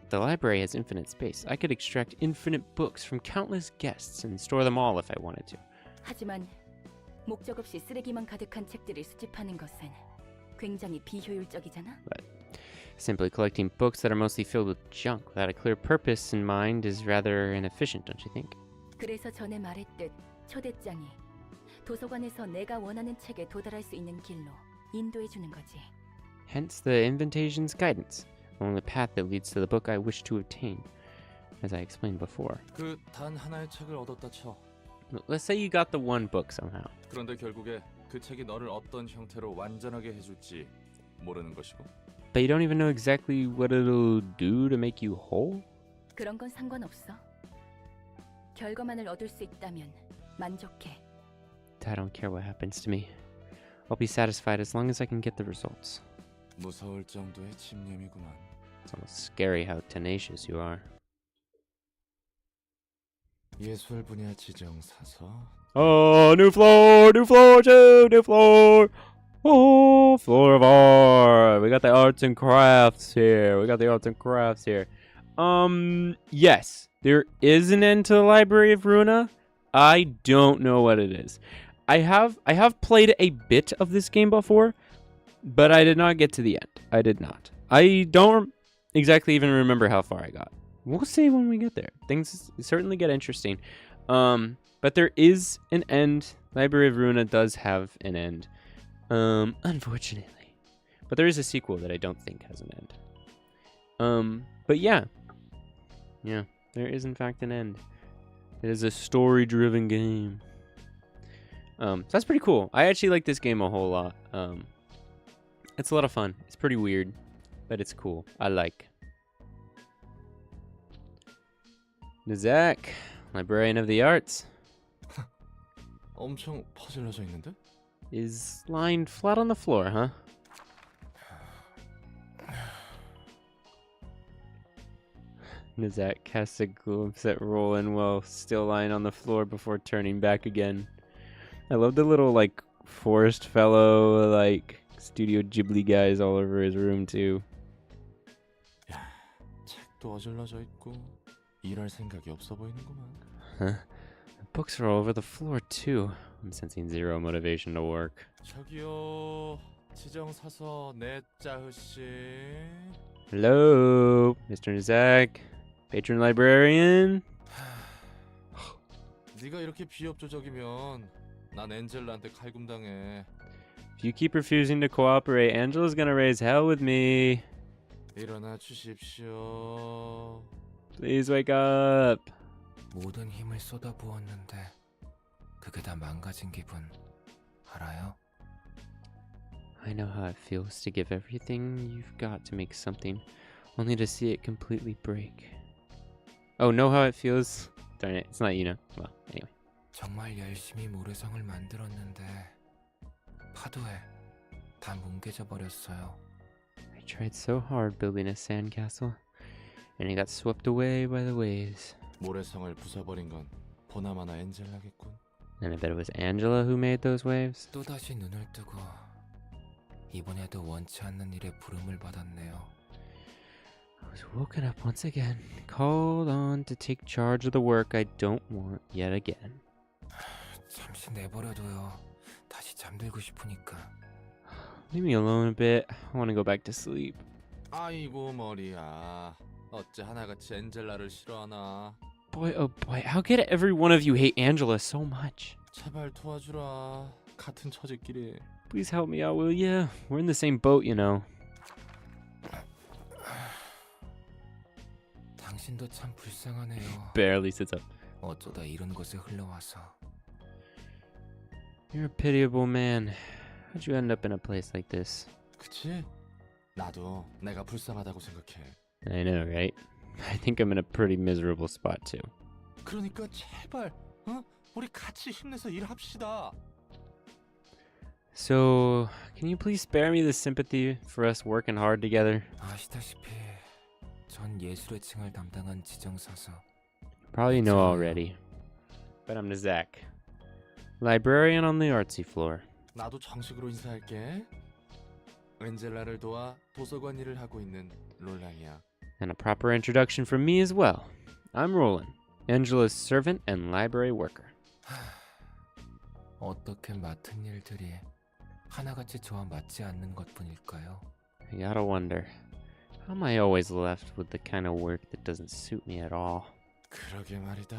The library has infinite space. I could extract infinite books from countless guests and store them all if I wanted to. 하지만 목적 없이 쓰레기만 가득한 책들을 수집하는 것은 굉장히 비효율적이잖아. But simply collecting books that are mostly filled with junk without a clear purpose in mind is rather inefficient, don't you think? 그래서 전에 말했듯 초대장이 도서관에서 내가 원하는 책에 도달할 수 있는 길로 인도해 주는 거지. Hence the invitation's guidance along the path that leads to the book I wish to obtain, as I explained before. 그 단 하나의 책을 얻었다 쳐. Let's say you got the one book somehow. 그런데 결국에 그 책이 너를 어떤 형태로 완전하게 해줄지 모르는 것이고. But you don't even know exactly what it'll do to make you whole? 그런 건 상관없어. 결과만을 얻을 수 있다면 만족해. I don't care what happens to me. I'll be satisfied as long as I can get the results. 무서울 정도의 집념이구만. It's almost scary how tenacious you are. 예술 분야 지정 사서. Oh, new floor too, new floor. Oh, floor of art. We got the arts and crafts here. Yes, there is an end to the Library of Ruina. I don't know what it is. I have played a bit of this game before, but I did not get to the end. I did not. I don't exactly even remember how far I got. We'll see when we get there. Things certainly get interesting. But there is an end. Library of Ruina does have an end. Unfortunately. But there is a sequel that I don't think has an end. But yeah. Yeah, there is in fact an end. It is a story-driven game. So that's pretty cool. I actually like this game a whole lot. It's a lot of fun. It's pretty weird, but it's cool. I like. Zach, Librarian of the Arts, 엄청 퍼질러져 있는데? is lying flat on the floor, huh? Nizak casts a glimpse at Roland while still lying on the floor before turning back again. I love the little, like, forest fellow, like, Studio Ghibli guys all over his room, too. 야, 책도 어질러져 있고 일할 생각이 없어 보이는구만. Huh? The books are all over the floor, too. I'm sensing zero motivation to work. 저기요, 지정 사서 내짜흐 씨. Hello, Mr. Nizak, patron librarian. 네가 이렇게 비협조적이면 난 엔젤라한테 칼군당해. If you keep refusing to cooperate, Angela's gonna raise hell with me. 일어나 주십시오. Please wake up. 모든 힘을 쏟아부었는데 그게 다 망가진 기분 알아요? I know how it feels to give everything you've got to make something, only to see it completely break. Oh, know how it feels? Darn it, it's not you know. Well, anyway. 정말 열심히 모래성을 만들었는데 파도에 다 뭉개져 버렸어요. I tried so hard building a sandcastle, and it got swept away by the waves. 모래성을 부숴버린 건 보나마나 엔젤라겠군. And I bet it was Angela who made those waves. 또다시 눈을 뜨고 이번에도 원치 않는 일에 부름을 받았네요. I was woken up once again, called on to take charge of the work I don't want yet again. 잠시 내버려둬요. 다시 잠들고 싶으니까. Leave me alone a bit. I want to go back to sleep. 아이고 머리야. 어째 하나같이 엔젤라를 싫어하나. Boy, oh boy, how could every one of you hate Angela so much? 제발 도와주라. 같은 처지끼리. Please help me out, will ya? We're in the same boat, you know. 당신도 참 불쌍하네요. Barely sits up. 어쩌다 이런 곳에 흘러와서. You're a pitiable man. How'd you end up in a place like this? 그치? 나도 내가 불쌍하다고 생각해. I know, right? I think I'm in a pretty miserable spot too. 그러니까 제발, 우리 같이 힘내서 일합시다. So, can you please spare me the sympathy for us working hard together? 아시다시피 전 예술의 층을 담당한 지정사서. Probably know already. But I'm Zach, librarian on the artsy floor. 나도 정식으로 인사할게. 엔젤라를 도와 도서관 일을 하고 있는 롤랑이야. And a proper introduction from me as well. I'm Roland, Angela's servant and library worker. 어떻게 맡은 일들이 하나같이 저와 맞지 않는 것뿐일까요? I gotta wonder, how am I always left with the kind of work that doesn't suit me at all? 그러게 말이다.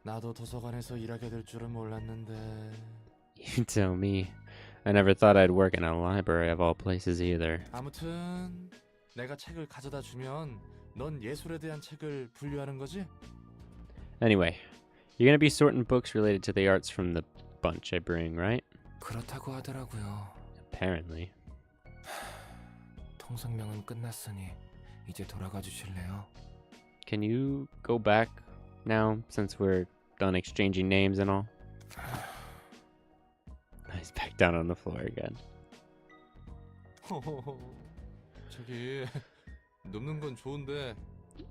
나도 도서관에서 일하게 될 줄은 몰랐는데. You tell me. I never thought I'd work in a library of all places either. 아무튼 내가 책을 가져다 주면 넌 예술에 대한 책을 분류하는 거지? Anyway, you're gonna be sorting books related to the arts from the bunch I bring, right? 그렇다고 하더라고요. Apparently. 통성명은 끝났으니 이제 돌아가 주실래요? Can you go back now, since we're done exchanging names and all? He's back down on the floor again. 저기 눕는 건 좋은데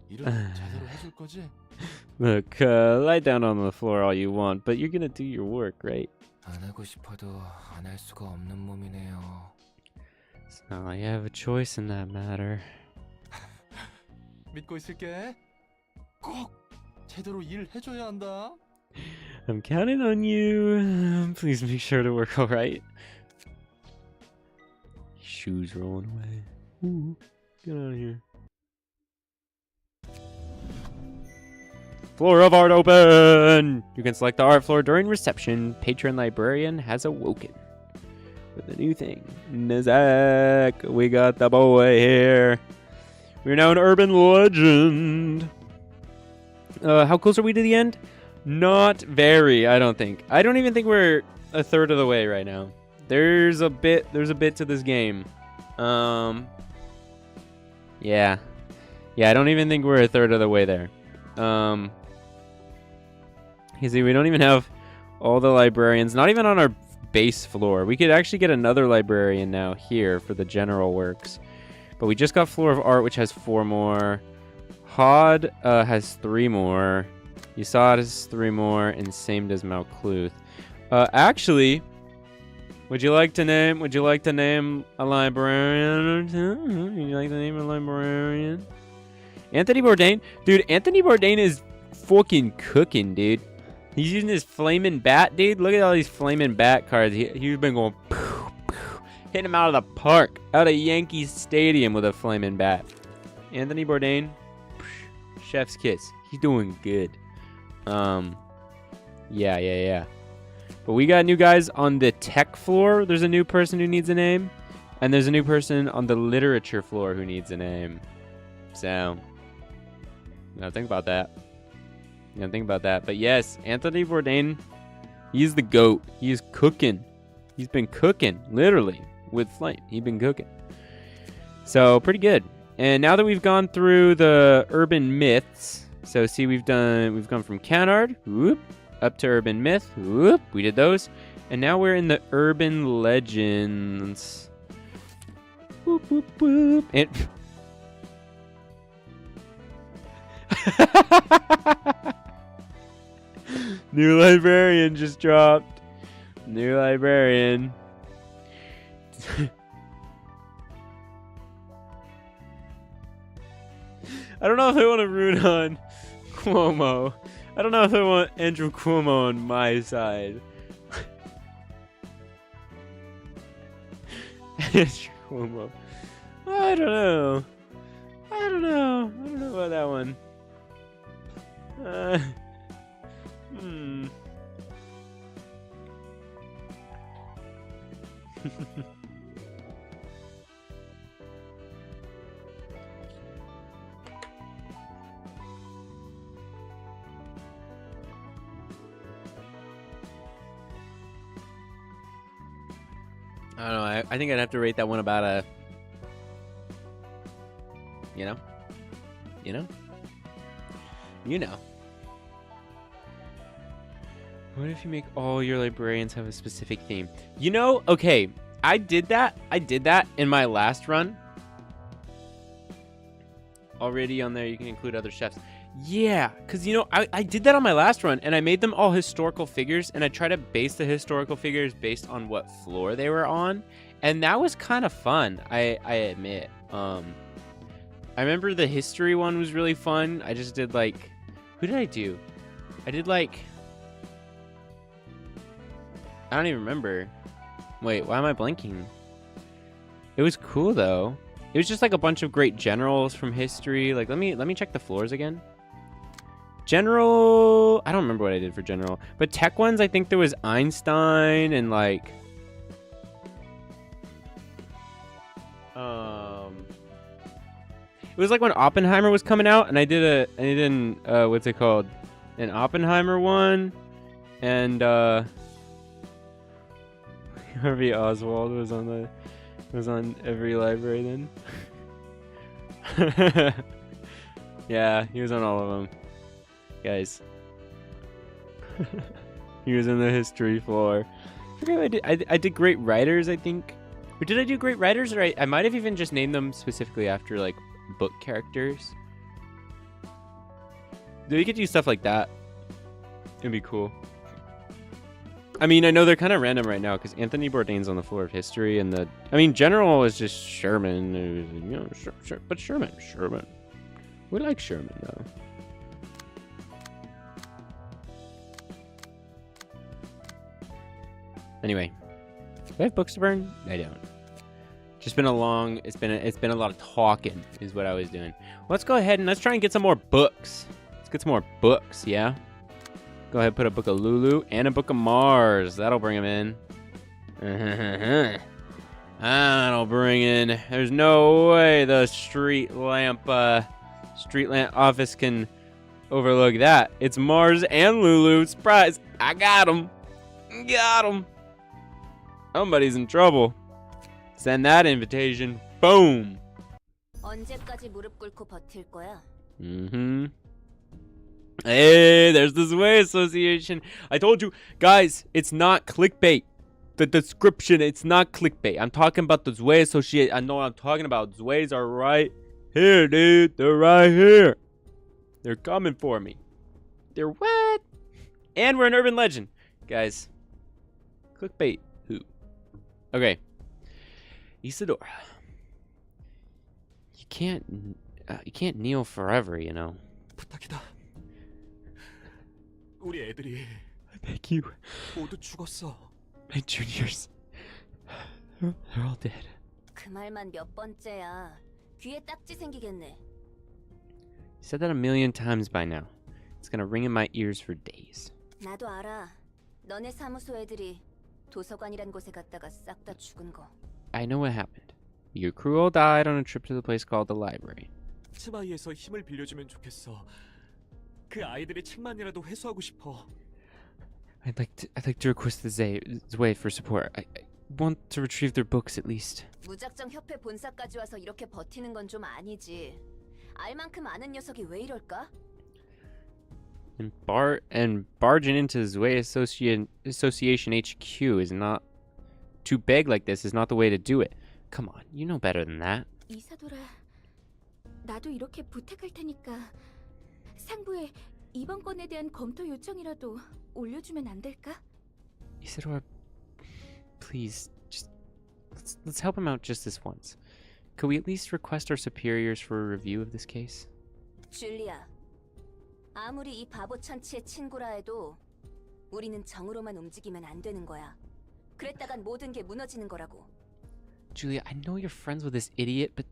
일은 제대로 해줄 거지? Look, lie down on the floor all you want, but you're gonna do your work, right? 안 하고 싶어도 안 할 수가 없는 몸이네요. It's not like I have a choice in that matter. 믿고 있을게. 꼭 제대로 일 해줘야 한다. I'm counting on you. Please make sure to work all right. Shoes rolling away. Ooh, get out of here. Floor of art open! You can select the art floor during reception. Patron librarian has awoken. With a new thing. Nizak, we got the boy here. We're now an urban legend. How close are we to the end? Not very, I don't think. I don't even think we're a third of the way right now. There's a bit to this game. Yeah. Yeah, I don't even think we're a third of the way there. You see, we don't even have all the librarians, not even on our base floor. We could actually get another librarian now here for the general works. But we just got floor of art, which has 4 more. Hod has 3 more. Yasad has 3 more, and same does Malcluth. Actually, would you like to name a librarian or two? Would you like to name a librarian? Anthony Bourdain? Dude, Anthony Bourdain is fucking cooking, dude. He's using his flaming bat, dude. Look at all these flaming bat cards. He's been going poof, poof, hitting him out of the park, out of Yankee Stadium with a flaming bat. Anthony Bourdain, chef's kiss. He's doing good. Yeah. But we got new guys on the tech floor. There's a new person who needs a name. And there's a new person on the literature floor who needs a name. So, gotta think about that. But yes, Anthony Bourdain, he's the GOAT. He's cooking. He's been cooking, literally, with flame. He's been cooking. So, pretty good. And now that we've gone through the urban myths, so see, we've gone from Canard, whoop, up to urban myth, whoop, we did those. And now we're in the urban legends. Whoop, whoop, whoop. And new librarian just dropped. New librarian. I don't know if I want to root on Cuomo. I don't know if I want Andrew Cuomo on my side. Andrew Cuomo. I don't know about that one. I don't know. I think I'd have to rate that one about a... You know? What if you make all your librarians have a specific theme? You know, okay, I did that in my last run. Already on there, you can include other chefs. Yeah, because, you know, I did that on my last run, and I made them all historical figures, and I tried to base the historical figures based on what floor they were on, and that was kind of fun, I admit. I remember the history one was really fun. I just did, like... Who did I do? I did, like... I don't even remember. Wait, why am I blanking? It was cool, though. It was just, like, a bunch of great generals from history. Like, let me check the floors again. General... I don't remember what I did for general. But tech ones, I think there was Einstein and, like... It was like when Oppenheimer was coming out, and I did an what's it called? An Oppenheimer one, and Harvey Oswald was on every library then. Yeah, he was on all of them, guys. He was in the history floor. I forget what I did great writers, I think. Or did I do great writers? Or I might have even just named them specifically after, like, book characters. Dude, you could do stuff like that. It'd be cool. I mean, I know they're kind of random right now because Anthony Bourdain's on the floor of history, and general is just Sherman. You know, but Sherman. We like Sherman though. Anyway, do I have books to burn? I don't. Just been it's been a lot of talking is what I was doing. Let's go ahead and let's try and get some more books. Let's get some more books, yeah? Go ahead, put a book of Lulu and a book of Mars. That'll bring him in. That'll bring in. There's no way the street lamp office can overlook that. It's Mars and Lulu. Surprise! I got him. Got him. Somebody's in trouble. Send that invitation. Boom. 언제까지 무릎 꿇고 버틸 거야? Mm-hmm. Hey, there's the ZWEI Association. I told you, guys, it's not clickbait. The description, it's not clickbait. I'm talking about the ZWEI Association. I know what I'm talking about. ZWEIs are right here, dude. They're right here. They're coming for me. They're what? And we're an urban legend. Guys, clickbait who? Okay. Isadora. You can't kneel forever, you know. 부탁이다. 우리 애들이 I beg you. 모두 죽었어. My juniors. They're all dead. 그 말만 몇 번째야. 귀에 딱지 생기겠네. You said that a million times by now. It's gonna ring in my ears for days. 나도 알아. 너네 사무소 애들이 도서관이란 곳에 갔다가 싹 다 죽은 거. I know what happened. Your crew all died on a trip to the place called the library. 치바이에서 힘을 빌려주면 좋겠어. 그 아이들의 책만이라도 회수하고 싶어. I'd like to request the ZWEI for support. I want to retrieve their books at least. 무작정 협회 본사까지 와서 이렇게 버티는 건 좀 아니지. 알 만큼 아는 녀석이 왜 이럴까? And barging into ZWEI Association HQ is not to beg like this is not the way to do it. Come on, you know better than that. 이사돌아, 나도 이렇게 부탁할 테니까 상부에 이번 건에 대한 검토 요청이라도 올려주면 안 될까? Isadora, please, just let's help him out just this once. Could we at least request our superiors for a review of this case? 줄리아, 아무리 이 바보 천치의 친구라 해도 우리는 정으로만 움직이면 안 되는 거야. 그랬다간 모든 게 무너지는 거라고. Julia, I know you're friends with this idiot, but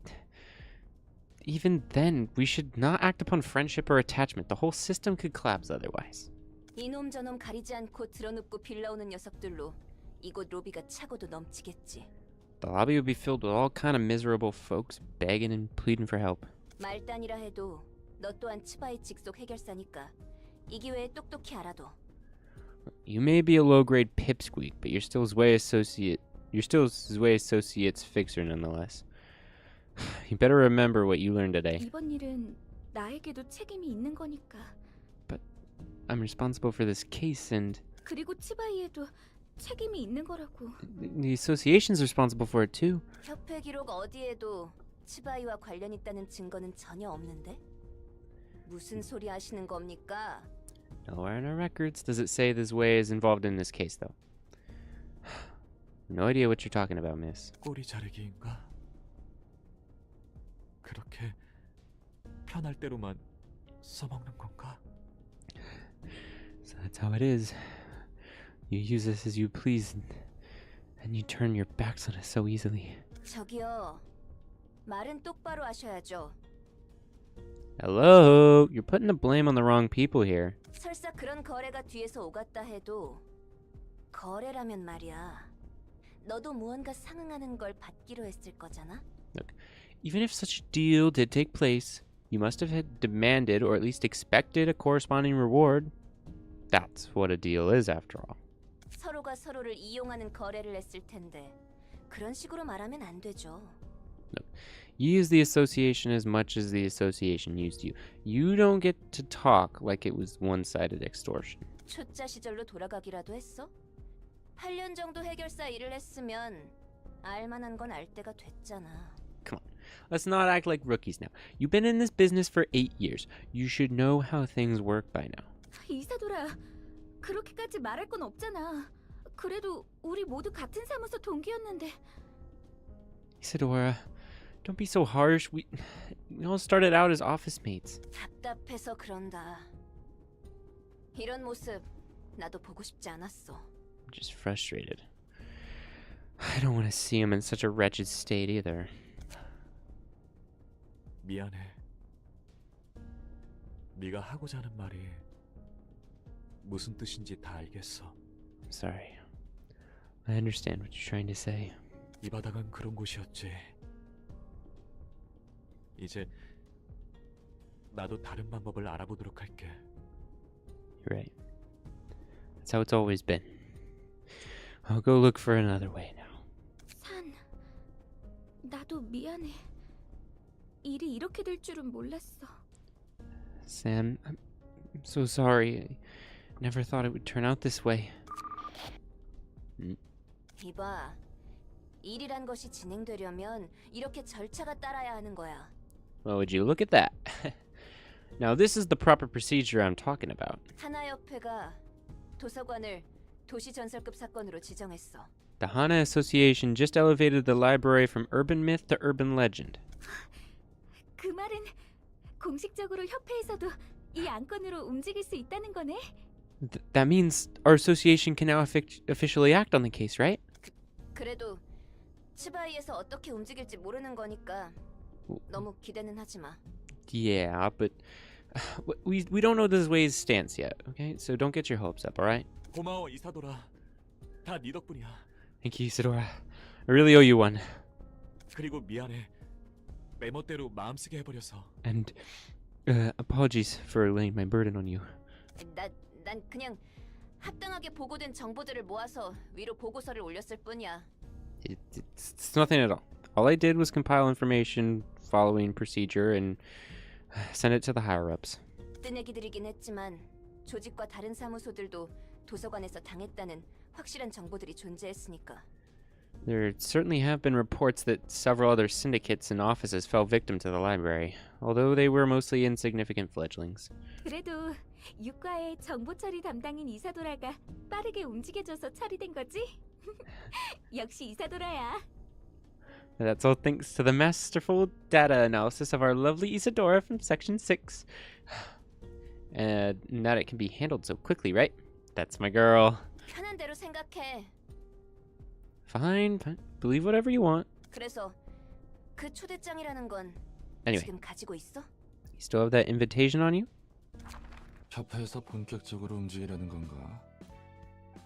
even then, we should not act upon friendship or attachment. The whole system could collapse otherwise. 이놈 저놈 가리지 않고 드러눕고 빌려오는 녀석들로 이곳 로비가 차고도 넘치겠지. The lobby would be filled with all kind of miserable folks begging and pleading for help. 말단이라 해도 너 또한 치바이 직속 해결사니까 이 기회에 똑똑히 알아둬. You may be a low-grade pipsqueak, but you're still ZWEI associate. You're still ZWEI Associates fixer nonetheless. You better remember what you learned today. 이번 일은 나에게도 책임이 있는 거니까. But I'm responsible for this case and 그리고 치바이에도 책임이 있는 거라고. the association's responsible for it too. 협회 기록 어디에도 치바이와 관련 있다는 증거는 전혀 없는데? 무슨 소리 하시는 겁니까? Nowhere in our records does it say this ZWEI is involved in this case, though. No idea what you're talking about, miss. 꼬리 자르기인가? 그렇게 편할 대로만 써먹는 건가? So that's how it is. You use us as you please, and you turn your backs on us so easily. 저기요, 말은 똑바로 하셔야죠. Hello, you're putting the blame on the wrong people here. 설사 그런 거래가 뒤에서 오갔다 해도 거래라면 말이야. 너도 무언가 상응하는 걸 받기로 했을 거잖아. Look, even if such a deal did take place, you must have had demanded or at least expected a corresponding reward. That's what a deal is, after all. 서로가 서로를 이용하는 거래를 했을 텐데 그런 식으로 말하면 안 되죠. Look, you use the association as much as the association used you. You don't get to talk like it was one-sided extortion. 초짜 시절로 돌아가기라도 했어? 8년 정도 해결사 일을 했으면 알만한 건 알 때가 됐잖아. Come on, let's not act like rookies now. You've been in this business for 8 years. You should know how things work by now. 이사돌아, 그렇게까지 말할 건 없잖아. 그래도 우리 모두 같은 사무소 동기였는데. Isadora, don't be so harsh. We all started out as office mates. 답답해서 그런다. 이런 모습 나도 보고 싶지 않았어. I'm just frustrated. I don't want to see him in such a wretched state either. 미안해. 네가 하고자 하는 말이 무슨 뜻인지 다 알겠어. Sorry. I understand what you're trying to say. 이 바닥은 그런 곳이었지. 이제 나도 다른 방법을 알아보도록 할게. You're right. That's how it's always been. I'll go look for another way now. 산, 나도 미안해. 일이 이렇게 될 줄은 몰랐어. Sam, I'm so sorry. I never thought it would turn out this way. 이봐, 일이란 것이 진행되려면 이렇게 절차가 따라야 하는 거야. Well, would you look at that? Now, this is the proper procedure I'm talking about. 하나협회가 도서관을 도시전설급 사건으로 지정했어. The Hana Association just elevated the library from urban myth to urban legend. 그 말은 공식적으로 협회에서도 이 안건으로 움직일 수 있다는 거네? That means our association can now officially act on the case, right? 그래도 치바이에서 어떻게 움직일지 모르는 거니까 너무 기대는 하지 마. Yeah, but we don't know the ZWEI's stance yet, okay? So don't get your hopes up, all right? 고마워 이사도라. 다 네 덕분이야. Thank you, Isadora. I really owe you one. 그리고 미안해. 내 멋대로 마음쓰게 해버려서. And apologies for laying my burden on you. 난 그냥 합당하게 보고된 정보들을 모아서 위로 보고서를 올렸을 뿐이야. It's nothing at all. All I did was compile information following procedure and send it to the higher-ups. 뜨내기들이긴 했지만 조직과 다른 사무소들도 도서관에서 당했다는 확실한 정보들이 존재했으니까. There certainly have been reports that several other syndicates and offices fell victim to the library, although they were mostly insignificant fledglings. 그래도 육과의 정보 처리 담당인 이사도라가 빠르게 움직여줘서 처리된 거지? 역시 이사도라야. That's all thanks to the masterful data analysis of our lovely Isadora from Section 6. And that it can be handled so quickly, right? That's my girl. 편한 대로 생각해. Fine. Believe whatever you want. 그래서 그 초대장이라는 건 Anyway, 지금 가지고 있어? you still have that invitation on you? 협회에서 본격적으로 움직이려는 건가?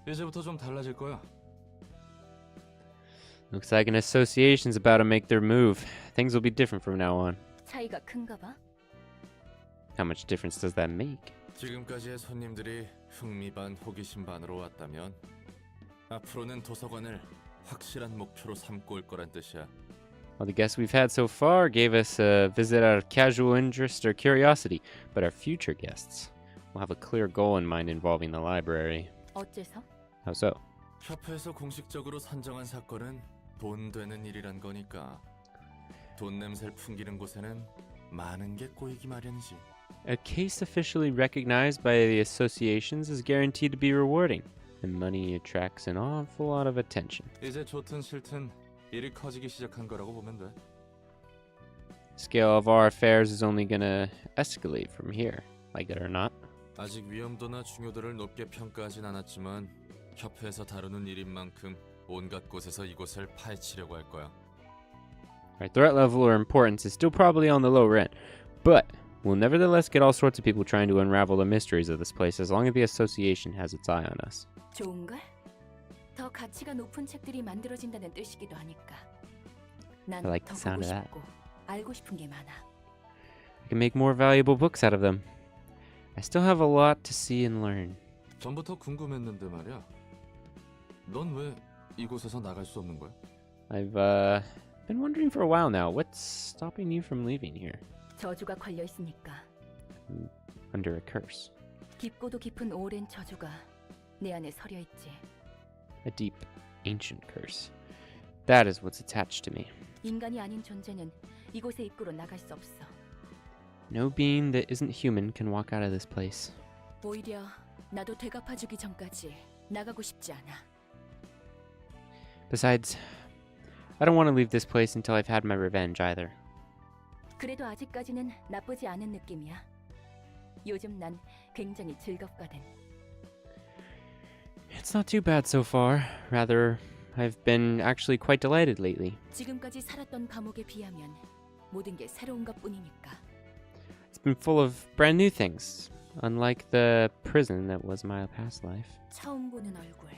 이제부터 좀 달라질 거야. Looks like an association's about to make their move. Things will be different from now on. 차이가 큰가 봐. How much difference does that make? 지금까지의 손님들이 흥미 반 호기심 반으로 왔다면 앞으로는 도서관을 확실한 목표로 삼고 올 거란 뜻이야. Well, the guests we've had so far gave us a visit out of casual interest or curiosity, but our future guests will have a clear goal in mind involving the library. 어째서? How so? 협회에서 공식적으로 선정한 사건은 돈 되는 일이란 거니까 돈 냄새를 풍기는 곳에는 많은 게 꼬이기 마련이지. A case officially recognized by the associations is guaranteed to be rewarding, and money attracts an awful lot of attention. 이제 좋든 싫든 일이 커지기 시작한 거라고 보면 돼. Scale of our affairs is only gonna escalate from here, like it or not. 아직 위험도나 중요도를 높게 평가하진 않았지만 협회에서 다루는 일인 만큼 온갖 곳에서 이곳을 파헤치려고 할 거야. Our threat level or importance is still probably on the lower end, but we'll nevertheless get all sorts of people trying to unravel the mysteries of this place as long as the association has its eye on us. 좋은걸? 더 가치가 높은 책들이 만들어진다는 뜻이기도 하니까. 난 I like 더 the sound 보고 of that. 싶고 알고 싶은 게 많아. We can make more valuable books out of them. I still have a lot to see and learn. 전부터 궁금했는데 말이야. 넌 왜 이곳에서 나갈 수 없는 거야? I've been wondering for a while now, what's stopping you from leaving here? 저주가 걸려 있으니까. Under a curse. 깊고도 깊은 오랜 저주가 내 안에 서려 있지. A deep, ancient curse. That is what's attached to me. 인간이 아닌 존재는 이곳의 입구로 나갈 수 없어. No being that isn't human can walk out of this place. 오히려 나도 되갚아주기 전까지 나가고 싶지 않아. Besides, I don't want to leave this place until I've had my revenge either. 그래도 아직까지는 나쁘지 않은 느낌이야. 요즘 난 굉장히 즐겁거든. It's not too bad so far. Rather, I've been actually quite delighted lately. 지금까지 살았던 감옥에 비하면 모든 게 새로운 것뿐이니까. It's been full of brand new things, unlike the prison that was my past life. 처음 보는 얼굴,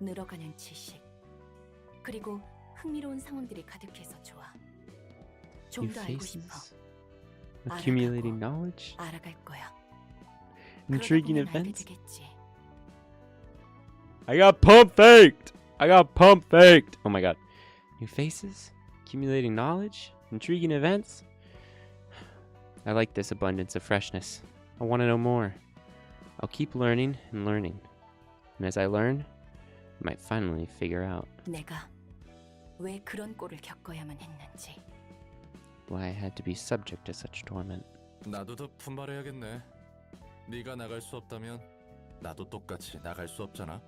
늘어가는 지식, 그리고 흥미로운 상황들이 가득해서 좋아. 좀 New 더 알고 싶어. faces, accumulating knowledge, 알아갈 거야. intriguing 그러다 보면 알게 events. 되겠지. I got pump faked! I got pump faked! Oh my god. New faces, accumulating knowledge, intriguing events. I like this abundance of freshness. I want to know more. I'll keep learning and learning. And as I learn, I might finally figure out 내가 왜 그런 꼴을 겪어야만 했는지. why I had to be subject to such torment. 나도 더 분발해야겠네. 네가 나갈 수 없다면 나도 똑같이 나갈 수 없잖아.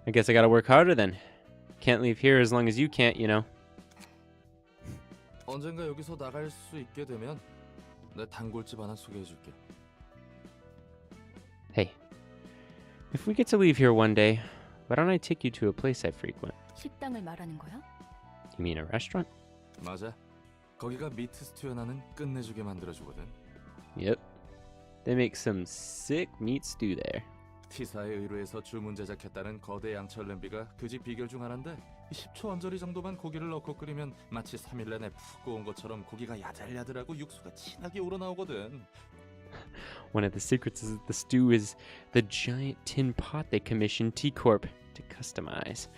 I guess I gotta work harder then. Can't leave here as long as you can't, you know. 언젠가 여기서 나갈 수 있게 되면 내 단골집 하나 소개해줄게. Hey, if we get to leave here one day, why don't I take you to a place I frequent? 식당을 말하는 거야? You mean a restaurant? 맞아. 거기가 미트 스튜 하나는 끝내주게 만들어주거든. Yep. They make some sick meat stew there. T사에 의뢰해서 주문 제작했다는 거대 양철 냄비가 그 집 비결 중 하나인데 10초 언저리 정도만 고기를 넣고 끓이면 마치 3일 내내 푹 구운 것처럼 고기가 야들야들하고 육수가 진하게 우러나오거든. One of the secrets is that the stew is the giant tin pot they commissioned T-Corp to customize.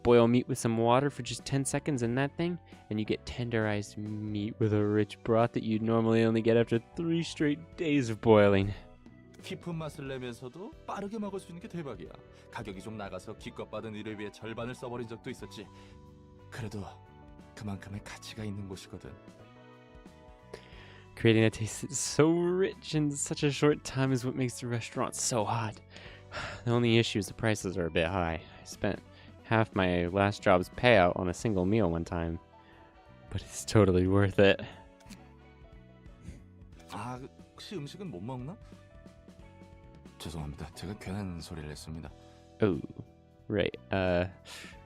Boil meat with some water for just 10 seconds in that thing, and you get tenderized meat with a rich broth that you'd normally only get after 3 straight days of boiling. 깊은 맛을 내면서도 빠르게 먹을 수 있는 게 대박이야. 가격이 좀 나가서 기껏 받은 일을 위해 절반을 써버린 적도 있었지. 그래도 그만큼의 가치가 있는 곳이거든. Creating a taste that's so rich in such a short time is what makes the restaurant so hot. The only issue is the prices are a bit high. I spent half my last job's payout on a single meal one time, but it's totally worth it. 아, 혹시 음식은 못 먹나? 죄송합니다. 제가 괜한 소리를 했습니다. Oh, right. Are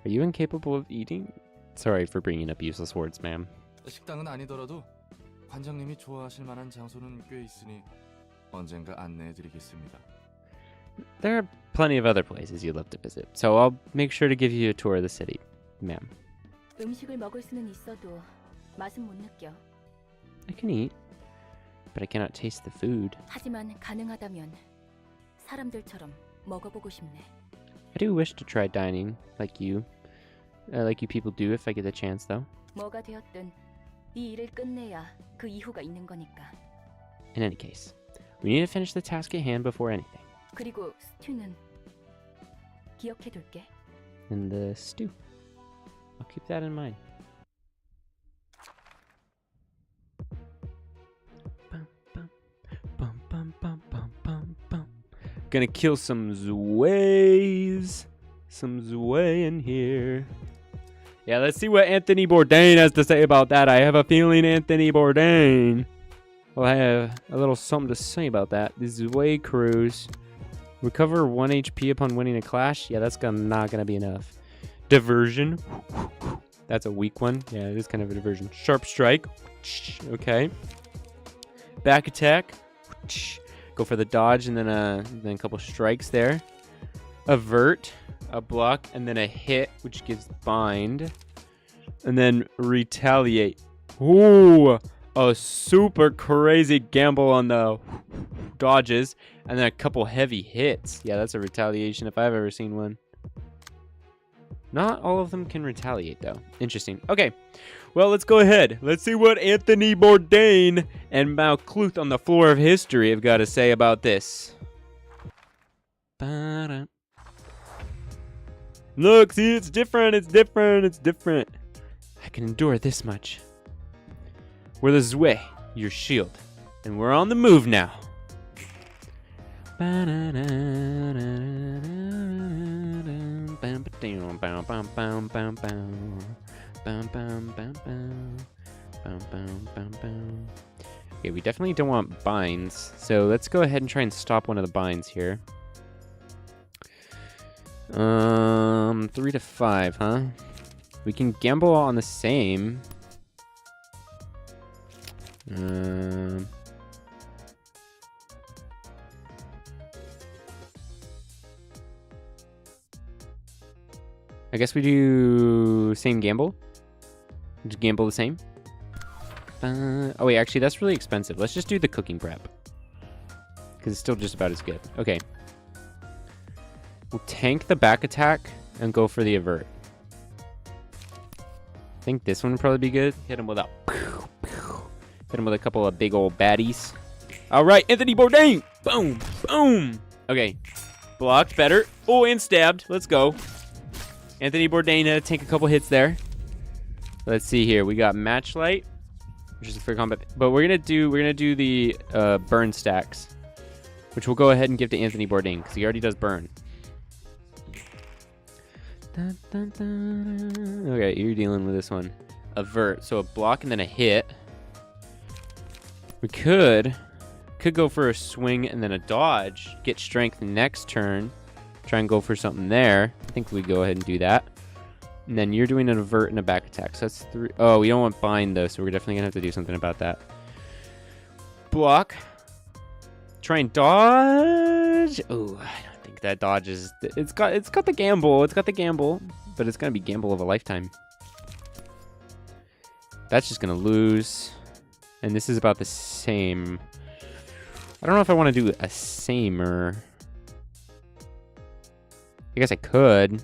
you incapable of eating? Sorry for bringing up useless words, ma'am. 식당은 아니더라도 관장님이 좋아하실 만한 장소는 꽤 있으니 언젠가 안내해드리겠습니다. There are plenty of other places you'd love to visit, so I'll make sure to give you a tour of the city, ma'am. 음식을 먹을 수는 있어도 맛은 못 느껴. I can eat, but I cannot taste the food. 하지만 가능하다면 사람들처럼 먹어보고 싶네. I do wish to try dining like you people do if I get the chance, though. 뭐가 되었든 이 일을 끝내야 그 이후가 있는 거니까. In any case, we need to finish the task at hand before anything. 그리고 스튜는 기억해둘게. And the stew. I'll keep that in mind. Gonna kill some ZWEIs. Some ZWEI in here. Yeah, let's see what Anthony Bourdain has to say about that. I have a feeling Anthony Bourdain will have a little something to say about that. The ZWEI crews. Recover 1 HP upon winning a clash. Yeah, that's not gonna be enough. Diversion. That's a weak one. Yeah, it is kind of a diversion. Sharp strike. Okay. Back attack. Go for the dodge and then a couple strikes there. Avert, a block, and then a hit, which gives bind. And then retaliate. Ooh, a super crazy gamble on the dodges. And then a couple heavy hits. Yeah, that's a retaliation if I've ever seen one. Not all of them can retaliate, though. Interesting. Okay, well, let's go ahead. Let's see what Anthony Bourdain and Mal Cluth on the floor of history have got to say about this. Ba-da. Look, see, it's different, it's different, it's different. I can endure this much. We're the ZWEI, your shield. And we're on the move now. Okay, we definitely don't want binds, so let's go ahead and try and stop one of the binds here. 3 to 5, huh? We can gamble on the same. I guess we do same gamble. Just gamble the same. Oh wait, actually that's really expensive. Let's just do the cooking prep. Because it's still just about as good. Okay. We'll tank the back attack and go for the avert. I think this one would probably be good. Hit him with a... Hit him with a couple of big old baddies. Alright, Anthony Bourdain! Boom! Boom! Okay. Blocked better. Oh, and stabbed. Let's go. Anthony Bourdain had to take a couple hits there. Let's see here. We got Matchlight, which is for combat. But we're gonna do the burn stacks, which we'll go ahead and give to Anthony Bourdain because he already does burn. Dun, dun, dun. Okay, you're dealing with this one. Avert. So a block and then a hit. We could go for a swing and then a dodge. Get strength next turn. Try and go for something there. I think we go ahead and do that. And then you're doing an avert and a back attack. So that's 3. Oh, we don't want bind though, so we're definitely gonna have to do something about that. Block. Try and dodge. Oh, I don't think that dodge is. It's got the gamble. It's got the gamble, but it's gonna be gamble of a lifetime. That's just gonna lose. And this is about the same. I don't know if I want to do a samer. I guess I could.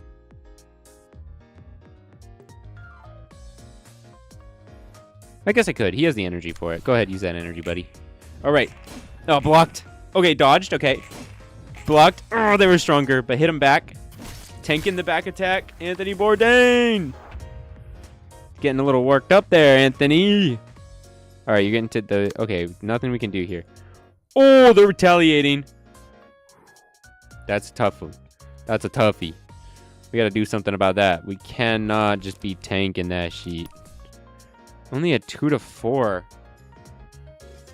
I guess I could. He has the energy for it. Go ahead, use that energy, buddy. All right. Oh, blocked. Okay, dodged. Okay. Blocked. Oh, they were stronger, but hit him back. Tanking the back attack. Anthony Bourdain. Getting a little worked up there, Anthony. All right, you're getting to the... Okay, nothing we can do here. Oh, they're retaliating. That's a tough one. That's a toughie. We got to do something about that. We cannot just be tanking that sheet. Only a 2 to 4.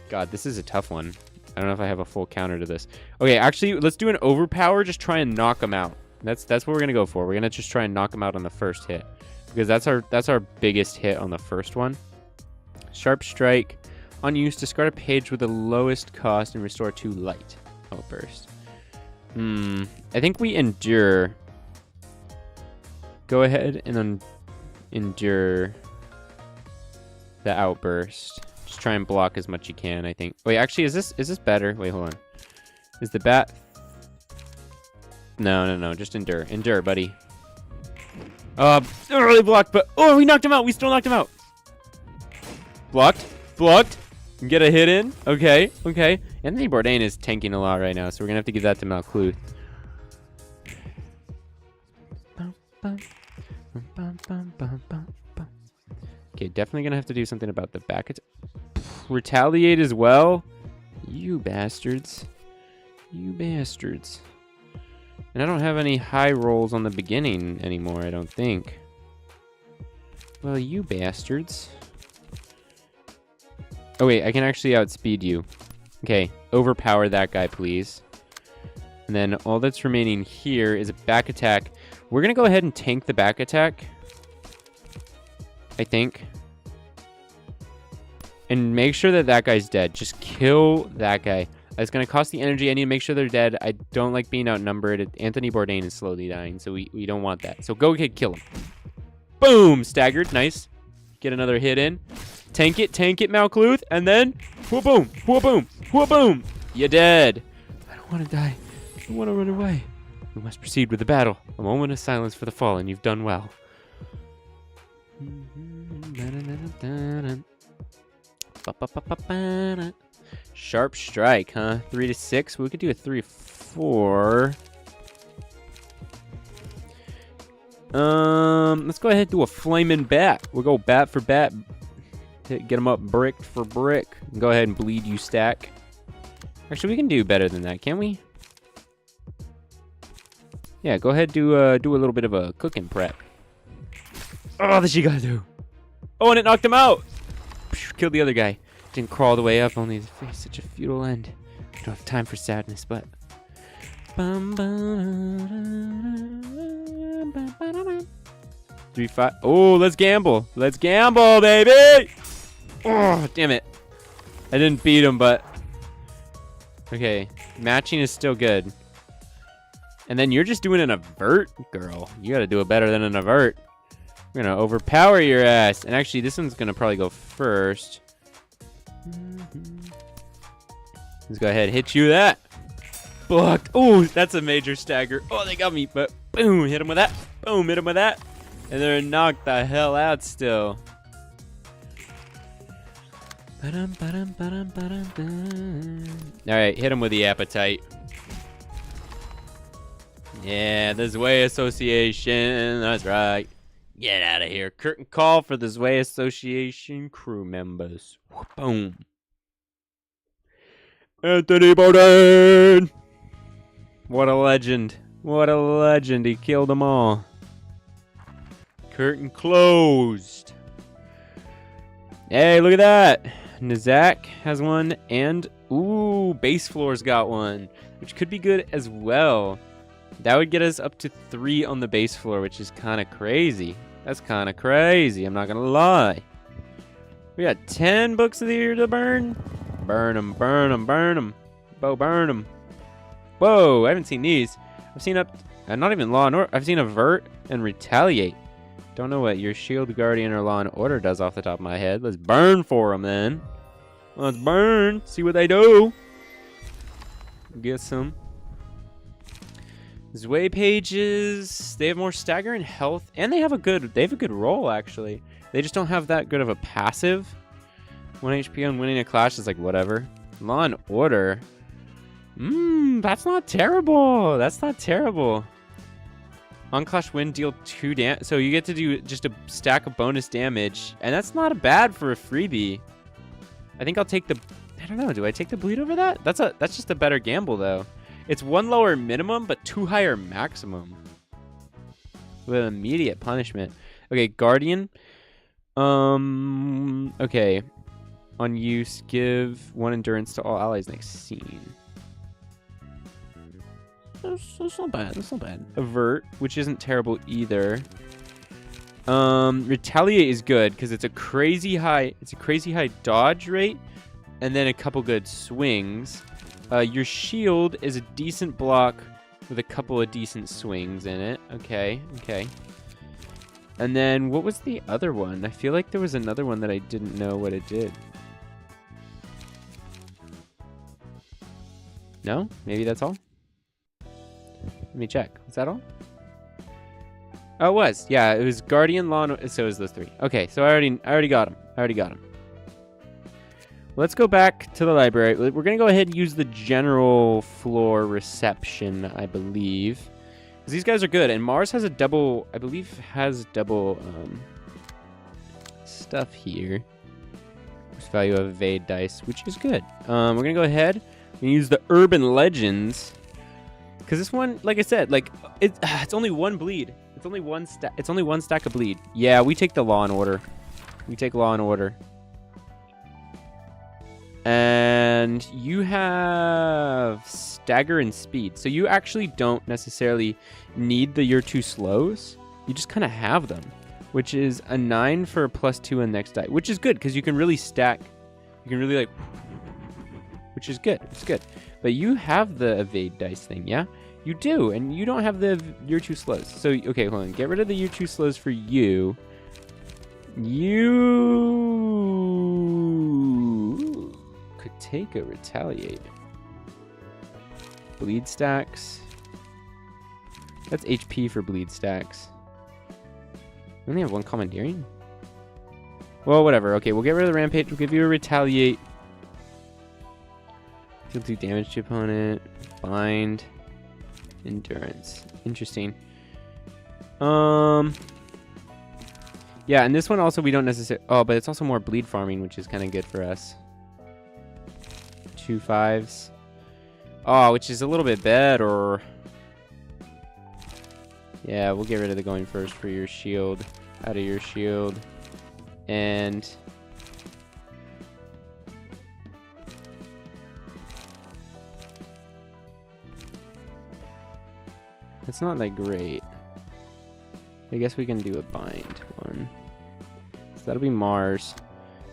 God, this is a tough one. I don't know if I have a full counter to this. Okay, actually, let's do an overpower. Just try and knock him out. That's what we're gonna go for. We're gonna just try and knock him out on the first hit because that's our biggest hit on the first one. Sharp strike. Unused. Discard a page with the lowest cost and restore 2 light. Outburst. I think we endure. Go ahead and endure the outburst. Just try and block as much you can, I think. Wait, actually, is this better? Wait, hold on. Is the bat... No. Just endure. Endure, buddy. Early blocked, but... Oh, we knocked him out. We still knocked him out. Blocked. Blocked. Get a hit in. Okay. Anthony Bourdain is tanking a lot right now, so we're going to have to give that to Malcluth. Okay, definitely going to have to do something about the back. Retaliate as well. You bastards. You bastards. And I don't have any high rolls on the beginning anymore, I don't think. Well, you bastards. Oh, wait, I can actually outspeed you. Okay, overpower that guy, please. And then all that's remaining here is a back attack. We're going to go ahead and tank the back attack, I think. And make sure that that guy's dead. Just kill that guy. It's going to cost the energy. I need to make sure they're dead. I don't like being outnumbered. Anthony Bourdain is slowly dying, so we don't want that. So go ahead, kill him. Boom! Staggered. Nice. Get another hit in. Tank it, Malcluth. And then, whoa-boom, whoa-boom, whoa-boom. You're dead. I don't want to die. I want to run away. We must proceed with the battle. A moment of silence for the fallen. You've done well. Sharp strike, huh? 3 to 6. We could do a 3 to 4. Let's go ahead and do a flaming bat. We'll go bat for bat. Get them up brick for brick. Go ahead and bleed you stack. Actually, we can do better than that, can't we? Yeah, go ahead do a little bit of a cooking prep. Oh, this you gotta do. Oh, and it knocked him out. Killed the other guy. Didn't crawl the way up, only to face such a futile end. We don't have time for sadness, but... 3-5. Oh, let's gamble. Let's gamble, baby! Oh, damn it. I didn't beat him, but... Okay, matching is still good. And then you're just doing an avert, girl. You gotta do it better than an avert. We're gonna overpower your ass. And actually, this one's gonna probably go first. Let's go ahead, hit you that. Blocked. Oh, that's a major stagger. Oh, they got me, but boom, hit him with that. Boom, hit him with that. And they're knocked the hell out still. Alright, hit him with the appetite. Yeah, the ZWEI Association. That's right. Get out of here. Curtain call for the ZWEI Association crew members. Boom. Anthony Bourdain! What a legend. What a legend. He killed them all. Curtain closed. Hey, look at that. Nizak has one, and ooh, base floor's got one, which could be good as well. That would get us up to 3 on the base floor, which is kind of crazy. That's kind of crazy, I'm not gonna lie. We got 10 books of the year to burn. Burn them, burn them, burn them. Bo, burn them. Whoa, I haven't seen these. I've seen not even Law and Order. I've seen Avert and Retaliate. Don't know what your Shield Guardian or Law and Order does off the top of my head. Let's burn for them then. Let's burn. See what they do. Get some. ZWEI pages. They have more stagger and health, and they have a good roll actually. They just don't have that good of a passive. 1 HP on winning a clash is like whatever. Law and Order. That's not terrible. That's not terrible. On clash win, deal 2 damage. So you get to do just a stack of bonus damage, and that's not bad for a freebie. I think I'll take the. I don't know. Do I take the bleed over that? That's just a better gamble though. It's 1 lower minimum, but 2 higher maximum. With immediate punishment. Okay, Guardian. Okay. On use, give 1 endurance to all allies next scene. That's not bad. That's not bad. Avert, which isn't terrible either. Retaliate is good because it's a crazy high. It's a crazy high dodge rate, and then a couple good swings. Your shield is a decent block with a couple of decent swings in it. Okay, okay. And then what was the other one? I feel like there was another one that I didn't know what it did. No? Maybe that's all? Let me check. Was that all? Oh, it was. Yeah, it was Guardian, Law, so it was those 3. Okay, so I already got them. I already got them. Let's go back to the library. We're going to go ahead and use the general floor reception, I believe. Because these guys are good. And Mars has a double, I believe, has double stuff here. First value of evade dice, which is good. We're going to go ahead and use the Urban Legends. Because this one, like I said, like it's only 1 bleed. It's only one stack of bleed. Yeah, we take the Law and Order. We take Law and Order. And you have stagger and speed. So you actually don't necessarily need the You're Too Slows. You just kind of have them, which is a 9 for a +2 on next die, which is good because you can really stack. You can really like, which is good. It's good. But you have the evade dice thing, yeah? You do, and you don't have the You're Too Slows. So, okay, hold on. Get rid of the You're Too Slows for you. You could take a Retaliate. Bleed stacks. That's HP for bleed stacks. We only have 1 commandeering? Well, whatever. Okay, we'll get rid of the Rampage. We'll give you a Retaliate. Deal 2 damage to opponent. Bind. Endurance. Interesting. Yeah, and this one also we don't necessarily... Oh, but it's also more bleed farming, which is kind of good for us. 2 5s. Oh, which is a little bit better. Yeah, we'll get rid of the going first for your shield. Out of your shield. And... it's not that great. I guess we can do a bind one. So that'll be Mars.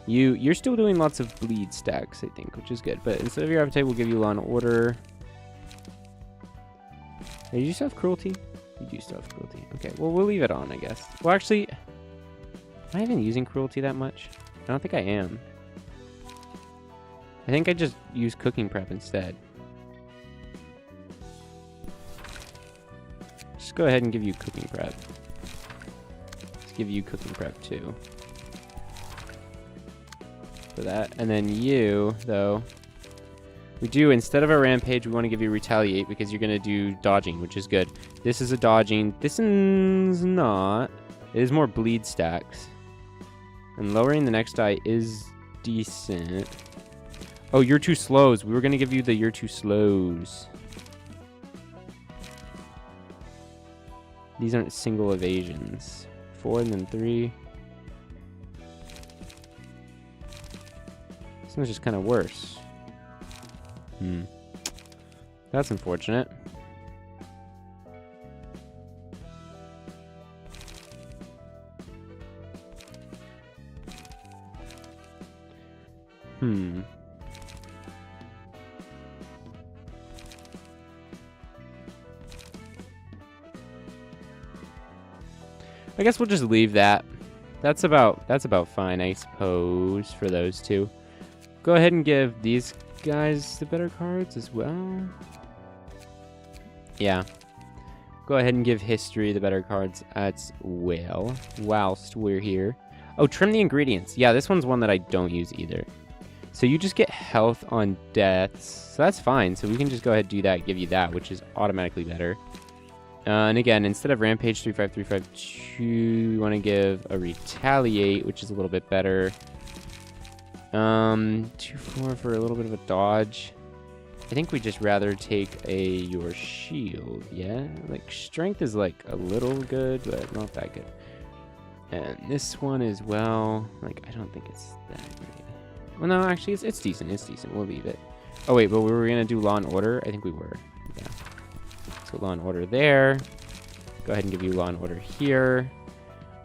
You're still doing lots of bleed stacks, I think, which is good. But instead of your appetite, we'll give you Law and Order. Hey, you still have cruelty? You do still have cruelty. Okay, well, we'll leave it on, I guess. Well, actually, am I even using cruelty that much? I don't think I am. I think I just use cooking prep instead. Just go ahead and give you cooking prep. Let's give you cooking prep too. For that. And then you, though, we do, instead of a rampage, we want to give you retaliate because you're going to do dodging, which is good. This is a dodging. This is not. It is more bleed stacks. And lowering the next die is decent. Oh, you're too slows. We were going to give you the you're too slows. These aren't single evasions. 4 and then 3. This one's just kind of worse. That's unfortunate. I guess we'll just leave that. That's about fine, I suppose, for those two. Go ahead and give these guys the better cards as well. Yeah. Go ahead and give history the better cards as well, whilst we're here. Oh, trim the ingredients. Yeah, this one's one that I don't use either. So you just get health on deaths. So that's fine. So we can just go ahead and do that, give you that, which is automatically better. And again, instead of Rampage 35352, we want to give a Retaliate, which is a little bit better. 2-4 for a little bit of a dodge. I think we just rather take a Your Shield, yeah? Like, Strength is like a little good, but not that good. And this one as well, like, I don't think it's that great. Well, no, actually, it's decent, it's decent. We'll leave it. Oh, wait, but we were going to do Law and Order? I think we were, yeah. So Law and Order there. Go ahead and give you Law and Order here.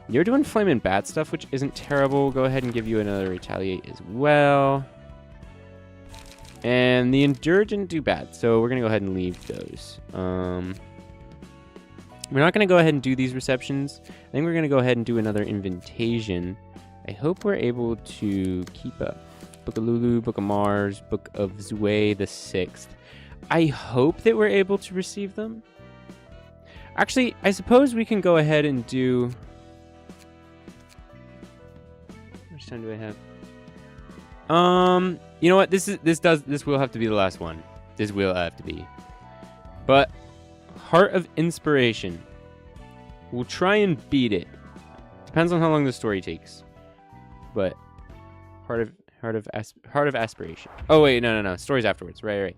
You're doing Flame and Bat stuff, which isn't terrible. Go ahead and give you another Retaliate as well. And the Endure didn't do bad, so we're going to go ahead and leave those. We're not going to go ahead and do these receptions. I think we're going to go ahead and do another Invitation. I hope we're able to keep up. Book of Lulu, Book of Mars, Book of ZWEI the 6th. I hope that we're able to receive them. Actually, I suppose we can go ahead and do... How much time do I have? You know what? This will have to be the last one. This will have to be. But Heart of Inspiration. We'll try and beat it. Depends on how long the story takes. But Heart of Aspiration. Oh wait, no. Story's afterwards. Right.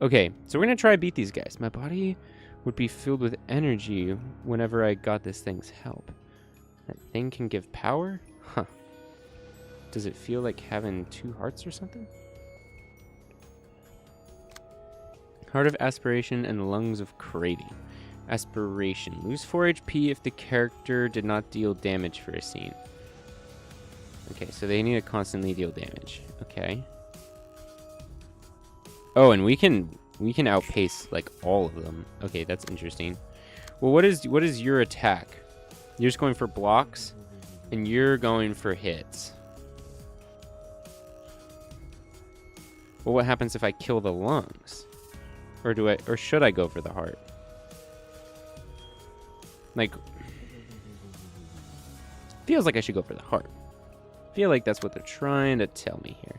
Okay, so we're gonna try to beat these guys. My body would be filled with energy whenever I got this thing's help. That thing can give power? Huh. Does it feel like having 2 hearts or something? Heart of Aspiration and Lungs of Craving. Aspiration. Lose 4 HP if the character did not deal damage for a scene. Okay, so they need to constantly deal damage. Okay. Oh, and we can outpace like all of them. Okay, that's interesting. Well, what is your attack? You're just going for blocks, and you're going for hits. Well, what happens if I kill the lungs? Or should I go for the heart? Like, feels like I should go for the heart. Feel like that's what they're trying to tell me here.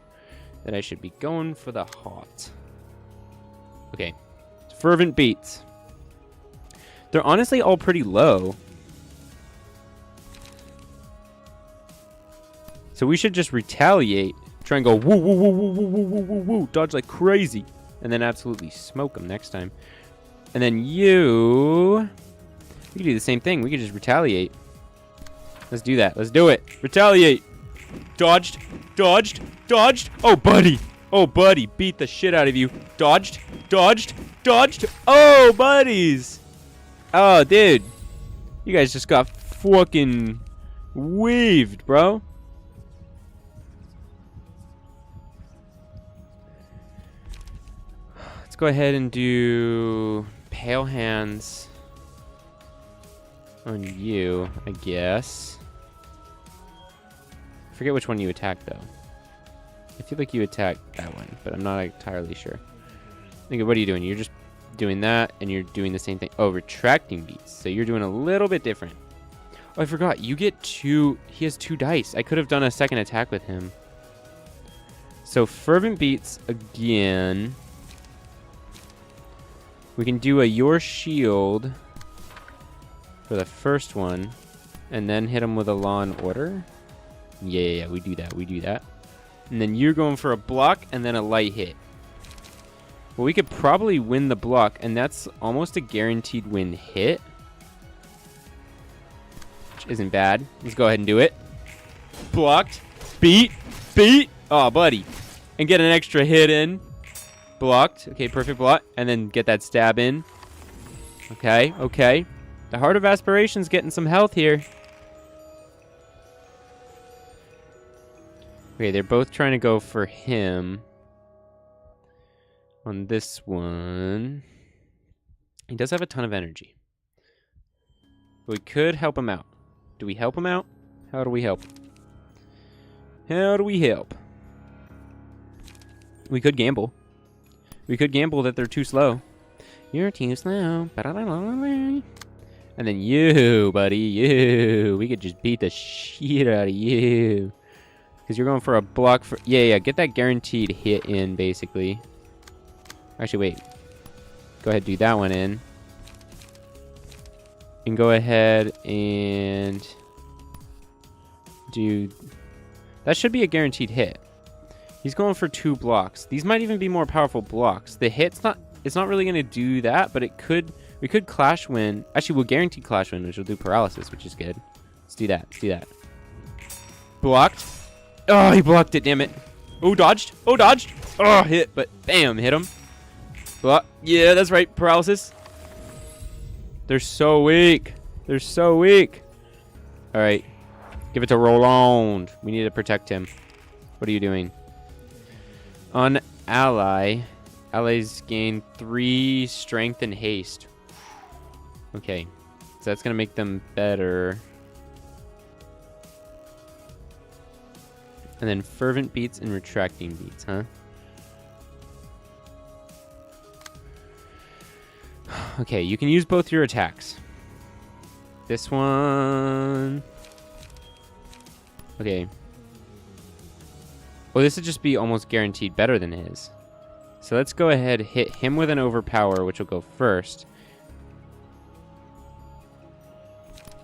That I should be going for the heart. Okay. Fervent Beats. They're honestly all pretty low. So we should just retaliate. Try and go woo, woo, woo, woo, woo, woo, woo, woo, woo. Dodge like crazy. And then absolutely smoke them next time. And then you... We could do the same thing. We could just retaliate. Let's do that. Let's do it. Retaliate. Dodged. Dodged. Dodged. Oh, buddy. Oh, buddy. Beat the shit out of you. Dodged. Dodged. Dodged. Oh, buddies. Oh, dude. You guys just got fucking weaved, bro. Let's go ahead and do Pale Hands on you, I guess. I forget which one you attack, though. I feel like you attack that one, but I'm not entirely sure. Think of what are you doing? You're just doing that, and you're doing the same thing. Oh, retracting beats. So you're doing a little bit different. Oh, I forgot. You get 2... He has 2 dice. I could have done a second attack with him. So fervent beats again. We can do a your shield for the first one, and then hit him with a law and order. Yeah, we do that. We do that. And then you're going for a block and then a light hit. Well, we could probably win the block, and that's almost a guaranteed win hit. Which isn't bad. Let's go ahead and do it. Blocked. Beat. Beat. Oh, buddy. And get an extra hit in. Blocked. Okay, perfect block. And then get that stab in. Okay, okay. The Heart of Aspiration's getting some health here. Okay, they're both trying to go for him. On this one, he does have a ton of energy. But we could help him out. Do we help him out? How do we help? How do we help? We could gamble. We could gamble that they're too slow. You're too slow. And then you, buddy, you. We could just beat the shit out of you. Because you're going for a block for... Yeah, get that guaranteed hit in, basically. Actually, wait. Go ahead, do that one in. And go ahead and do... That should be a guaranteed hit. He's going for 2 blocks. These might even be more powerful blocks. The hit's not... It's not really going to do that, but it could... We could clash win. Actually, we'll guarantee clash win, which will do paralysis, which is good. Let's do that. Let's do that. Blocked. Oh, he blocked it, damn it. Oh, dodged. Oh, dodged. Oh, hit, but bam, hit him. Block. Yeah, that's right. Paralysis. They're so weak. They're so weak. All right. Give it to Roland. We need to protect him. What are you doing? On ally. Allies gain 3 strength and haste. Okay. So that's going to make them better. And then fervent beats and retracting beats, huh? Okay, you can use both your attacks. This one... Okay. Well, this would just be almost guaranteed better than his. So let's go ahead, hit him with an overpower, which will go first.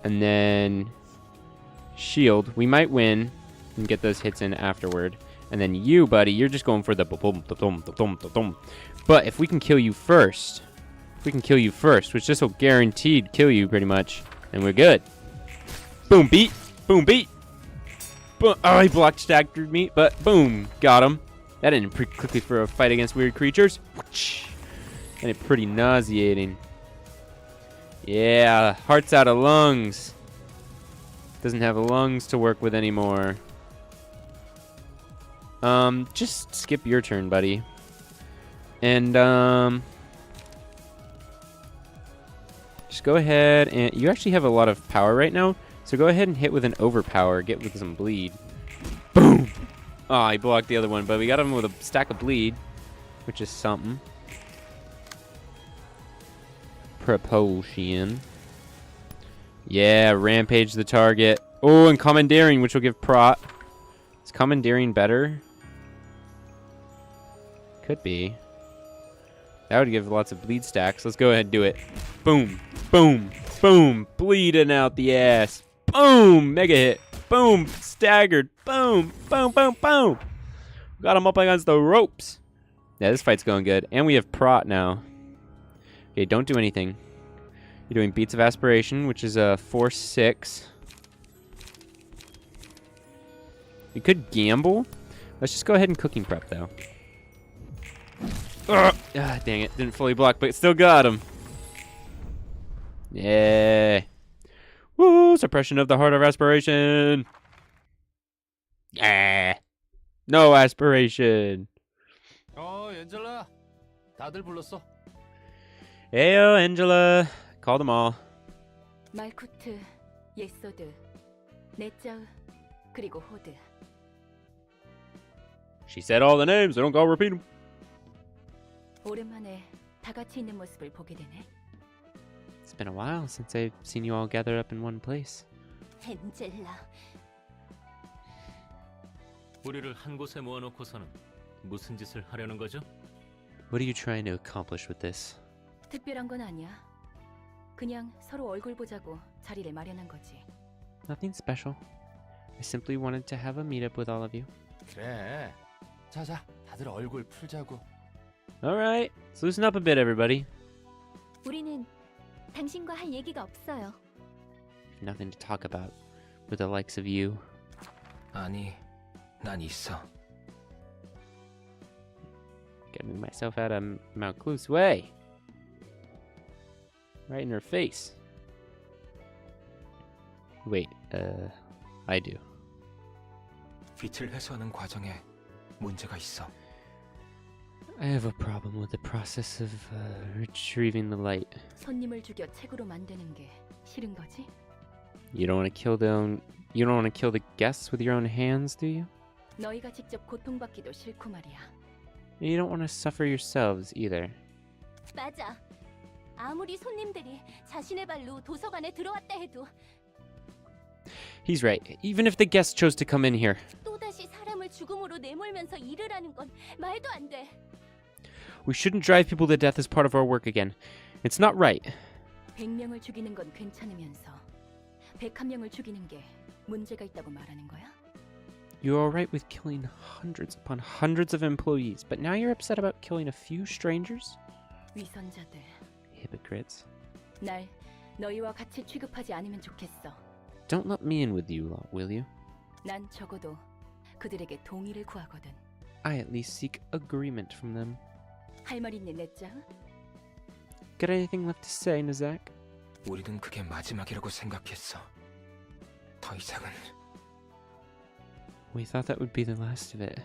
And then... shield. We might win and get those hits in afterward. And then you, buddy, you're just going for the boom, boom, boom, boom. But if we can kill you first... We can kill you first, which this will guaranteed kill you pretty much, and we're good. Boom, beat. Boom, beat. Boom. Oh, he blocked staggered me, but boom, got him. That ended pretty quickly for a fight against weird creatures. And it pretty nauseating. Yeah, heart's out of lungs. Doesn't have lungs to work with anymore. Just skip your turn, buddy. And, just go ahead and... You actually have a lot of power right now, so go ahead and hit with an overpower. Get with some bleed. Boom! Oh, he blocked the other one, but we got him with a stack of bleed, which is something. Propulsion. Yeah, rampage the target. Oh, and commandeering, which will give prot. Is commandeering better? Could be. That would give lots of bleed stacks. Let's go ahead and do it. Boom. Boom. Boom. Bleeding out the ass. Boom. Mega hit. Boom. Staggered. Boom. Boom. Boom. Boom. Got him up against the ropes. Yeah, this fight's going good. And we have prot now. Okay, don't do anything. You're doing Beats of Aspiration, which is a 4-6. We could gamble. Let's just go ahead and cooking prep, though. Dang it. Didn't fully block, but still got him. Yeah. Woo! Suppression of the Heart of Aspiration. Yeah. No aspiration. 엔젤라. 다들 불렀어? Heyo, Angela. Call them all. 말쿠트, 예소드, 넷자우, 그리고 호드. She said all the names, so don't go repeat them. 오랜만에 다 같이 있는 모습을 보게 되네. It's been a while since I've seen you all gather up in one place. 엔젤라. 우리를 한 곳에 모아놓고서는 무슨 짓을 하려는 거죠? What are you trying to accomplish with this? 특별한 건 아니야. 그냥 서로 얼굴 보자고 자리를 마련한 거지. Nothing special. I simply wanted to have a meetup with all of you. 그래. 자자, 다들 얼굴 풀자고. Alright, let's loosen up a bit, everybody. 우리는 당신과 할 얘기가 없어요. Nothing to talk about with the likes of you. 아니, 난 있어. Getting myself out of Mount Clu's way. Right in her face. Wait, I do. 빛을 회수하는 과정에 문제가 있어. I have a problem with the process of retrieving the light. 손님을 죽여 책으로 만드는 게 싫은 거지? You don't want to kill the guests with your own hands, do you? 너희가 직접 고통받기도 싫고 말이야. You don't want to suffer yourselves either. 맞아. 아무리 손님들이 자신의 발로 도서관에 들어왔다 해도 He's right. Even if the guests chose to come in here. 또다시 사람을 죽음으로 내몰면서 일을 하는 건 말도 안 돼. We shouldn't drive people to death as part of our work again. It's not right. 100명을 죽이는 건 괜찮으면서 101명을 죽이는 게 문제가 있다고 말하는 거야? You're alright with killing hundreds upon hundreds of employees, but now you're upset about killing a few strangers? 위선자들. Hypocrites. 날 너희와 같이 취급하지 않으면 좋겠어. Don't let me in with you lot, will you? 난 적어도 그들에게 동의를 구하거든. I at least seek agreement from them. 할 말 있네, 넷자? Got anything left to say, Nazak? 우리는 그게 마지막이라고 생각했어. 더 이상은 We thought that would be the last of it.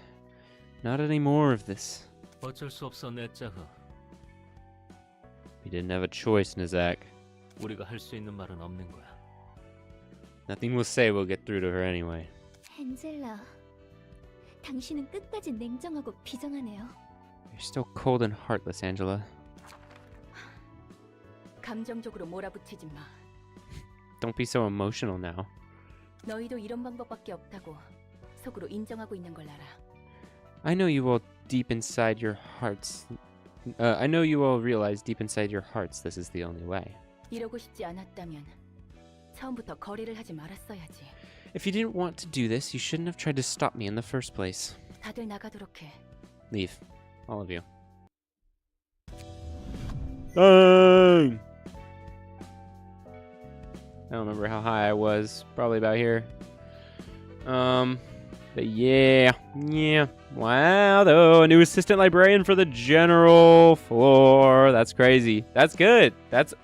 Not any more of this. 어쩔 수 없어, 넷자흐. We didn't have a choice, Nazak. 우리가 할 수 있는 말은 없는 거야. Nothing we'll say will get through to her anyway. 엔젤라, 당신은 끝까지 냉정하고 비정하네요. You're still cold and heartless, Angela. 감정적으로 몰아붙이지 마. Don't be so emotional now. 너희도 이런 방법밖에 없다고 속으로 인정하고 있는 걸 알아. I know you all deep inside your hearts. I know you all realize deep inside your hearts this is the only way. 이러고 싶지 않았다면 처음부터 거래를 하지 말았어야지. If you didn't want to do this, you shouldn't have tried to stop me in the first place. 다들 나가도록 해. Leave. All of you. Dang! I don't remember how high I was. Probably about here. But yeah. Wow, though. A new assistant librarian for the general floor. That's crazy. That's good. That's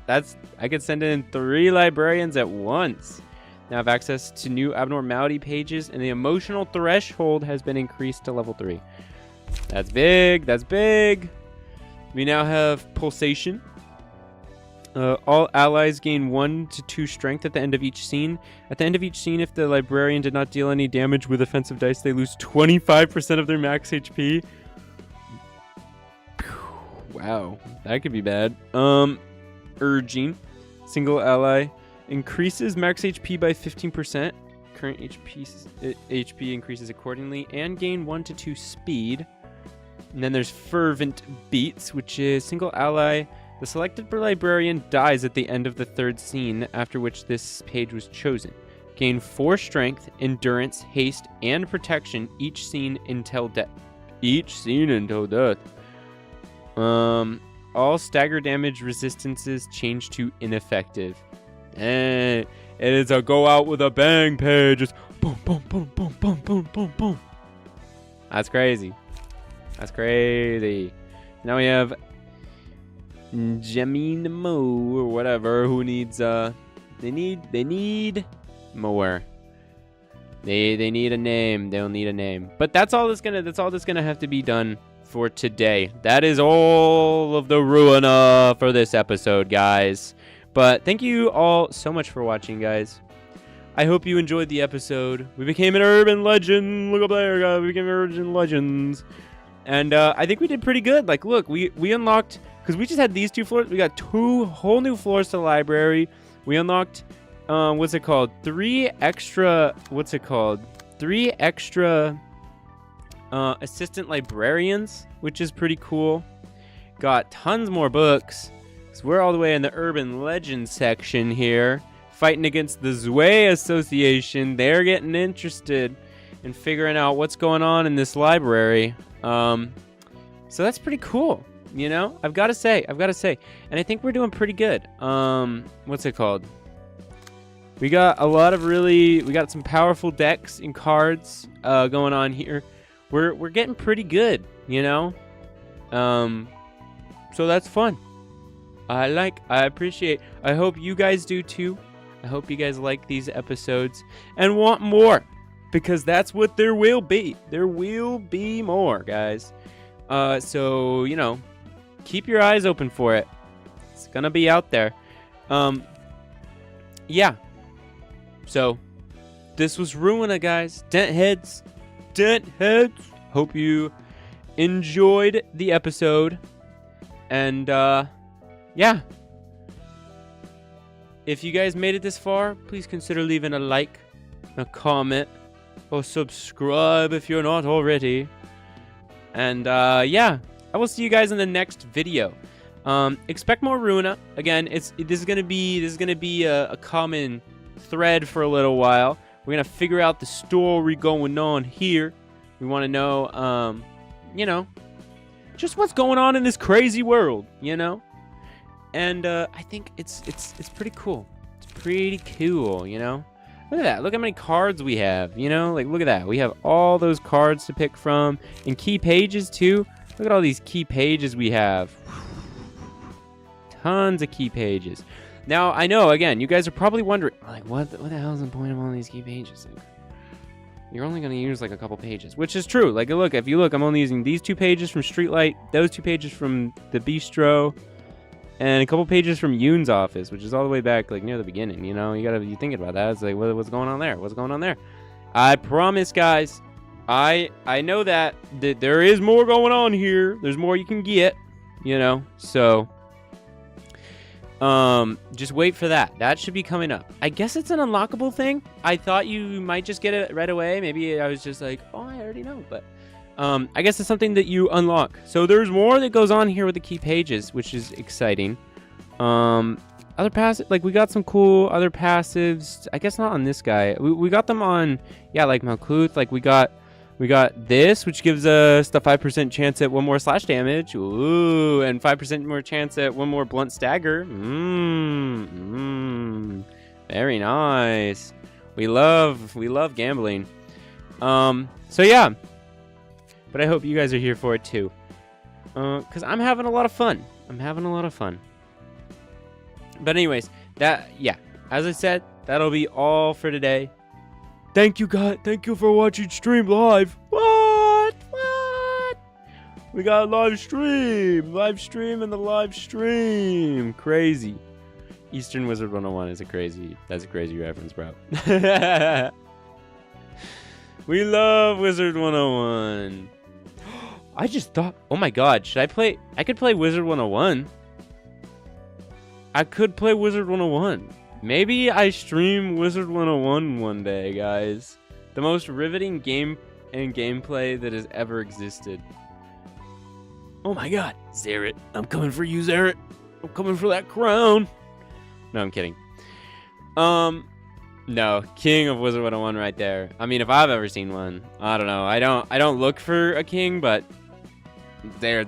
I could send in 3 librarians at once. Now I have access to new abnormality pages, and the emotional threshold has been increased to level 3. That's big. That's big. We now have pulsation. All allies gain 1 to 2 strength at the end of each scene. At the end of each scene, if the librarian did not deal any damage with offensive dice, they lose 25% of their max HP. Wow, that could be bad. Urging. Single ally increases max HP by 15%. Current HP increases accordingly, and gain 1 to 2 speed. And then there's Fervent Beats, which is single ally. The selected librarian dies at the end of the 3rd scene, after which this page was chosen. Gain 4 strength, endurance, haste, and protection each scene until death. All stagger damage resistances change to ineffective. And it is a go out with a bang page. It's boom, boom, boom, boom, boom, boom, boom, boom. That's crazy. That's crazy. Now we have Jameen Mo or whatever who needs they need more. They need a name. They'll need a name. But that's all that's gonna have to be done for today. That is all of the Ruina for this episode, guys. But thank you all so much for watching, guys. I hope you enjoyed the episode. We became an urban legend. Look up there, guys. We became urban legends. And I think we did pretty good. Like, look, we unlocked, because we just had these 2 floors. We got 2 whole new floors to the library. We unlocked, what's it called? 3 extra, assistant librarians, which is pretty cool. Got tons more books. So we're all the way in the urban legend section here, fighting against the ZWEI Association. They're getting interested in figuring out what's going on in this library. So that's pretty cool, you know? I've got to say. And I think we're doing pretty good. What's it called? We got we got some powerful decks and cards going on here. We're getting pretty good, you know? So that's fun. I appreciate. I hope you guys do too. I hope you guys like these episodes and want more, because that's what there will be. There will be more, guys. So, you know, keep your eyes open for it. It's gonna be out there. Yeah. So, this was Ruina, guys. Dent heads. Hope you enjoyed the episode. And, yeah. If you guys made it this far, please consider leaving a like, a comment, or subscribe if you're not already. And yeah, I will see you guys in the next video. Expect more Ruina. Again, this is gonna be a common thread for a little while. We're gonna figure out the story going on here. We want to know, you know, just what's going on in this crazy world, you know. And I think it's pretty cool. It's pretty cool, you know. Look at that. Look how many cards we have, you know? Like, look at that. We have all those cards to pick from. And key pages, too. Look at all these key pages we have. Tons of key pages. Now, I know, again, you guys are probably wondering, like, what the hell is the point of all these key pages? Like, you're only going to use, like, a couple pages. Which is true. Like, look, if you look, I'm only using these 2 pages from Streetlight, those 2 pages from the Bistro, and a couple pages from Yoon's office, which is all the way back, like, near the beginning, you know? You thinking about that. It's like, what's going on there? What's going on there? I promise, guys, I know that there is more going on here. There's more you can get, you know? So, just wait for that. That should be coming up. I guess it's an unlockable thing. I thought you might just get it right away. Maybe I was just like, oh, I already know, but... I guess it's something that you unlock. So there's more that goes on here with the key pages, which is exciting. Other passive, like we got some cool other passives. I guess not on this guy. We got them on, yeah, like Malkuth. Like we got this, which gives us the 5% chance at 1 more slash damage. Ooh, and 5% more chance at 1 more blunt stagger. Very nice. We love gambling. So yeah. But I hope you guys are here for it too. Because I'm having a lot of fun. But anyways, yeah. As I said, that'll be all for today. Thank you, guys. Thank you for watching Stream Live. What? We got a live stream. And the live stream. Crazy. Eastern Wizard 101 is that's a crazy reference, bro. We love Wizard 101. I just thought, oh my god, I could play Wizard 101. I could play Wizard 101. Maybe I stream Wizard 101 one day, guys. The most riveting game and gameplay that has ever existed. Oh my god, Zeret. I'm coming for you, Zeret. I'm coming for that crown. No, I'm kidding. No, King of Wizard 101 right there. I mean, if I've ever seen one, I don't know. I don't look for a king, but it's there.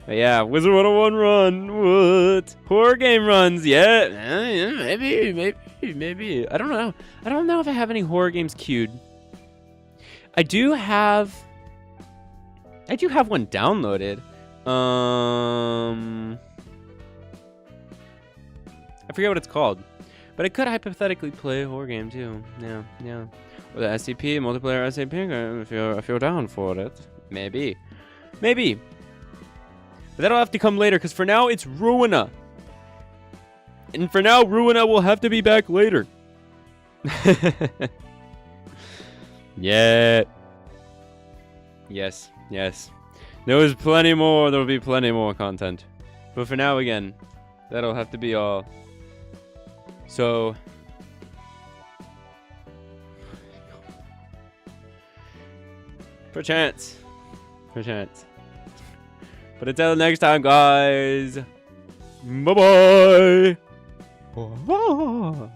But yeah, Wizard 101 run. What? Horror game runs. Yeah, maybe. I don't know. I don't know if I have any horror games queued. I do have one downloaded. I forget what it's called. But I could hypothetically play a horror game too. Yeah. With the SCP, multiplayer SCP, if you're down for it. Maybe. Maybe. But that'll have to come later, because for now, it's Ruina. And for now, Ruina will have to be back later. Yeah. Yes, yes. There was plenty more. There will be plenty more content. But for now, again, that'll have to be all. So... Perchance. Perchance. But until next time, guys. Bye-bye. Bye-bye.